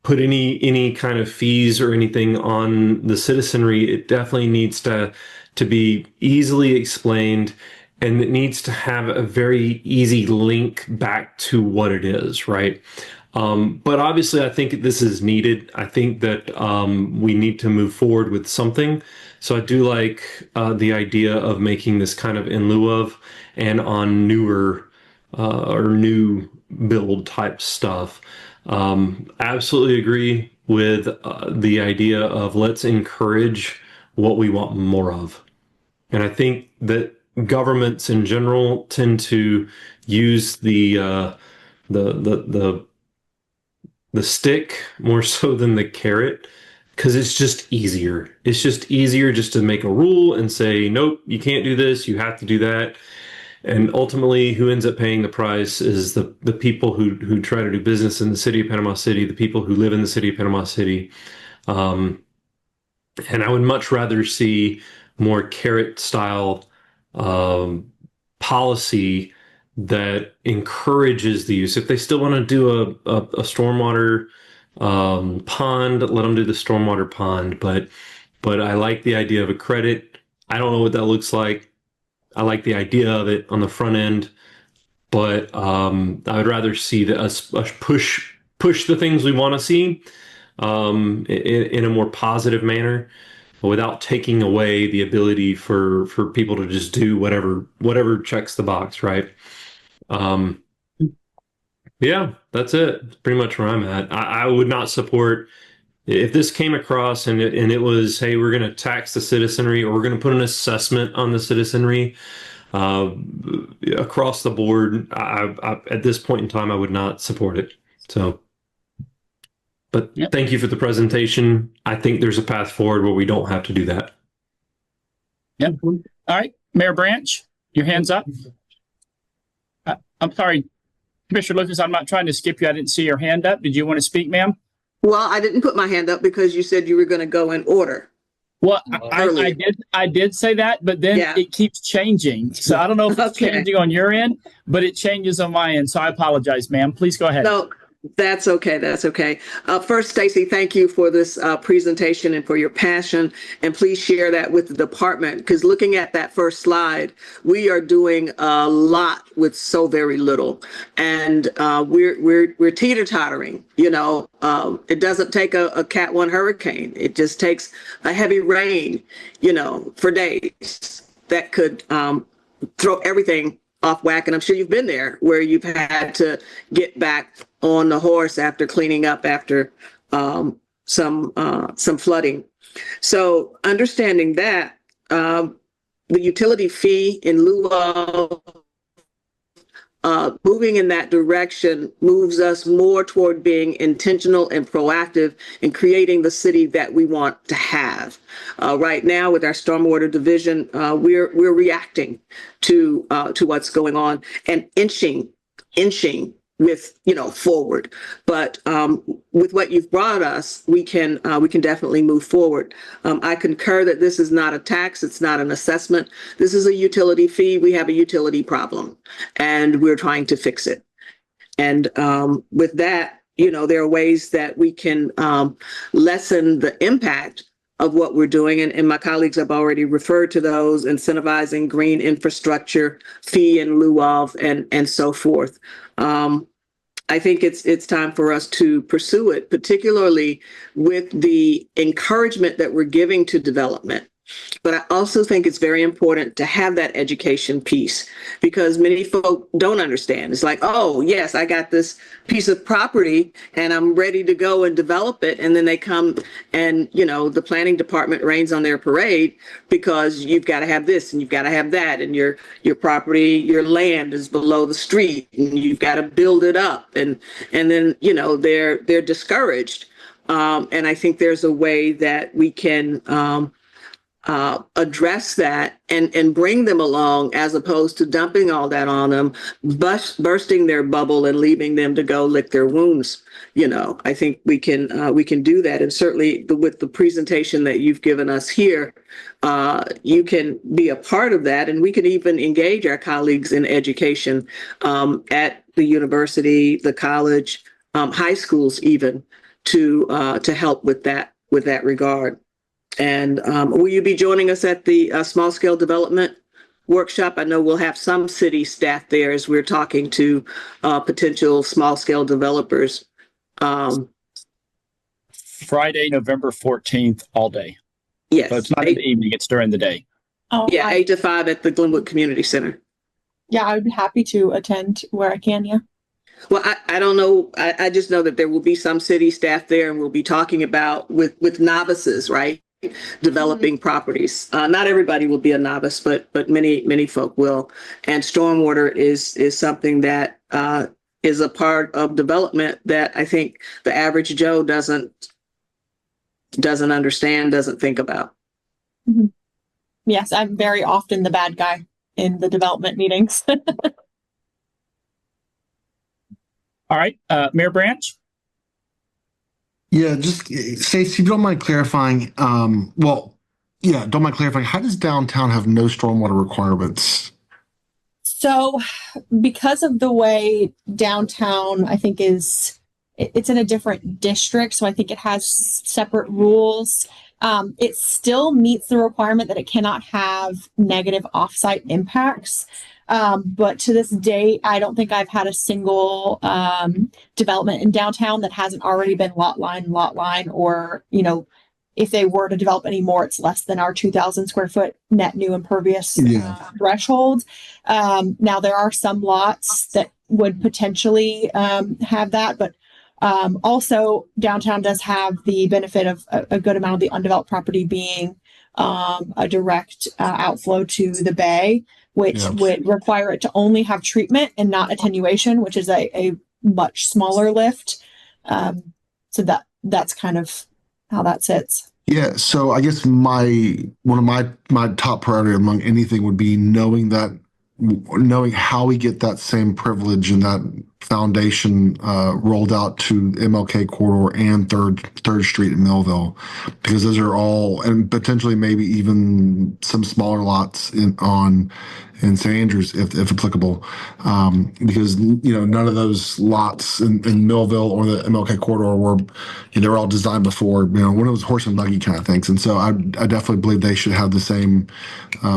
put any kind of fees or anything on the citizenry, it definitely needs to be easily explained, and it needs to have a very easy link back to what it is, right? But obviously, I think this is needed. I think that we need to move forward with something. So I do like the idea of making this kind of in lieu of and on newer or new build type stuff. Absolutely agree with the idea of let's encourage what we want more of. And I think that governments in general tend to use the stick more so than the carrot, because it's just easier. It's just easier just to make a rule and say, nope, you can't do this, you have to do that. And ultimately, who ends up paying the price is the people who try to do business in the city of Panama City, the people who live in the city of Panama City. And I would much rather see more carrot style policy that encourages the use. If they still want to do a stormwater pond, let them do the stormwater pond. But I like the idea of a credit. I don't know what that looks like. I like the idea of it on the front end, but I would rather see us push the things we want to see in a more positive manner, without taking away the ability for people to just do whatever checks the box, right? Yeah, that's it. That's pretty much where I'm at. I would not support if this came across and it was, hey, we're going to tax the citizenry, or we're going to put an assessment on the citizenry across the board. I, at this point in time, I would not support it. So, but Yep. Thank you for the presentation. I think there's a path forward where we don't have to do that. Yep. All right, Mayor Branch, your hand's up. I'm sorry, Commissioner Lucas, I'm not trying to skip you. I didn't see your hand up. Did you want to speak, ma'am? Well, I didn't put my hand up because you said you were going to go in order. Well, Earlier. I did say that, but then Yeah. it keeps changing. So I don't know if it's Okay. changing on your end, but it changes on my end. So I apologize, ma'am. Please go ahead. No, that's okay. That's okay. First, Stacy, thank you for this presentation and for your passion. And please share that with the department, because looking at that first slide, we are doing a lot with so very little, and we're teeter-tottering. You know, it doesn't take a Cat 1 hurricane. It just takes a heavy rain, you know, for days that could throw everything off whack. And I'm sure you've been there, where you've had to get back on the horse after cleaning up after some flooding. So understanding that, the utility fee in lieu of moving in that direction moves us more toward being intentional and proactive in creating the city that we want to have. Right now, with our stormwater division, we're reacting to what's going on and inching with, you know, forward. But with what you've brought us, we can definitely move forward. I concur that this is not a tax. It's not an assessment. This is a utility fee. We have a utility problem, and we're trying to fix it. And with that, there are ways that we can lessen the impact of what we're doing. And my colleagues have already referred to those: incentivizing green infrastructure, fee in lieu of, and so forth. I think it's time for us to pursue it, particularly with the encouragement that we're giving to development. But I also think it's very important to have that education piece, because many folk don't understand. It's like, oh, yes, I got this piece of property and I'm ready to go and develop it. And then they come and, the planning department rains on their parade because you've got to have this and you've got to have that. And your property, your land is below the street and you've got to build it up. And then, they're discouraged. And I think there's a way that we can address that and bring them along, as opposed to dumping all that on them, bursting their bubble and leaving them to go lick their wounds. I think we can do that. And certainly with the presentation that you've given us here, you can be a part of that. And we can even engage our colleagues in education at the university, the college, high schools, even to help with that regard. And will you be joining us at the small scale development workshop? I know we'll have some city staff there as we're talking to potential small scale developers. Friday, November 14th, all day. Yes. So it's not in the evening, it's during the day. Oh, Yeah, 8 to 5 at the Glenwood Community Center. yeah, I would be happy to attend where I can. Yeah. Well, I don't know. I just know that there will be some city staff there, and we'll be talking about with novices, right? Developing properties. Not everybody will be a novice, but many folk will. And stormwater is something that is a part of development that I think the average Joe doesn't understand, doesn't think about. Mm-hmm. Yes, I'm very often the bad guy in the development meetings. All right, Mayor Branch? Yeah, just Stacey, if you don't mind clarifying, don't mind clarifying, how does downtown have no stormwater requirements? So because of the way downtown, I think it's in a different district. So I think it has separate rules. It still meets the requirement that it cannot have negative offsite impacts. But to this date, I don't think I've had a single development in downtown that hasn't already been lot line, or, if they were to develop any more, it's less than our 2,000 square foot net new impervious threshold. Now, there are some lots that would potentially have that, but also downtown does have the benefit of a good amount of the undeveloped property being a direct outflow to the bay, which would require it to only have treatment and not attenuation, which is a much smaller lift. So that's kind of how that sits. Yeah, so I guess one of my top priority among anything would be knowing how we get that same privilege and that foundation rolled out to MLK corridor and Third Street in Millville, because those are all, and potentially maybe even some smaller lots in St. Andrews if applicable, because none of those lots in Millville or the MLK corridor were, they were all designed before, when it was horse and buggy kind of things. And so I definitely believe they should have the same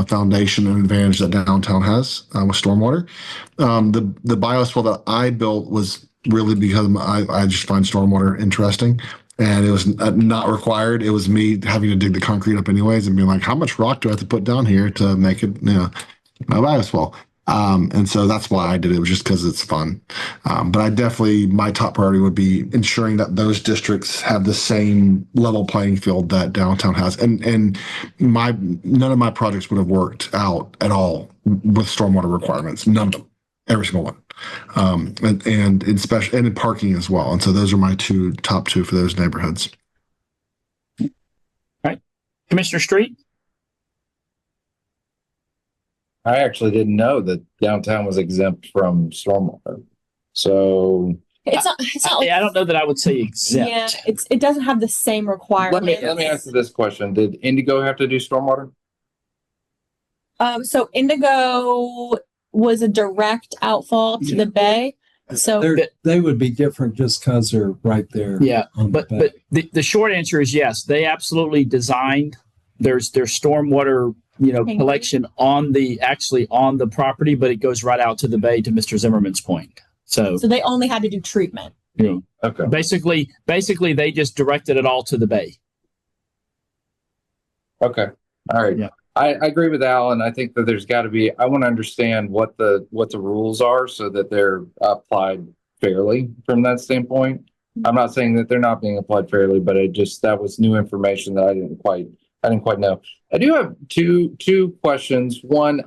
foundation and advantage that downtown has with stormwater. The bioswale that I built was really because I just find stormwater interesting, and it was not required. It was me having to dig the concrete up anyways and being like, how much rock do I have to put down here to make it, my bioswale? And so that's why I did it. It was just because it's fun. But my top priority would be ensuring that those districts have the same level playing field that downtown has. And none of my projects would have worked out at all with stormwater requirements. None of them, every single one. And in parking as well. And so those are my top two for those neighborhoods. All right, Commissioner Street? I actually didn't know that downtown was exempt from stormwater. So It's not like, I don't know that I would say exempt. yeah, it doesn't have the same requirements. let me answer this question. Did Indigo have to do stormwater? So Indigo was a direct outfall to the bay. So They would be different just because they're right there. Yeah, on the but back. the short answer is yes. They absolutely designed there's stormwater collection on the property, but it goes right out to the bay to Mr. Zimmerman's point. So they only had to do treatment. Okay. basically they just directed it all to the bay. Okay. All right. Yeah. I agree with Alan. I think that there's got to be, I want to understand what the rules are so that they're applied fairly from that standpoint. I'm not saying that they're not being applied fairly, but that was new information that I didn't quite know. I do have two questions. One,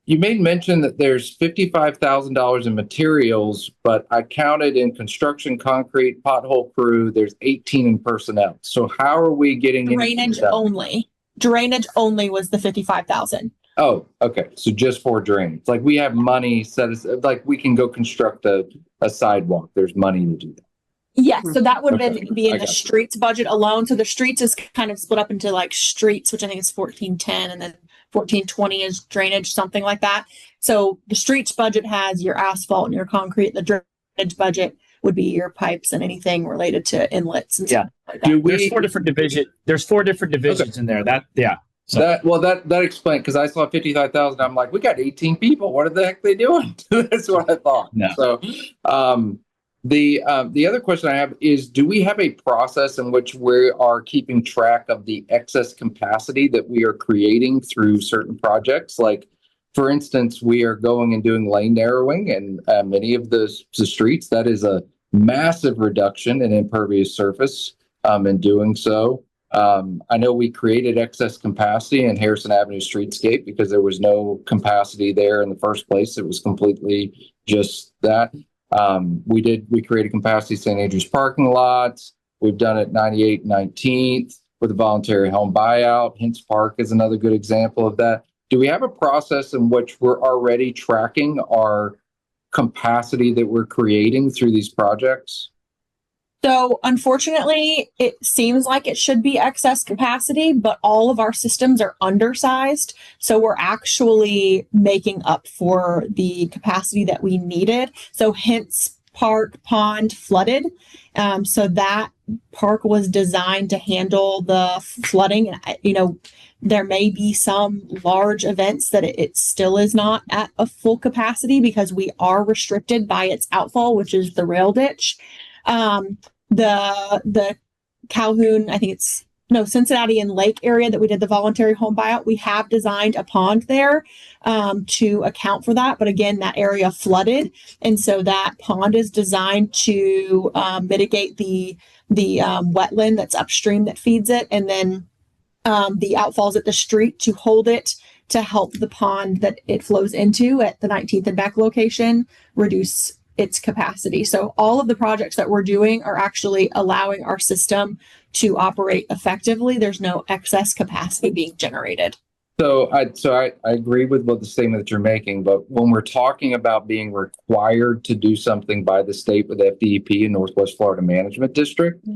you made mention that there's $55,000 in materials, but I counted in construction, concrete, pothole crew, there's 18 in personnel. So how are we getting Drainage only. Drainage only was the 55,000. Oh, okay. So just for drainage, like we have money set aside, like we can go construct a sidewalk. There's money to do that. Yes, so that would Okay. be I in the got you. streets budget alone. So the streets is kind of split up into like streets, which I think is 1410, and then 1420 is drainage, something like that. So the streets budget has your asphalt and your concrete. The drainage budget would be your pipes and anything related to inlets and stuff like that. There's four different divisions in there. So That explained, because I saw 55,000. I'm like, we got 18 people. What the heck are they doing? That's what I thought. No. So, the other question I have is, do we have a process in which we are keeping track of the excess capacity that we are creating through certain projects? Like, for instance, we are going and doing lane narrowing and many of the streets. That is a massive reduction in impervious surface in doing so. I know we created excess capacity in Harrison Avenue streetscape because there was no capacity there in the first place. It was completely just that. We created capacity St. Andrews parking lots. We've done it 98 and 19th with a voluntary home buyout. Hintz Park is another good example of that. Do we have a process in which we're already tracking our capacity that we're creating through these projects? So unfortunately, it seems like it should be excess capacity, but all of our systems are undersized. So we're actually making up for the capacity that we needed. So Hintz Park Pond flooded. So that park was designed to handle the flooding. There may be some large events that it still is not at a full capacity because we are restricted by its outfall, which is the rail ditch. The Calhoun, Cincinnati and Lake area that we did the voluntary home buyout, we have designed a pond there to account for that. But again, that area flooded. And so that pond is designed to mitigate the wetland that's upstream that feeds it. And then the outfalls at the street to hold it to help the pond that it flows into at the 19th and Beck location reduce its capacity. So all of the projects that we're doing are actually allowing our system to operate effectively. There's no excess capacity being generated. So I agree with what the statement that you're making, but when we're talking about being required to do something by the state with FDEP and Northwest Florida Management District,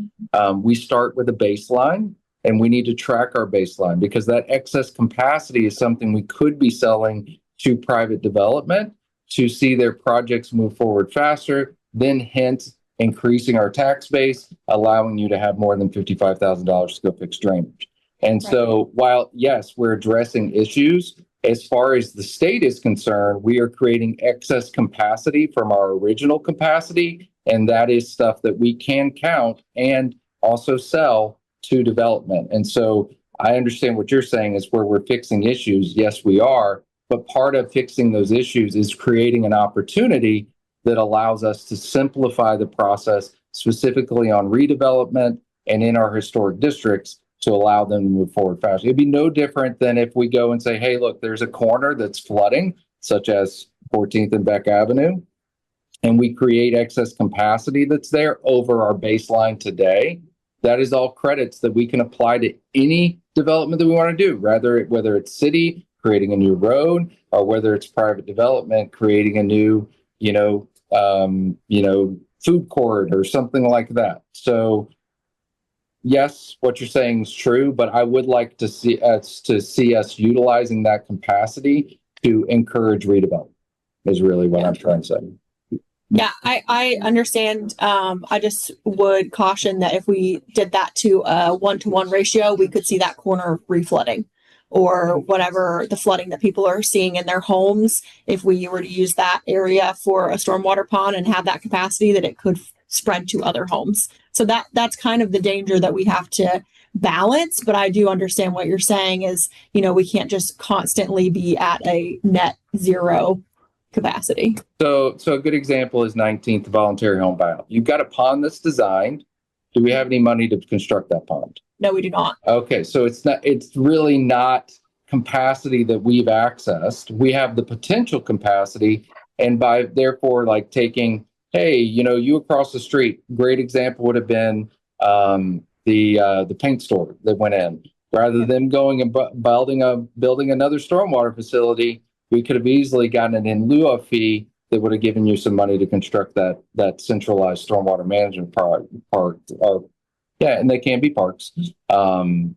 we start with a baseline and we need to track our baseline because that excess capacity is something we could be selling to private development to see their projects move forward faster, then hence increasing our tax base, allowing you to have more than $55,000 to go fix drainage. And so while, yes, we're addressing issues, as far as the state is concerned, we are creating excess capacity from our original capacity. And that is stuff that we can count and also sell to development. And so I understand what you're saying is where we're fixing issues. Yes, we are. But part of fixing those issues is creating an opportunity that allows us to simplify the process specifically on redevelopment and in our historic districts to allow them to move forward faster. It'd be no different than if we go and say, hey, look, there's a corner that's flooding, such as 14th and Beck Avenue, and we create excess capacity that's there over our baseline today. That is all credits that we can apply to any development that we want to do, whether it's city, creating a new road, or whether it's private development, creating a new, food court or something like that. So yes, what you're saying is true, but I would like to see us utilizing that capacity to encourage redevelopment. is really what I'm trying to say. Yeah, I understand. I just would caution that if we did that to a 1-to-1 ratio, we could see that corner reflooding or whatever the flooding that people are seeing in their homes. If we were to use that area for a stormwater pond and have that capacity, that it could spread to other homes. So that's kind of the danger that we have to balance. But I do understand what you're saying is, we can't just constantly be at a net zero capacity. So a good example is 19th voluntary home buyout. You've got a pond that's designed. Do we have any money to construct that pond? No, we do not. Okay, so it's really not capacity that we've accessed. We have the potential capacity, and by therefore like taking, hey, you across the street, great example would have been the paint store that went in. Rather than going and building another stormwater facility, we could have easily gotten an in lieu of fee that would have given you some money to construct that centralized stormwater management park. And they can be parks to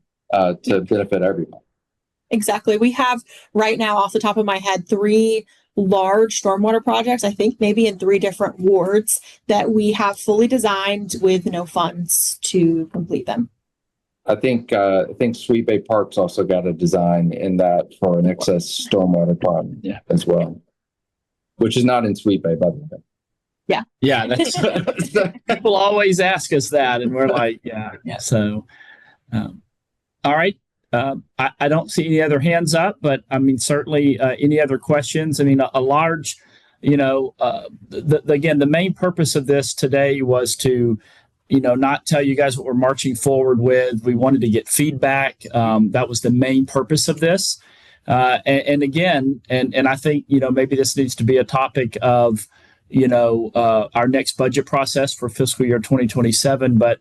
benefit everyone. Exactly. We have right now, off the top of my head, 3 large stormwater projects, I think maybe in 3 different wards, that we have fully designed with no funds to complete them. I think Sweet Bay Park's also got a design in that for an excess stormwater pond as well, which is not in Sweet Bay, by the way. Yeah, that's people always ask us that, and we're like, yeah. So, all right. I don't see any other hands up, but I mean, certainly any other questions? I mean, a large, again, the main purpose of this today was to, not tell you guys what we're marching forward with. We wanted to get feedback. That was the main purpose of this. And again, and I think, maybe this needs to be a topic of, our next budget process for fiscal year 2027. But,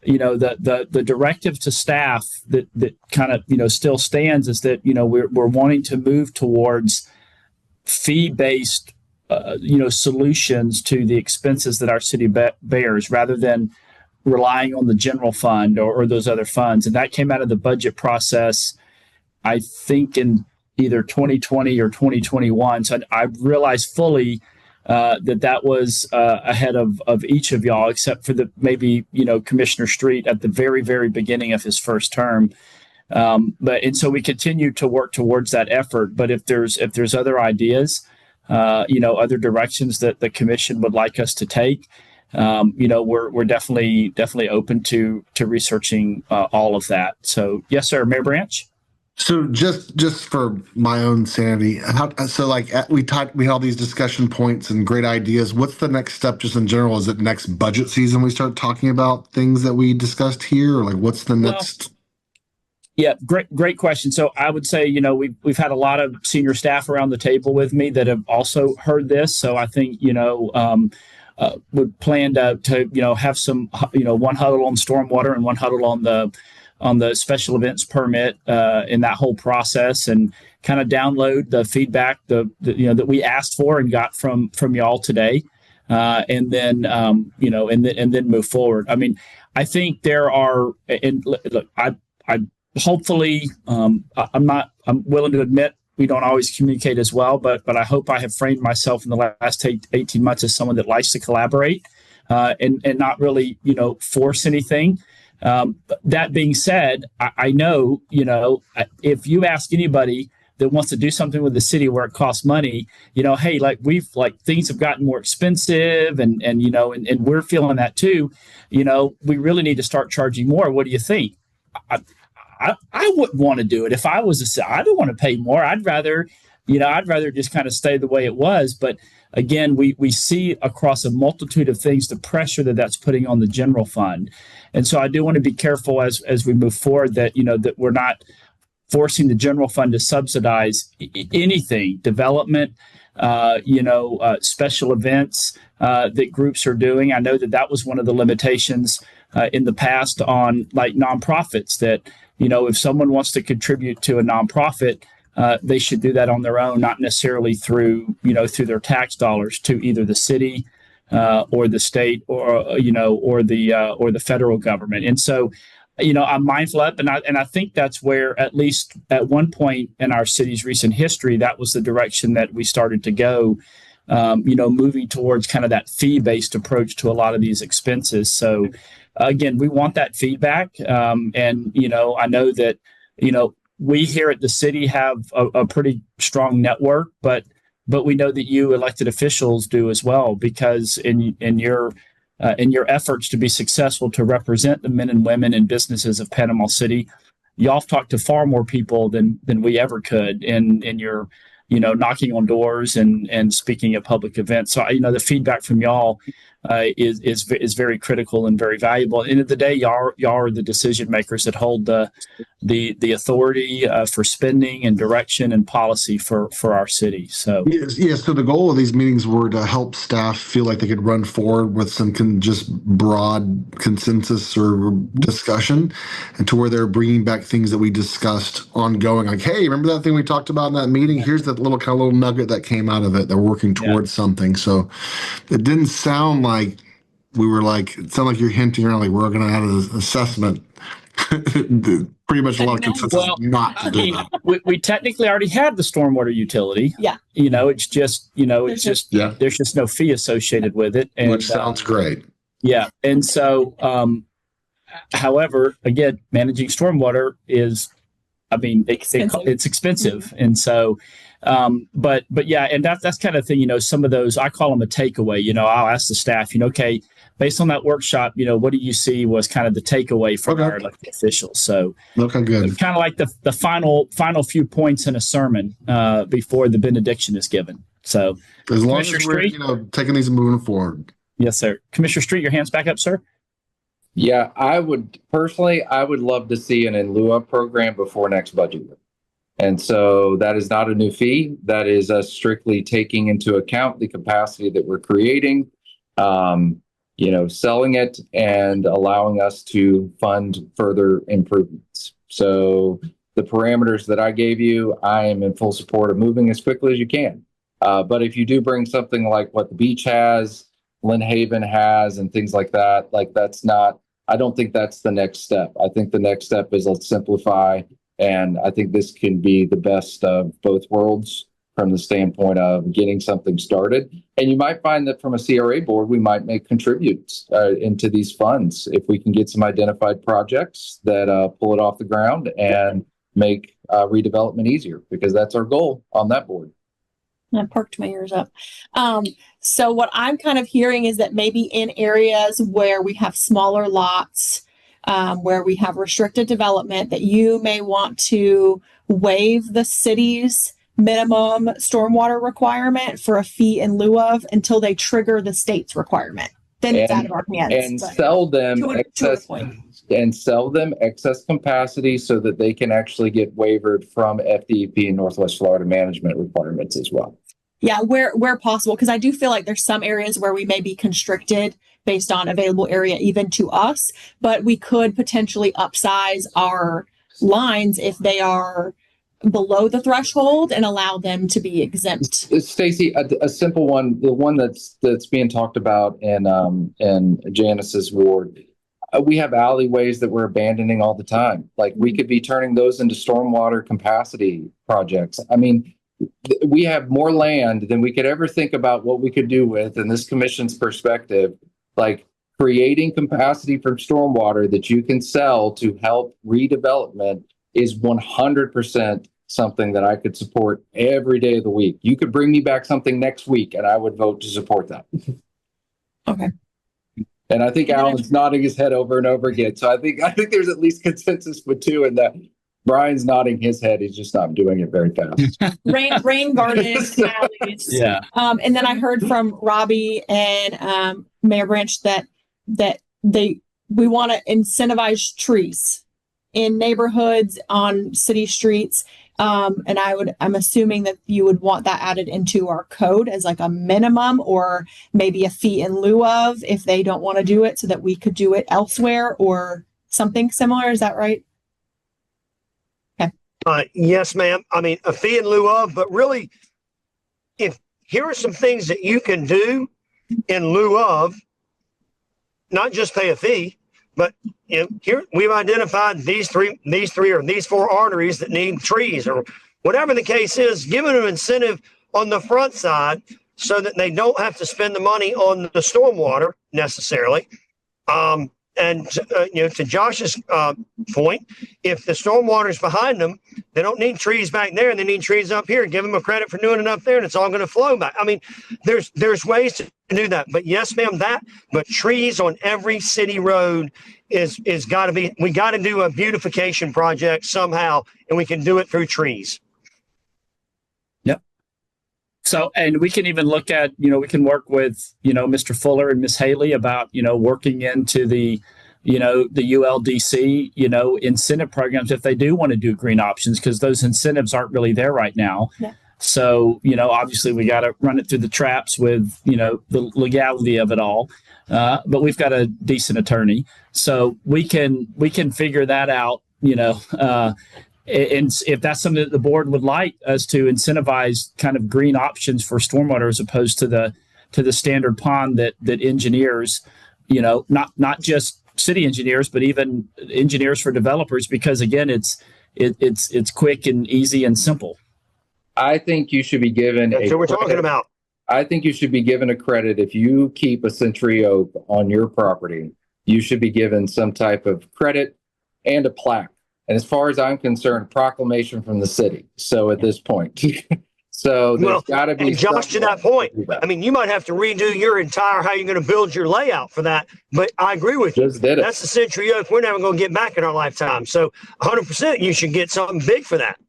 the directive to staff that kind of, still stands is that, we're wanting to move towards fee-based, solutions to the expenses that our city bears rather than relying on the general fund or those other funds. And that came out of the budget process, I think, in either 2020 or 2021. So I realized fully that was ahead of each of y'all, except for maybe Commissioner Street at the very, very beginning of his first term. And so we continue to work towards that effort. But if there's other ideas, other directions that the commission would like us to take, we're definitely open to researching all of that. So yes, sir, Mayor Branch. So just for my own sanity, we had all these discussion points and great ideas. What's the next step just in general? Is it next budget season we start talking about things that we discussed here, or what's the next? Yeah, great question. So I would say, we've had a lot of senior staff around the table with me that have also heard this. So I think, would plan to have some, one huddle on stormwater and one huddle on the special events permit in that whole process, and kind of download the feedback that we asked for and got from y'all today, and then and then move forward. I mean, I think there are, and look, I hopefully I'm willing to admit we don't always communicate as well, but I hope I have framed myself in the last 18 months as someone that likes to collaborate and not really force anything. That being said, I know, if you ask anybody that wants to do something with the city where it costs money, hey, things have gotten more expensive and we're feeling that too. We really need to start charging more. What do you think? I wouldn't want to do it if I was I don't want to pay more. I'd rather just kind of stay the way it was. But again, we see across a multitude of things the pressure that's putting on the general fund. And so I do want to be careful as we move forward that, that we're not forcing the general fund to subsidize anything, development, special events that groups are doing. I know that was one of the limitations in the past on nonprofits that, if someone wants to contribute to a nonprofit, they should do that on their own, not necessarily through their tax dollars to either the city or the state or the federal government. And so, I'm mindful of it, and I think that's where, at least at one point in our city's recent history, that was the direction that we started to go. moving towards kind of that fee-based approach to a lot of these expenses. So again, we want that feedback. And I know that, we here at the city have a pretty strong network, but we know that you elected officials do as well, because in your efforts to be successful to represent the men and women and businesses of Panama City, y'all have talked to far more people than we ever could in your, knocking on doors and speaking at public events. So, the feedback from y'all is very critical and very valuable. At the end of the day, y'all are the decision makers that hold the authority for spending and direction and policy for our city. So yes. So the goal of these meetings were to help staff feel like they could run forward with some just broad consensus or discussion, and to where they're bringing back things that we discussed ongoing. Like, hey, remember that thing we talked about in that meeting? Here's that little nugget that came out of it. They're working towards something. So it didn't sound like we were like, it sounded like you're hinting around like we're going to add an assessment. Pretty much a lot of consensus not to do that. We technically already have the stormwater utility. Yeah. It's just, there's just no fee associated with it. And, which sounds great. Yeah. And so, however, again, managing stormwater is, it's expensive. Mm-hmm. And so, but yeah, and that's kind of thing, some of those, I call them a takeaway. I'll ask the staff, okay, based on that workshop, what do you see was kind of the takeaway from our elected officials? So okay, good. It's kind of like the final few points in a sermon before the benediction is given. So as long as we're taking these and moving forward. Yes, sir. Commissioner Street, your hand's back up, sir. Yeah, I would love to see an in lieu of program before next budget year. And so that is not a new fee. That is us strictly taking into account the capacity that we're creating, selling it and allowing us to fund further improvements. So the parameters that I gave you, I am in full support of moving as quickly as you can. But if you do bring something like what the beach has, Lynn Haven has, and things like that, I don't think that's the next step. I think the next step is let's simplify. And I think this can be the best of both worlds from the standpoint of getting something started. And you might find that from a CRA board, we might make contributes into these funds if we can get some identified projects that pull it off the ground and make redevelopment easier, because that's our goal on that board. I perked my ears up. So what I'm kind of hearing is that maybe in areas where we have smaller lots, where we have restricted development, that you may want to waive the city's minimum stormwater requirement for a fee in lieu of until they trigger the state's requirement. Then it's out of our hands. And sell them excess capacity so that they can actually get waivered from FDEP and Northwest Florida management requirements as well. Yeah, where possible, because I do feel like there's some areas where we may be constricted based on available area even to us, but we could potentially upsize our lines if they are below the threshold and allow them to be exempt. Stacy, a simple one, the one that's being talked about in Janice's ward. We have alleyways that we're abandoning all the time. Like, we could be turning those into stormwater capacity projects. I mean, we have more land than we could ever think about what we could do with, in this commission's perspective, like creating capacity from stormwater that you can sell to help redevelopment is 100% something that I could support every day of the week. You could bring me back something next week and I would vote to support that. Okay. And I think Alan's nodding his head over and over again. So I think there's at least consensus with two in that. Brian's nodding his head. He's just not doing it very fast. Rain gardens, alleys. Yeah. And then I heard from Robbie and Mayor Branch that we want to incentivize trees in neighborhoods, on city streets. And I'm assuming that you would want that added into our code as like a minimum, or maybe a fee in lieu of if they don't want to do it, so that we could do it elsewhere or something similar. Is that right? Yes, ma'am. I mean, a fee in lieu of, but really, here are some things that you can do in lieu of, not just pay a fee, but here we've identified these three or these four arteries that need trees, or whatever the case is, giving them incentive on the front side so that they don't have to spend the money on the stormwater necessarily. To Josh's point, if the stormwater is behind them, they don't need trees back there and they need trees up here. Give them a credit for doing it up there and it's all going to flow back. I mean, there's ways to do that. But yes, ma'am, but trees on every city road is got to be, we got to do a beautification project somehow, and we can do it through trees. So, and we can even look at, we can work with, Mr. Fuller and Miss Haley about, working into the ULDC, incentive programs if they do want to do green options, because those incentives aren't really there right now. Yeah. So, obviously we got to run it through the traps with, the legality of it all. But we've got a decent attorney, so we can figure that out, and if that's something that the board would like us to incentivize, kind of green options for stormwater as opposed to the standard pond that engineers, not just city engineers, but even engineers for developers, because again, it's quick and easy and simple. I think you should be given That's what we're talking about. I think you should be given a credit if you keep a century oak on your property. You should be given some type of credit and a plaque. And as far as I'm concerned, proclamation from the city. So at this point, so there's got to be. And Josh, to that point, I mean, you might have to redo your entire how you're going to build your layout for that. But I agree with you. Just did it. That's the century oak we're never going to get back in our lifetime. So 100%, you should get something big for that.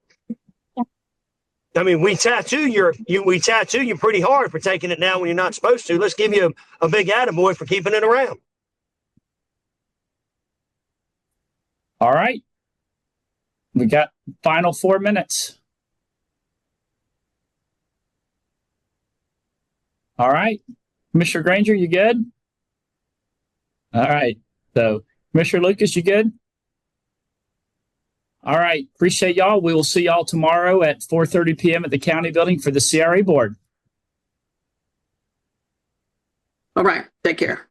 I mean, we tattoo you pretty hard for taking it down when you're not supposed to. Let's give you a big attaboy for keeping it around. All right. We got final 4 minutes. All right. Commissioner Granger, you good? All right. So, Commissioner Lucas, you good? All right. Appreciate y'all. We will see y'all tomorrow at 4:30 p.m. at the county building for the CRA board. All right. Take care.